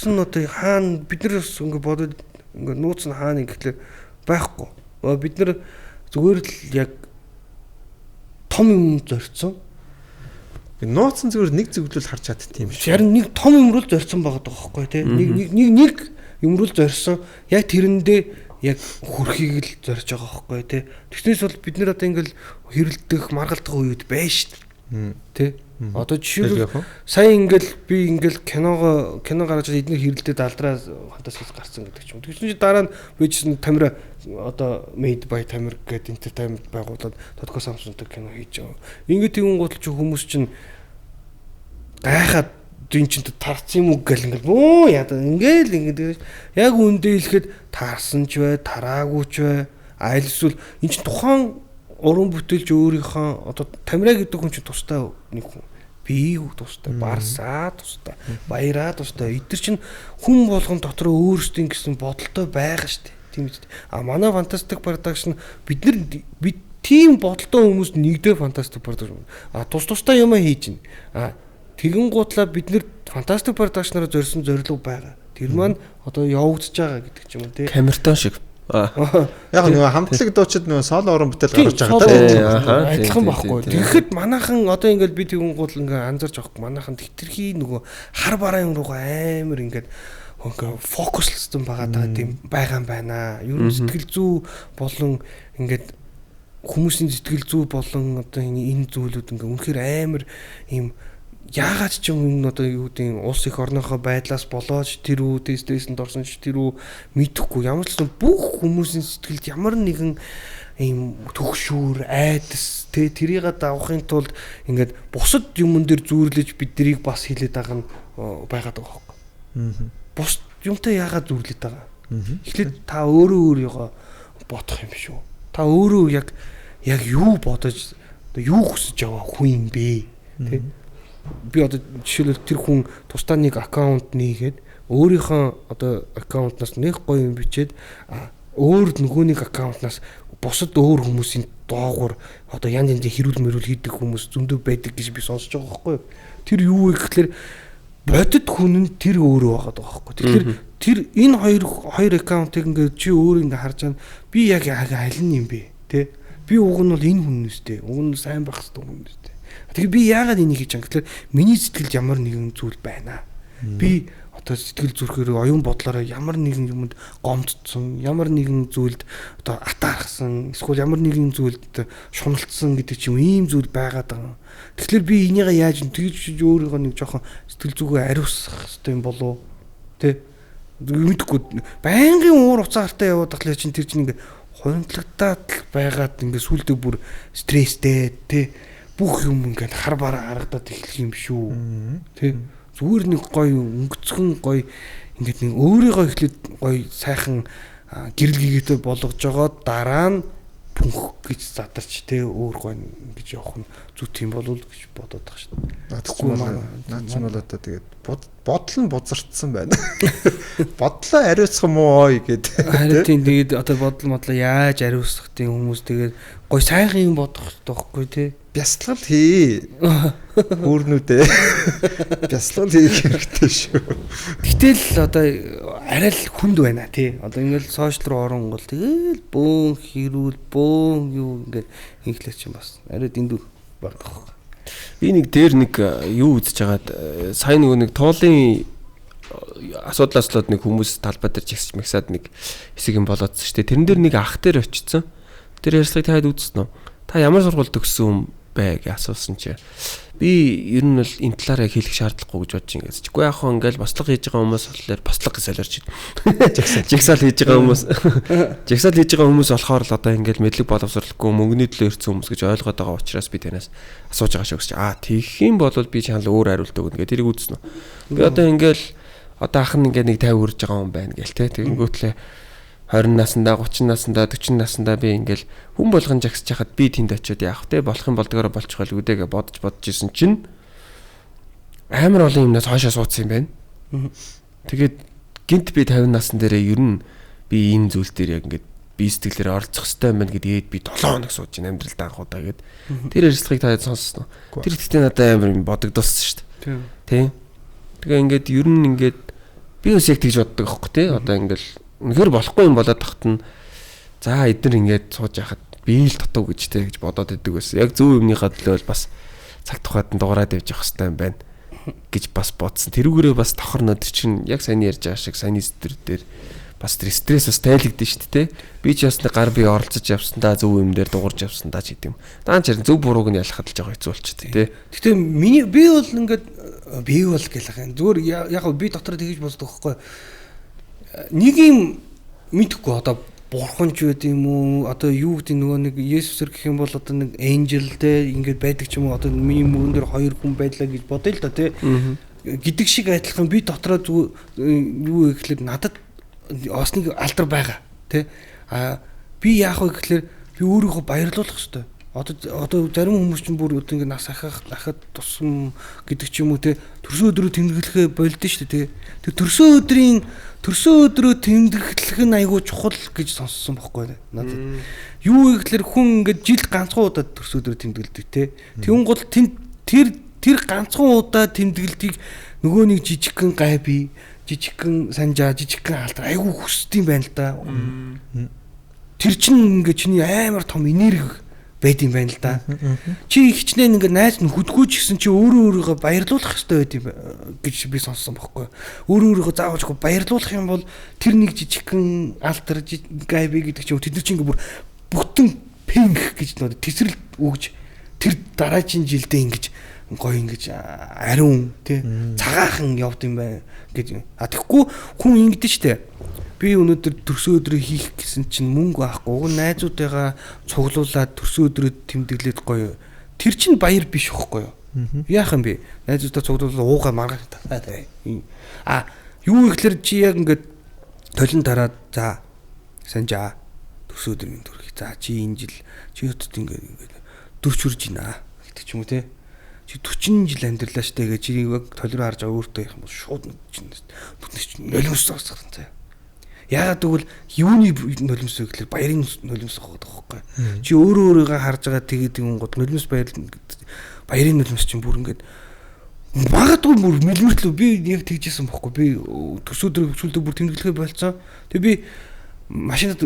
нь одоо хаана бид нар ингээд бодоод ингээд нууц нь хаана гэхлээр байхгүй. Бид нар зүгээр л яг том юм зорьсон. Нууц нь зүгээр нэг зөвлөл харж чаддаг юм шиг. Харин нэг том юм руу зорьсон байгаа байхгүй тий. Нэг юм руу зорьсон. Яг тэрэндээ яг хүрхийг л зорж байгаа байхгүй тий. Тэгснээс бол бид нэр одоо ингээл хэрэлдэх, маргалдах үед байна шүү дээ. Тий. Одоо жишээлбэл сая ингээл би ингээл кино гаргаж эдгээр хэрэлдээд алдраа фантастикс гарсан гэдэг ч юм. Тэгсэн чинь дараа нь бичсэн Тамира одоо made by Тамир гэдэг entertainment байгууллагад Тодко Самсонтой кино хийж байгаа. Ингээд тэгүн гутал чи хүмүүс чинь гайхаад дин чинь тарцсан юм уу гэл ингээл бөө яа ингээд яг үндэ хэлэхэд таарсан ч бай, тараагүй ч бай. Айл эсвэл эн чинь тухайн уран бүтээлч өөрийнхөө одоо Тамира гэдэг хүн чинь тустай нэг хүн. Би тустай, Барсаа тустай, Баяраа тустай. Эдгэр чинь хүн болгон дотроо өөрсдийн гэсэн бодолтой байгаа шүү дээ. Тийм үү? Манай фантастик продакшн бид тийм бодолтой хүмүүс нэгдээ фантастик продакшн. Тусдаа юм хийж байна. Тэгэн гутлаа бид нэр фантастик продакшнаар зорьсон зорилго байгаа. Тэр маань одоо явагдаж байгаа гэдэг ч юм уу тий. Камертон шиг. Яг нөгөө хамтлаг дуучид нөгөө соло уран бүтээл гаргаж байгаа тийм адилхан байхгүй. Тэгэхэд манайхан одоо ингээд би тэгэн гутал ингээд анзарч авахгүй манайхан тэтэрхий нөгөө хар бараан руугаа амар ингээд фокуслсан байгаа тийм байгаа юм байна. Ер нь сэтгэл зүй болон ингээд хүмүүсийн сэтгэл зүй болон одоо энэ зүйлүүд ингээ үнэхээр амар ийм яагаад ч юм энэ одоо юу гэдэг улс их орныхоо байдлаас болоод тэр үү стрессэнд орсон ч тэр үү мэдэхгүй ямар ч бүх хүмүүсийн сэтгэлд ямар нэгэн ийм төгшүүр айдас тэрийг давахын тулд ингээд бусад юмн дээр зүүрлэж биднийг бас хилээд байгаа нь байгаад байгаа хөөхгүй. Бус юмтай яагаад зүүрлээд байгаа. Эхлээд та өөрийгөө бодох юм шүү. Та өөрөө яг юу бодож юу хүсэж байгаа хүн юм бэ? Тэ? Би одоо жишээлбэл тэр хүн тусдаа нэг аккаунт нээгээд өөрийнхөө одоо аккаунтнаас нэг гоё юм бичээд өөр нөгөө нэг аккаунтнаас бусад өөр хүмүүсийн доогуур одоо янз янзын хэрүүл мөрүүл хийдэг хүмүүс зөндөө байдаг гэж би сонсож байгаа байхгүй юу? Тэр юу вэ гэхэлэр бодит хүн нь тэр өөрөө байгаа байхгүй. Тэгэхээр тэр энэ хоёр аккаунтыг ингээд чи өөр ингээд харж байгаа би яг аль нь юм бэ? Тэ? Би уг нь бол энэ хүн нэстэй. Уг нь сайн байх хэрэгтэй хүн нэстэй. Тэгэхээр би яагаад энийг хийж байгаа гэхээр миний сэтгэлд ямар нэгэн зүйл байна. Би одоо сэтгэл зүрхээр оюун бодлороо ямар нэгэн юмд гомдсон, ямар нэгэн зүйлд одоо атаархсан, эсвэл ямар нэгэн зүйлд шуналтсан гэдэг ч юм ийм зүйл байгаад байгаа. Тэгэхээр би энийг яаж тэгж өөрийгөө нэг жоохон сэтгэл зүгөө ариусгах хэрэгтэй юм болов тэ мэдгүй байнгын уур уцаартай яваад тахлаа чинь тэр чинь ингээ хондлогдаад байгаад ингээ сүулдэ бүр стресстэй тэ бүх юм ингээд хар бараа харагдаад эхлэх юм шүү. Тэ зүгээр нэг гоё өнгөцгөн гоё ингээд нэг өөрийгөө эхлээд гоё сайхан гэрэл гээтэй болгож байгаа дараа нь пүнх гэж задарч тэ өөр гоё гэж явах нь зүт юм болов уу гэж бодоод байгаа шүү дээ. Наад чинь бол одоо тэгээд бодол нь бузартсан байна. Бодлоо ариусгах юм уу гэдэг. Харин тийм тэгээд одоо бодлоо яаж ариусгах тийм хүмүүс тэгээд гоё сайхан юм бодох тоххой тий. Бясалгал хий. Хүүрнүүдээ. Бясалгал хийх хэрэгтэй шүү. Гэтэл одоо арай л хүнд байна тий. Одоо ингээл сошиал руу орон гол тэгэл бөөн хэрүүл бөөн юу ингээд инглиш юм бас. Арай дэндүү багтах. Би нэг дээр нэг юу үзэж хагаад сая нөгөө нэг туулын асуудлаас л нэг хүмүүс талбай дээр жигсэж мэгсаад нэг хэсэг юм болоодсон шүү дээ. Тэрэн дээр нэг ах дээр очсон. Тэр ярьцлагыг таад үзсэн үү? Та ямар сургууль төгссөн юм бэ гэж асуусан чи. Би ер нь бол энэ талаар яг хэлэх шаардлагагүй гэж бодож ингэж. Гэхдээ яг хөө ингээл бослог хийж байгаа хүмүүс болохоор бослог гэж солиорч байна. Жигсаал хийж байгаа хүмүүс. Жигсаал хийж байгаа хүмүүс болохоор л одоо ингээл мэдлэг боловсруулахгүй мөнгөний төлөө ирсэн хүмүүс гэж ойлгоод байгаа учраас би танаас асууж байгаа шүү гэж. Тэгэх юм бол би чанал өөр хариулт өгнө гэх тэрийг үзсэн үү. Би одоо ингээл одоо ах нь ингээд нэг 50 хүрж байгаа юм байна гээл те. Тэгэнгүүтлээ 20 наснда 30 наснда 40 наснда би ингээл хүн болгон жагсаж хахад би тэнд очиод яах вэ болох юм болдгоороо болчих байл үдээгээ бодож исэн чинь амар олон юмнаас хойшоо суудсан юм байна. Тэгээд гинт би 50 насн дээрээ ер нь би энэ зүйл дээр яг ингээд би сэтгэлээр оролцох хэрэгтэй юм байна гэдгээд би 7 хоног сууж ин амьдралдаа анхудаа гэд. Тэр ярилцлагыг та сонссноо. Тэр ихтэй надад амар бодогдсон шүү дээ. Тийм. Тэгээ ингээд ер нь ингээд би бас яг тэгж боддог аахгүй тий. Одоо ингээд үнэхээр болохгүй юм болоод тахт нь за эдгээр ингээд сууж яхад би л дутуу гэж тий гэж бодоод идэг байсан. Яг зөв юмныхаа төлөө бас цаг тухайд нь дуурайд явж явах хэрэгтэй юм байна гэж бас бодсон. Тэрүүгээрээ бас тохорноо тэр чинь яг сайн ярьж байгаа шиг сайн нэстэр дээр бас тэр стресс бас тайлэгдэн шүү дээ. Би ч бас гар бие оролцож явсандаа зөв юм дээр дуурж явсандаа ч гэдэм. Даан чир зөв бурууг нь ялахад л жоо хэцүү болчихтой тий. Гэтэ миний би бол ингээд би бол гэлэх юм. Зүгээр яг би дотроо тэгэж боддог байхгүй. Нэг юм мэдхгүй одоо бурхан ч үгүй юм уу? Одоо юу гэдэг нөгөө нэг Есүсэр гэх юм бол одоо нэг энжел те ингээд байдаг ч юм уу? Одоо миний мөрөн дээр 2 хүн байлаа гэж бодъё л да те. Гэдэг шиг адилхан би дотроо юу гэхэлэр надад осныг алдар байгаа тий. Би яах вэ гэхэлэр би өөрийгөө баярлуулах хэрэгтэй. Одоо зарим хүмүүс чинь бүр ингэ нас ахад тусам гэдэг ч юм уу тий. Төрсөн өдрөө тэмдэглэхээ болд нь шүү дээ тий. Тэр төрсөн өдрөө тэмдэглэх нь айгүй чухал гэж сонссон байхгүй надад. Юу вэ гэхэлэр хүн ингэ жилд ганцхан удаа төрсөн өдрөө тэмдэглэдэг тий. Тэгүн гол тэр ганцхан удаа тэмдэглэлтийг нөгөө нэг жижигхэн гайби жижигхэн санжаа жижигхэн алдар айгүй хүсдэм байна л да. Тэр чинь ингээ чиний амар том энерги байд юм байна л да. Чи хичнээн ингээ найз нь хөдгөөч гэсэн чи өөрийгөө баярлуулах хэрэгтэй байд юм гэж би сонссон байхгүй. Өөрийгөө заавалжгүй баярлуулах юм бол тэр нэг жижигхэн алдар гайби гэдэг чинь тэд нар чинь ингээ бүр бүтэн пинг гэж нөө тесрэл өгж тэр дараагийн жилдээ ингэж гоё ингэж ариун тий цагаахан явд юм байна гэж. Тэгэхгүй хүн ингэдэж штэ. Би өнөөдөр төрсөн өдрөө хийх гэсэн чинь мөнгө авахгүй. Уг найзуудтайгаа цуглуулад төрсөн өдрөө тэмдэглээд гоё. Тэр чинь баяр биш байхгүй юу? Яах юм бэ? Найзуудтай цуглуулаад уугаа маргах таа. Юу ихлээр чи яг ингээд толин тараад за санжаа төрсөн өдрийн төрхий. За чи энэ жил чи өдөрт ингээд дөрч хүрж гинэ гэдэг ч юм уу тий. Чи 40 жил амьдралаа штэ гэж чи толь руу харж өөртөө юм бол шууд чинь нулимс зогсох юм. Яагаад гэвэл юуны нулимс вэ гэхэлэр баярын нулимс байгаа байхгүй. Чи өөрийгөө харж байгаа тэгээд юм гол нулимс баярын нулимс чинь бүр ингээд магадгүй бүр мэлмэртлөө би яг тэгжсэн байхгүй. Би төсөөдөр сүлдө бүр тэмдэглэхээ болцсон. Тэгээ би машинад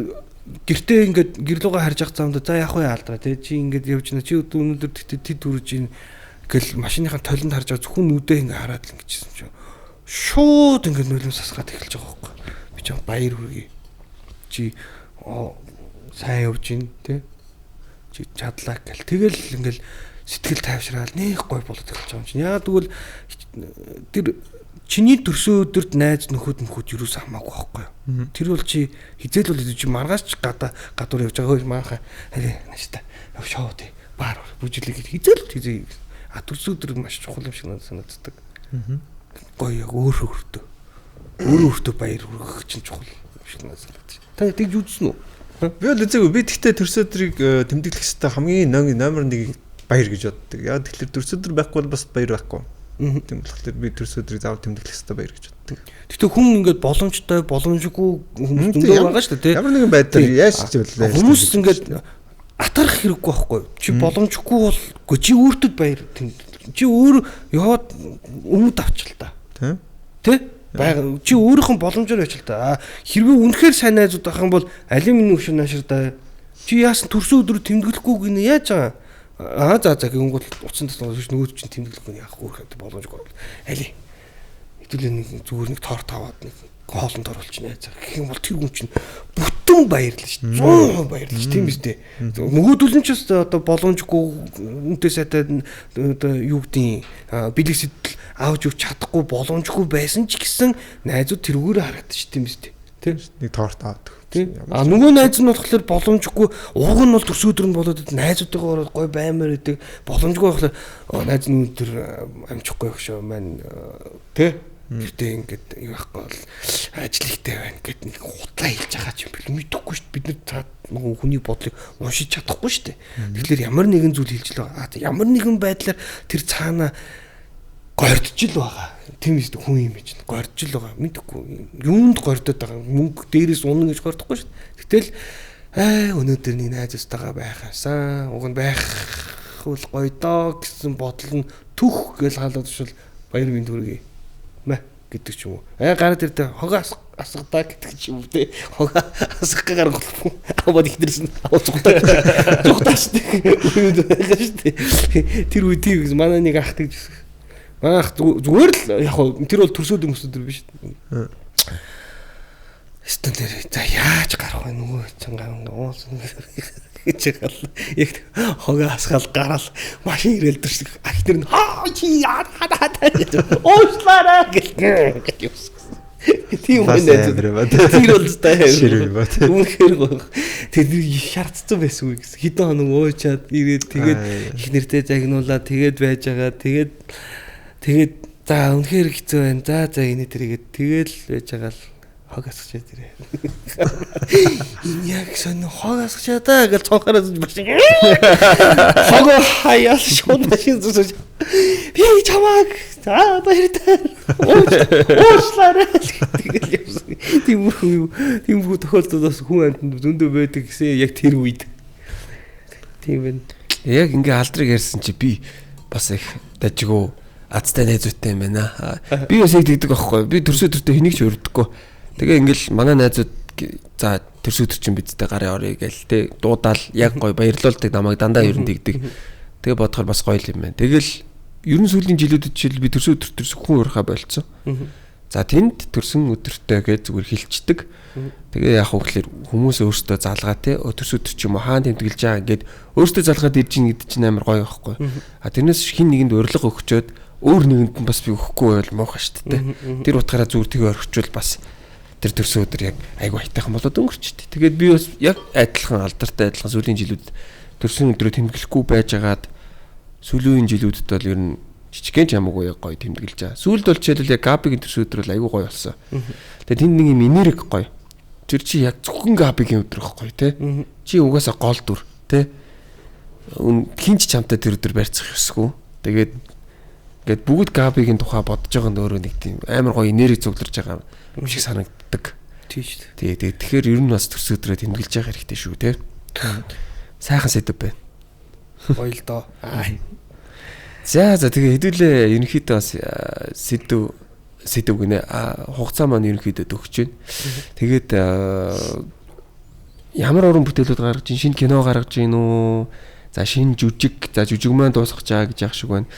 гэртээ ингээд гэрлүүгээ харж явах замд за яах вэ алдраа тий чи ингээд явж байна. Чи өнөөдөр тэд үрж ийн гэл машиныхаа толинд харж байгаа зөвхөн нүдээ ингээ хараад л ингэжсэн чинь шууд ингээ нулимс сасгаад эхэлж байгаа байхгүй. Би ч баяр хүргэе. Чи сайн явж гин тий. Чи чадлаа гэл. Тэгэл ингээл сэтгэл тайвшраал нэх гой болоод эхэлж байгаа юм чинь. Яагаад гэвэл тэр чиний төрсөн өдөрт найз нөхөд юу ч хамаагүй байхгүй. Тэр бол чи хизээл бол чи маргааш гадуур явж байгаа хөөе мааха харин нааштай шоу тий баар бүжиглэг хизээл төрсөн өдөр маш чухал юм шиг надад санагддаг. Гоё яг өөртөө баяр хүргэх чинь чухал юм шиг надад санагдаж. Та тэгж үзсэн үү? Би бол үзээгүй. Би тэгтээ төрсөн өдрийг тэмдэглэх хэрэгтэй хамгийн номер 1 баяр гэж боддог. Яа тэгэхээр төрсөн өдөр байхгүй бол бас баяр байхгүй. Тийм болохоор би төрсөн өдрийг заавал тэмдэглэх хэрэгтэй баяр гэж боддог. Гэхдээ хүн ингээд боломжтой боломжгүй хүмүүс зөндөө байгаа шүү дээ. Ямар нэгэн байдлаар яаж ч үлээ. Хүмүүс ингээд атарах хэрэггүй байхгүй. Чи боломжгүй бол чи өөртөө баяр чи өөр яваад өмнөд авч л та. Тэ? Бага чи өөрийнхөө боломжоор явж л та. Хэрвээ үнэхээр сайн найзууд байх юм бол алим минь өвшин нааширдаа чи яасан төрсөн өдрөө тэмдэглэхгүй гинэ яаж байгаа? За гингүүл уцсан тас нөгөө чинь тэмдэглэхгүй яах өөрхөд боломжгүй. Али. Хэдүүлээ нэг зүгээр нэг торт аваад нэг хоолнд оруулж нэ. Гэх юм бол тэр хүн чинь бүтэн баярлаа шүү. 100% баярлаа шүү. Тийм биз дээ. Нөгөөдөл нь ч одоо боломжгүй үнтэй сайтай одоо юу гэдгийг бэлэг сэтэл авч өгч чадахгүй боломжгүй байсан ч гэсэн найзууд тэрүүгээр хараад шүү. Тийм биз дээ. Тийм нэг торт аваад. Тийм. Нөгөө найз нь болохоор боломжгүй ууг нь бол төрсөн өдөр нь болоод найзуудтайгаа гой баймаар идэг боломжгүй болохоор найз нь өдөр амжихгүй байх шүү маань тий. Гэтэ ингээд юу байхгүй бол ажил ихтэй байна гэд нэг хутлаа хэлж байгаа ч юм бэл мэдэхгүй шүү дээ. Бид нар нөгөө хүний бодлыг уншиж чадахгүй шүү дээ. Тэгэхээр ямар нэгэн зүйл хэлж л байгаа. Ямар нэгэн байдлаар тэр цаана гордж л байгаа. тийм шүү дээ хүн юм чинь горж л байгаа мэдхгүй юунд гордод байгаа мөнгө дээрээс унах гэж гордохгүй шүү дээ. Гэтэл өнөөдөр нэг найзтайгаа байхаасаа уг нь байхвал гоё доо гэсэн бодол нь түх гэж хаалаад шил баяр минь төргий мэ гэдэг ч юм уу. Гараад ирдэ хогоо асгадаа гэдэг ч юм уу те. Хогоо асгах гарах болохгүй. Аваад ихнэрс нь зүгтааш үед байгаа шүү дээ. Тэр үед тийм манай нэг ах тэгж манай ах зүгээр л яг тэр бол төрсөд өмсөд биш. Стэн дээр за яаж гарах вэ нөгөө цангаан уусан гэж гал яг хогоо асгаал гараал машин ирээл дэрс ахтэр нь чи яа гэж уушлаараа гэж юус. Тийм үнэ. Тэр бол таа ширээ ба. Үнэхээр гоо. Тэр шаардсан байсан үг гэсэн. Хэдэн хоног уучаад ирээд тэгээд их нэртэй загнуулаад тэгээд байж байгаа. Тэгээд за үнэхээр хэцүү байна. За энэ тэргээд тэгэл байж байгаа л хог асгачаад ирээ. Энэ яг сонио хог асгачаа гэж цонхоороос машин. Хог хаяа шууд машин зүсэж. Би чамааг за баяртай. Уушлаарай тэгэл явсан. Тийм бүх тохиолдолд хүн амьтанд зөндөө байдаг гэсэн яг тэр үед. Тийм байна. Яг ингээ алдрыг ярьсан чи би бас их дажгүй азтай найзуудтай юм байна. Би бас яг тэгдэг байхгүй. Би төрсө төртөө хэнийг ч өрдөггүй. Тэгээ ингээл манай найзууд за төрсө төр чин бидтэй гарын орё гээл те дуудаал яг гоё баярлуулдаг намайг дандаа ер нь тэгдэг. Тэгээ бодохоор бас гоё юм байна. Тэгэл ерөн сүүлийн жилүүдэд жишээл би төрсө төртөрс хүн урахаа болцсон. За тэнд төрсөн өдөртөө гэж зүгээр хилчдэг. Тэгээ яг хөөхлөр хүмүүс өөрсдөө залгаа те төрсө төр ч юм уу хаан тэмдэглэж байгаа ингээд өөрсдөө залгаад ирж ийн гэдэг чинь амар гоё байхгүй. А тэрнээс хин нэгэнд урилга өгчөөд өөр нэгэнд нь бас би өгөхгүй байл муухай шүү дээ. Тэр утгаараа зүгээр тгий орхичвол бас тэр төрсөн өдөр яг айгу хайтайхан болоод өнгөрчтэй. Тэгээд би бас яг адилхан алдартай адилхан сүүлийн жилүүд төрсөн өдрөө тэмдэглэхгүй байжгаад сүүлийн жилүүдэд бол ер нь жижигхэн ч хамаагүй яг гоё тэмдэглэж байгаа. Сүүлд бол жишээлбэл яг Габигийн төрсөн өдөр бол айгу гоё болсон. Тэгээд тэнд нэг юм энерги гоё. Тэр чи яг зөвхөн Габигийн өдөр ихгүй те. Чи угаасаа гол дүр те. Хинч чамтай тэр өдөр барьцах ёсгүй. Тэгээд ингээд бүгд Габигийн тухай бодож байгаа нь өөрөө нэг тийм амар гоё энерги зүглэрж байгаа юм шиг санагддаг. Тийм шүү дээ. Тэгээ тэгэхээр ер нь бас төрсөн өдрөө тэмдэглэж байгаа хэрэгтэй шүү те. Сайхан сэдв байна. Гоё л доо. За тэгээ хэдүүлээ ерөнхийдөө бас сэдв гинэ. Хугацаа маань ерөнхийдөө төгсөж байна. Тэгээд ямар уран бүтээлүүд гаргаж ийн, шинэ кино гаргаж ийн үү? За шинэ жүжиг, за жүжиг маань дуусгаж байгаа гэж яах шиг байна.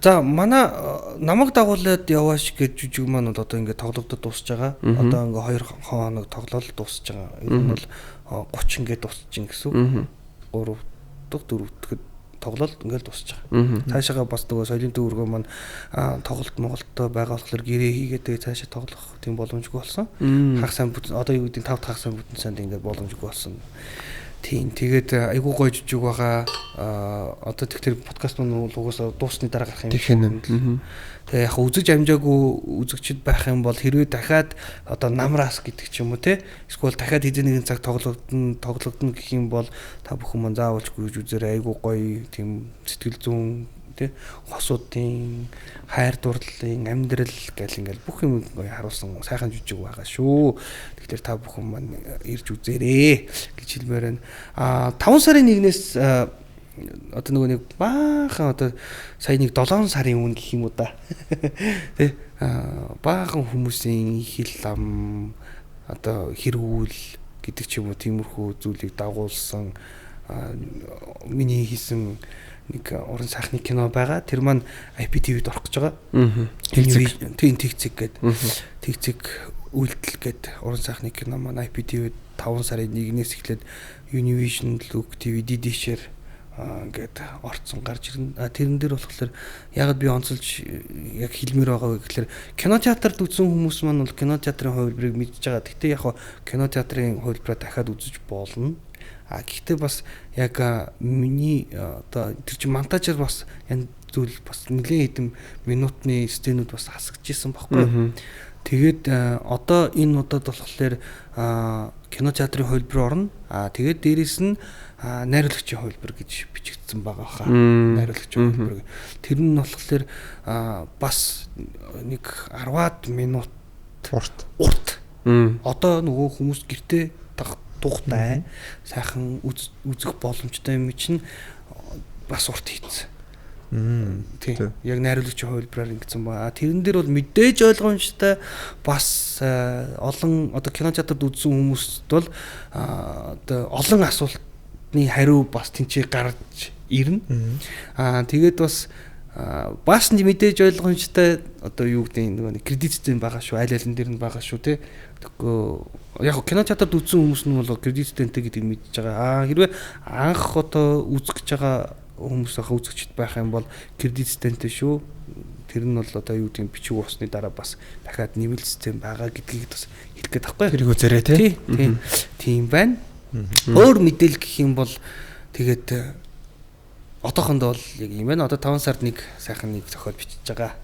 За манай намайг дагуулад явааш гэж жүжиг маань одоо ингээд тоглогдод дуусж байгаа. Одоо ингээд 2 хоног тоглолт дуусж байгаа. Энэ нь бол 30 ингээд дуусчих гэсэн. 3 дахь 4 дахь тоглолт ингээд дуусж байгаа. Цаашаага бас нөгөө соёлын төвөргөө маань тоглолт Монголдо байгаа болохоор гэрээ хийгээд тэгээ цаашаа тоглох тийм боломжгүй болсон. Хагас сайн одоо юу гэдэг 5 дахь хагас сайн бүтэн санд ингээд боломжгүй болсон. Тийм тэгээд айгуу гоё жижиг байгаа. Одоо тэгэхээр подкаст маань угаасаа дуусны дараа гарах юм. Тэгээ яг үзэж амжаагүй үзэгчд байх юм бол хэрвээ дахиад одоо намраас гэдэг ч юм уу те эсвэл дахиад хэзээ нэгэн цаг тоглогдно гэх юм бол та бүхэн маань заавалж гүйж үзээрэй. Айгуу гоё тийм сэтгэл зүйн те хосуудын хайр дурлалын амьдрал гэл ингээл бүх юм харуулсан сайхан жижиг байгаа шүү. Тэгэхээр та бүхэн маань ирж үзээрэй гэж хэлмээр байна. 5 сарын 1-ээс одоо нөгөө нэг баахан одоо сая нэг 7 сарын өмнө гэх юм уу да. Тэ баахан хүмүүсийн хил ам одоо хэрэгүүл гэдэг ч юм уу тиймэрхүү зүйлийг дагуулсан миний хийсэн нэг уран сайхны кино байгаа. Тэр маань IPTV-д орох гэж байгаа. Тийм тэгцэг гэдэг. Тэгцэг үйлдэл гэдэг уран сайхны кино маань IPTV-д 5 сарын 1-ээс эхлээд Univision, Look TV, DD-шээр ингээд орцсон гарч ирнэ. Тэрэн дээр болохоор яг би онцолж яг хэлмээр байгаа вэ гэхээр кинотеатрт үзсэн хүмүүс маань бол кинотеатрын хувилбарыг мэдж байгаа. Гэхдээ яг кинотеатрын хувилбараа дахиад үзэж болно. Гэхдээ бас яг миний одоо тэр чинь монтажаар бас энэ зүйл бас нэлээд хэдэн минутны сценүүд бас хасагдж исэн баггүй. Тэгээд одоо энэ удаад болохоор кино театрын хөлбөр орно. Тэгээд дээрэс нь найруулагчийн хөлбөр гэж бичигдсэн байгаа хаа. Найруулагчийн хөлбөр. Тэр нь болохоор бас нэг 10-аад минут урт. Одоо нөгөө хүмүүс гэртээ тухтай сайхан үзэх боломжтой юм чинь бас урт хийцэн. Тийм. Яг найруулагчийн хөлбөрөөр ингэсэн ба. Тэрэн дээр бол мэдээж ойлгомжтой бас олон одоо кино театрт үзсэн хүмүүст бол одоо олон асуултны хариу бас тэнцээ гарч ирнэ. Тэгээд бас мэдээж ойлгомжтой одоо юу гэдэг нөгөө кредит систем байгаа шүү. Аль алин дээр нь байгаа шүү те. Тэгэхгүй яг кино театрт үзсэн хүмүүс нь бол кредит системтэй гэдгийг мэдж байгаа. Хэрвээ анх одоо үзэж байгаа хүмүүс үзэгчд байх юм бол кредит системтэй шүү. Тэр нь бол одоо юу гэдэг бичиг уусны дараа бас дахиад нэмэлт систем байгаа гэдгийг бас хэлэх гээд байхгүй. Тэрийг үзээрэй тий. Тийм байна. Өөр мэдээлэл гэх юм бол тэгээд одоохондоо бол яг юм байна. Одоо 5 сард нэг сайхан нэг зохиол бичиж байгаа.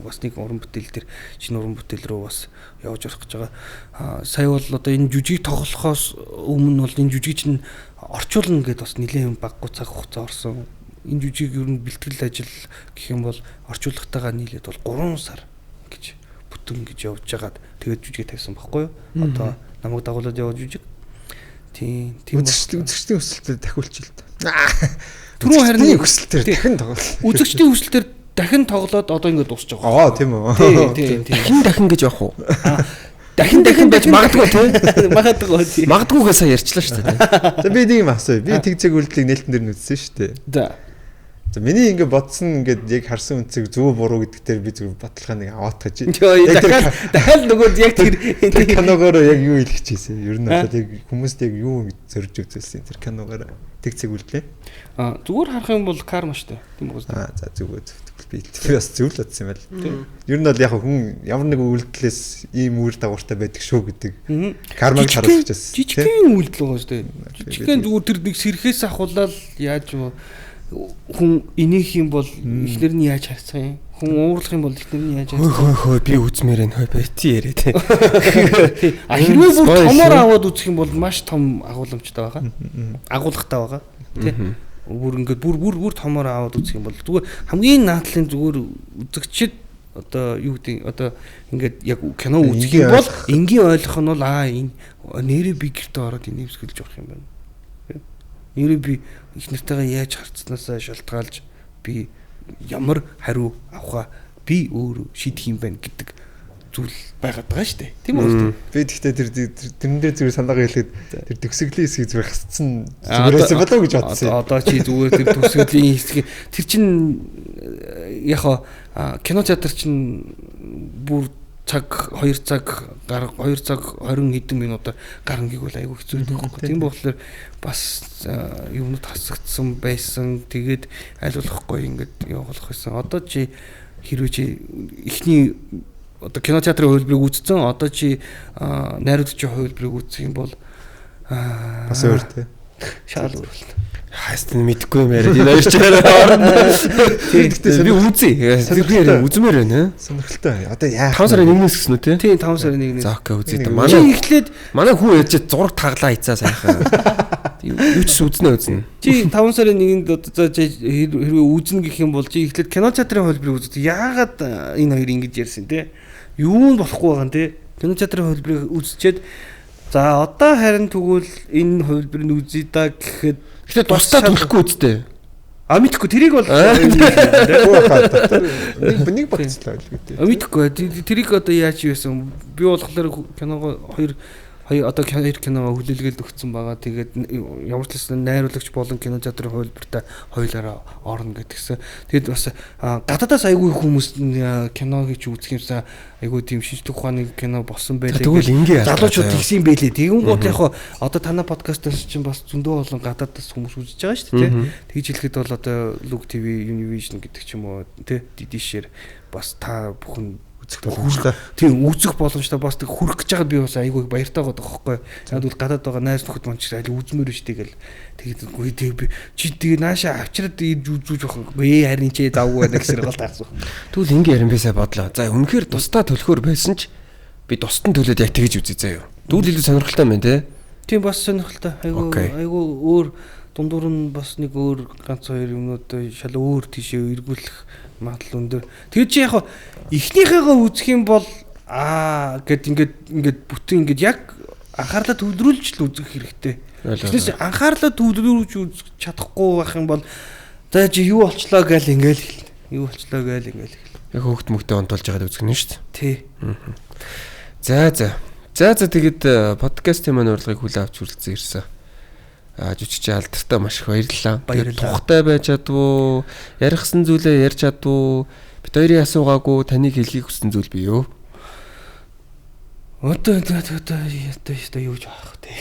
Бас нэг уран бүтээл дээр шинэ уран бүтээл рүү бас явж орох гэж байгаа. Сая бол одоо энэ жүжиг тоглохоос өмнө бол энэ жүжиг чинь орчуулна гэдээ бас нэлээд баггүй цаг хугацаа орсон. Энэ жүжиг ер нь бэлтгэл ажил гэх юм бол орчуулгатайгаа нийлээд бол 3 сар гэж бүтэн гэж явж байгаад тэгээд жүжиг тавьсан байхгүй юу? Одоо намайг дагуулад явж жүжиг. Тийм үзэгчдийн өсөлтөд дахиулчих л та. Түрүү харин өсөлтөөр дахин тоглол. Үзэгчдийн өсөлтөөр дахин тоглоод одоо ингэ дуусч байгаа. Тийм үү. Тийм. Дахин гэж явах уу? Дахин байж магадгүй тийм. Магадгүйгээ сая ярьчлаа шүү дээ. За би нэг юм асууя. Би тэгцэг үйлдэлийг нээлтэн дээр нь үзсэн шүү дээ. За миний ингэ бодсон ингээд яг харсан үнцэг зөв буруу гэдэг дээр би зөв баталгаа нэг аваатгаж. Дахиад нөгөө яг тэр киногоор яг юу хэлэх чийсэн. Ер нь бол яг хүмүүст яг юу зорж үзүүлсэн тэр киногоор тэгцэг үйлдэлээ. Зүгээр харах юм бол карма шүү дээ. Тийм үү? За зүгээр. Би бас зөв л бодсон юм байна. Ер нь бол яг хүн ямар нэг үйлдэлээс ийм үр дагавартай байдаг шүү гэдэг. Кармаг харуулж байсан. Жижигхэн үйлдэл байгаа шүү дээ. Жижигхэн зүгээр тэр нэг сэрхээс ахуулаад яаж хүн инех юм бол эхнэр нь яаж харцгаа юм? Хүн уурлах юм бол эхнэр нь яаж харцгаа? Хөөе би үзмээр энэ бэти яриа те. Хэрвээ бүр томоор аваад үзэх юм бол маш том агуулмжтай байгаа. Агуулгатай байгаа. Тэ. Бүр ингээд бүр томоор аваад үзэх юм бол зүгээр хамгийн наадлын зүгээр үзэгчд одоо юу гэдэг одоо ингээд яг кино үзэх юм бол энгийн ойлгох нь бол энэ нэрээ би гэртээ ороод энэ юмсгэлж явах юм байна. Нэрээ би их нартайгаа яаж харцснаасаа шалтгаалж би ямар хариу авахаа би өөр шийдэх юм байна гэдэг зүйл байгаад байгаа шүү дээ. Тийм үү? Би тэгтээ тэрэн дээр зүгээр санаагаа хэлэхэд тэр төгсгөлийн хэсгийг зүгээр хасцсан зүгээрээс болоо гэж бодсон. Одоо чи зүгээр тэр төгсгөлийн хэсгийг тэр чин яг кино театр чин бүр цаг 2 цаг 20 хэдэн минутаар гарна гэвэл айгүй хэцүү байхгүй. Тийм болохоор бас юмнууд хасагдсан байсан. Тэгээд аль болохгүй ингээд явуулах байсан. Одоо чи хэрвээ чи эхний одоо кино театрын хөлбөрийг үзсэн. Одоо чи найруулагчийн хөлбөрийг үзэх юм бол бас өөр тий. Шал өөрлөлт. Хайстын мэдгүй юм яриад энэ ярьчаараа. Би үзье. Тэр үзмээр байна. Сонирхолтой. Одоо яа. 5 сарын 1-ээс гэсэн үү те? Тийм 5 сарын 1-ээс. За окей үзье. Манай хүн ярьж зураг таглаа хийцаа сайхан. Юу ч үзнэ. Чи 5 сарын 1-нд одоо хэрвээ үзнэ гэх юм бол чи эхлээд кино театрын хөлбөрийг үздэг. Яагаад энэ хоёр ингэж ярьсан те? Юу нь болохгүй байгаа юм те? Кино театрын хөлбөрийг үзчихэд за одоо харин тэгвэл энэ хөлбөрийг үзье да гэхэд тэгэхээр тусдаа төлөхгүй үстэй. Мэдхгүй тэрийг бол нэг бодцлаа л гэдэг. Мэдхгүй тэрийг одоо яаж юусэн би болохоор киного одоо кино хүлээлгээд өгсөн байгаа. Тэгээд ямар ч л найруулагч болон кино театрын хөлбөртөө хоёулаараа орно гэдгсэн. Тэгэд бас гадаадаас айгүй хүмүүс кино хийж үзэх юмсаа айгүй тийм шинжлэх ухааны кино болсон байлээ. Залуучууд тэгсэн байлээ. Тэгэнгүүт яг одоо танай подкастаас чинь бас зөндөө олон гадаадаас хүмүүс үзэж байгаа шүү дээ. Тэгж хэлэхэд бол одоо Look TV, Univision гэдэг ч юм уу тий дидишээр бас та бүхэн боломжтой. Тийм үзэх боломжтой бас тэг хүрэх гэж байгаад би бас айгүй баяртай байгаа байхгүй. Яг бол гадаад байгаа найз нөхөд маань ч аль үзмээр биш тэгэл тэгэдгүй тэг би чи тэгээ наашаа авчираад ирж үзүүж байхгүй. Харин чи завгүй байна гэсээр гол таасан. Тэгвэл ингэ ярим бисаа бодлоо. За үнэхээр тусдаа төлөхөр байсан ч би тусдан төлөөд яг тэгж үзье заяа. Дүүл илүү сонирхолтой байна те. Тийм бас сонирхолтой. Айгу өөр дундуур нь бас нэг өөр ганц хоёр юмнууд шал өөр тийшээ эргүүлэх магадлал өндөр. Тэгээд чи яг эхнийхээгээ үзэх юм бол гэд ингээд бүтэн ингээд яг анхаарлаа төвлөрүүлж л үзэх хэрэгтэй. Тэгээс анхаарлаа төвлөрүүлж үзэх чадахгүй байх юм бол за чи юу болчлоо гээл ингээл юу болчлоо гээл ингээл яг хөөхт мөгтөө онтолж байгаад үзэх нь шүү тий. дээ. За тэгээд подкастын маань урилгыг хүлээн авч хүрэлцэн ирсэн. Жүжигч алдартай маш их баярлалаа. Тухтай байж чадвуу, ярихсан зүйлээ ярьж чадвуу, бид хоёрын асуугаагүй таныг хэлхийг хүссэн зүйл бий юу? Одоо юу ч аах тий.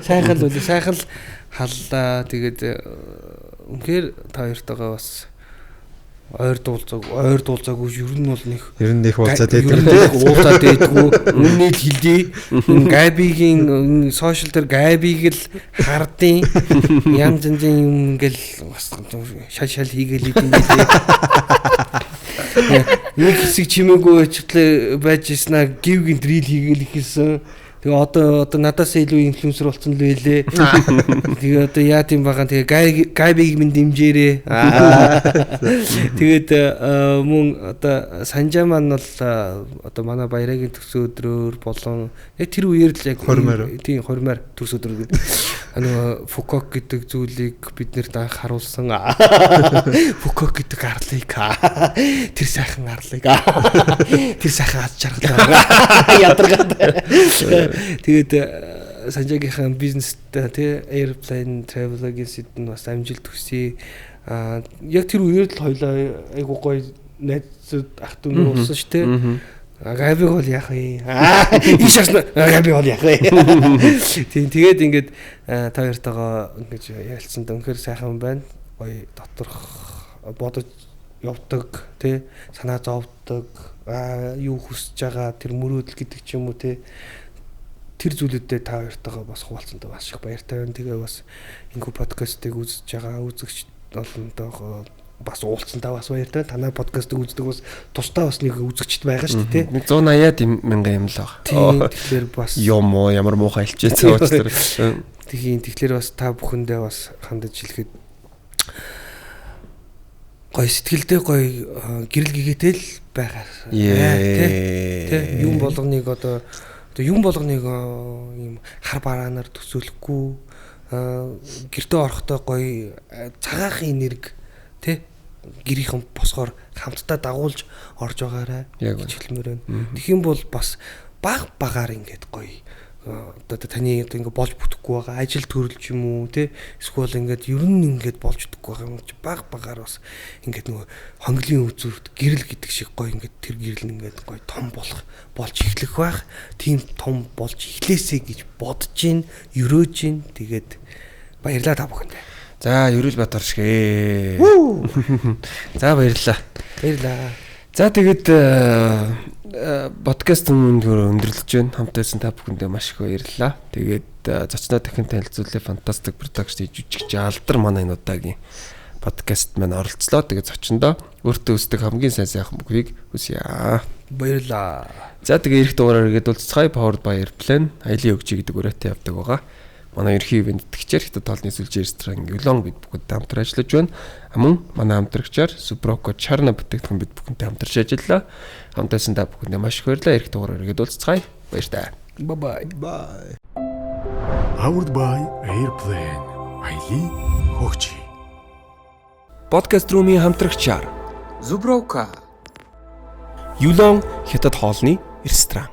Сайхан л халлаа. Тэгээд үнэхээр та хоёртойгоо бас ойр дуулцаагүй ер нь бол нэг уулзаад байдаг. Уулзаад байдгүй. Үнний л хэлдий. Габигийн сошиал дээр Габиг л хардیں۔ Янз янзын юм ингээл бас шал хийгээл идэв нэлээ. Нэг хэсэг чимээгүй байж ийснаа гівгийн дрил хийгээл ихэлсэн. Тэгээ одоо надаас илүү инфлюенсер болсон л байлээ. Тэгээ одоо яа тийм байгаа. Тэгээ гайбиг минь дэмжээрээ. Тэгээд мөн одоо санжаа маань бол одоо манай баярагийн төсөө өдрөөр болон яг тэр үеэр л яг тийм хормоор төсөө өдрөөр Фукок гэдэг зүйлийг биднэрт анх харуулсан. Фукок гэдэг арлыг тэр сайхан арлыг тэр сайхан аз жаргалтай ядаргаад тэгээд санжаагийнхаа бизнестэй тий airplane travel agency-д нь бас амжилт төсөе. Яг тэр үеэр л хоёлаа айгуу гоё найзууд ах дүү нар болсон шүү дээ. Габи бол яах вэ? Ишээс габи бол яах вэ? Тийм тэгээд ингээд та хоёртойгоо ингэж ярилцсан да үнэхээр сайхан байна. Гоё доторх бодож явдаг тий санаа зовдөг юу хүсэж байгаа тэр мөрөөдөл гэдэг ч юм уу тий тэр зүйлүүдэд та хоёртойгоо бас хуваалцсандаа маш их баяртай байна. Тэгээ бас энэхүү подкастыг үзэж байгаа үзэгч олонтойгоо бас уулзсандаа бас баяртай. Танай подкастыг үздэг бас тусдаа бас нэг үзэгчд байгаа шүү дээ тий. 180-аад мянган юм л байгаа. Тийм тэгэхээр бас юм уу ямар муухай хэлчихсэн уучлаарай. Тийм тэгэхээр бас та бүхэндээ бас хандаж хэлэхэд гоё сэтгэлдээ гоё гэрэл гэгээтэй л байгаа. Тий юм болгоныг одоо юм болгоныг юм хар бараанаар төсөөлөхгүй гэртээ орохдоо гоё цагаахын энерги тий гэрийнхэн босгоор хамтдаа дагуулж орж байгаарай гэж хэлмээр байна. Тэгэх юм бол бас багаар ингээд гоё одоо таны одоо ингээд болж бүтэхгүй байгаа ажил төрөл ч юм уу тий эсвэл ингээд ер нь ингээд болж бүтэхгүй байгаа юм чи багаар бас ингээд нөгөө хонглын үзүүрт гэрэл гэдэг шиг гоё ингээд тэр гэрэл нь ингээд гоё том болж эхлэх байх. Тийм том болж эхлээсэй гэж бодож гин өрөөж гин тэгээд баярлалаа та бүхэндээ. За Ерөөл Баатар шгэ. За баярлалаа. За тэгээд подкаст өндөрлөж байна. Хамт байсан та бүхэндээ маш их баярлалаа. Тэгээд зочноо дахин танилцуулъя. Fantastic Production жүжигч алдар манай энэ удаагийн подкаст маань оролцлоо. Тэгээд зочиндоо өөртөө өсдөг хамгийн сайн бүхийг хүсье. Баярлалаа. За тэгээд ирэх дугаараар иргэд уулзцай Powered by Airplane Айлын өгчий гэдэг үрээтэй явдаг байгаа. Манай ерхий ивент тгчээр Хятад хоолны сүлжээ ресторан Юлон бид бүхэнд хамтран ажиллаж байна. Мөн манай хамтрагчаар Супроко Чарна бүтээгдэхүүн бид бүхэнтэй хамтарч ажиллаа. Хамтаасан та бүхэндээ маш их баярлалаа. Ирэх дугаараар иргэд уулзцай. Баярлалаа. Bye. Powered by Airplane Айлын өгчий. Подкаст румын хамтрагчаар Зубровка Юлон Хятад хоолны ресторан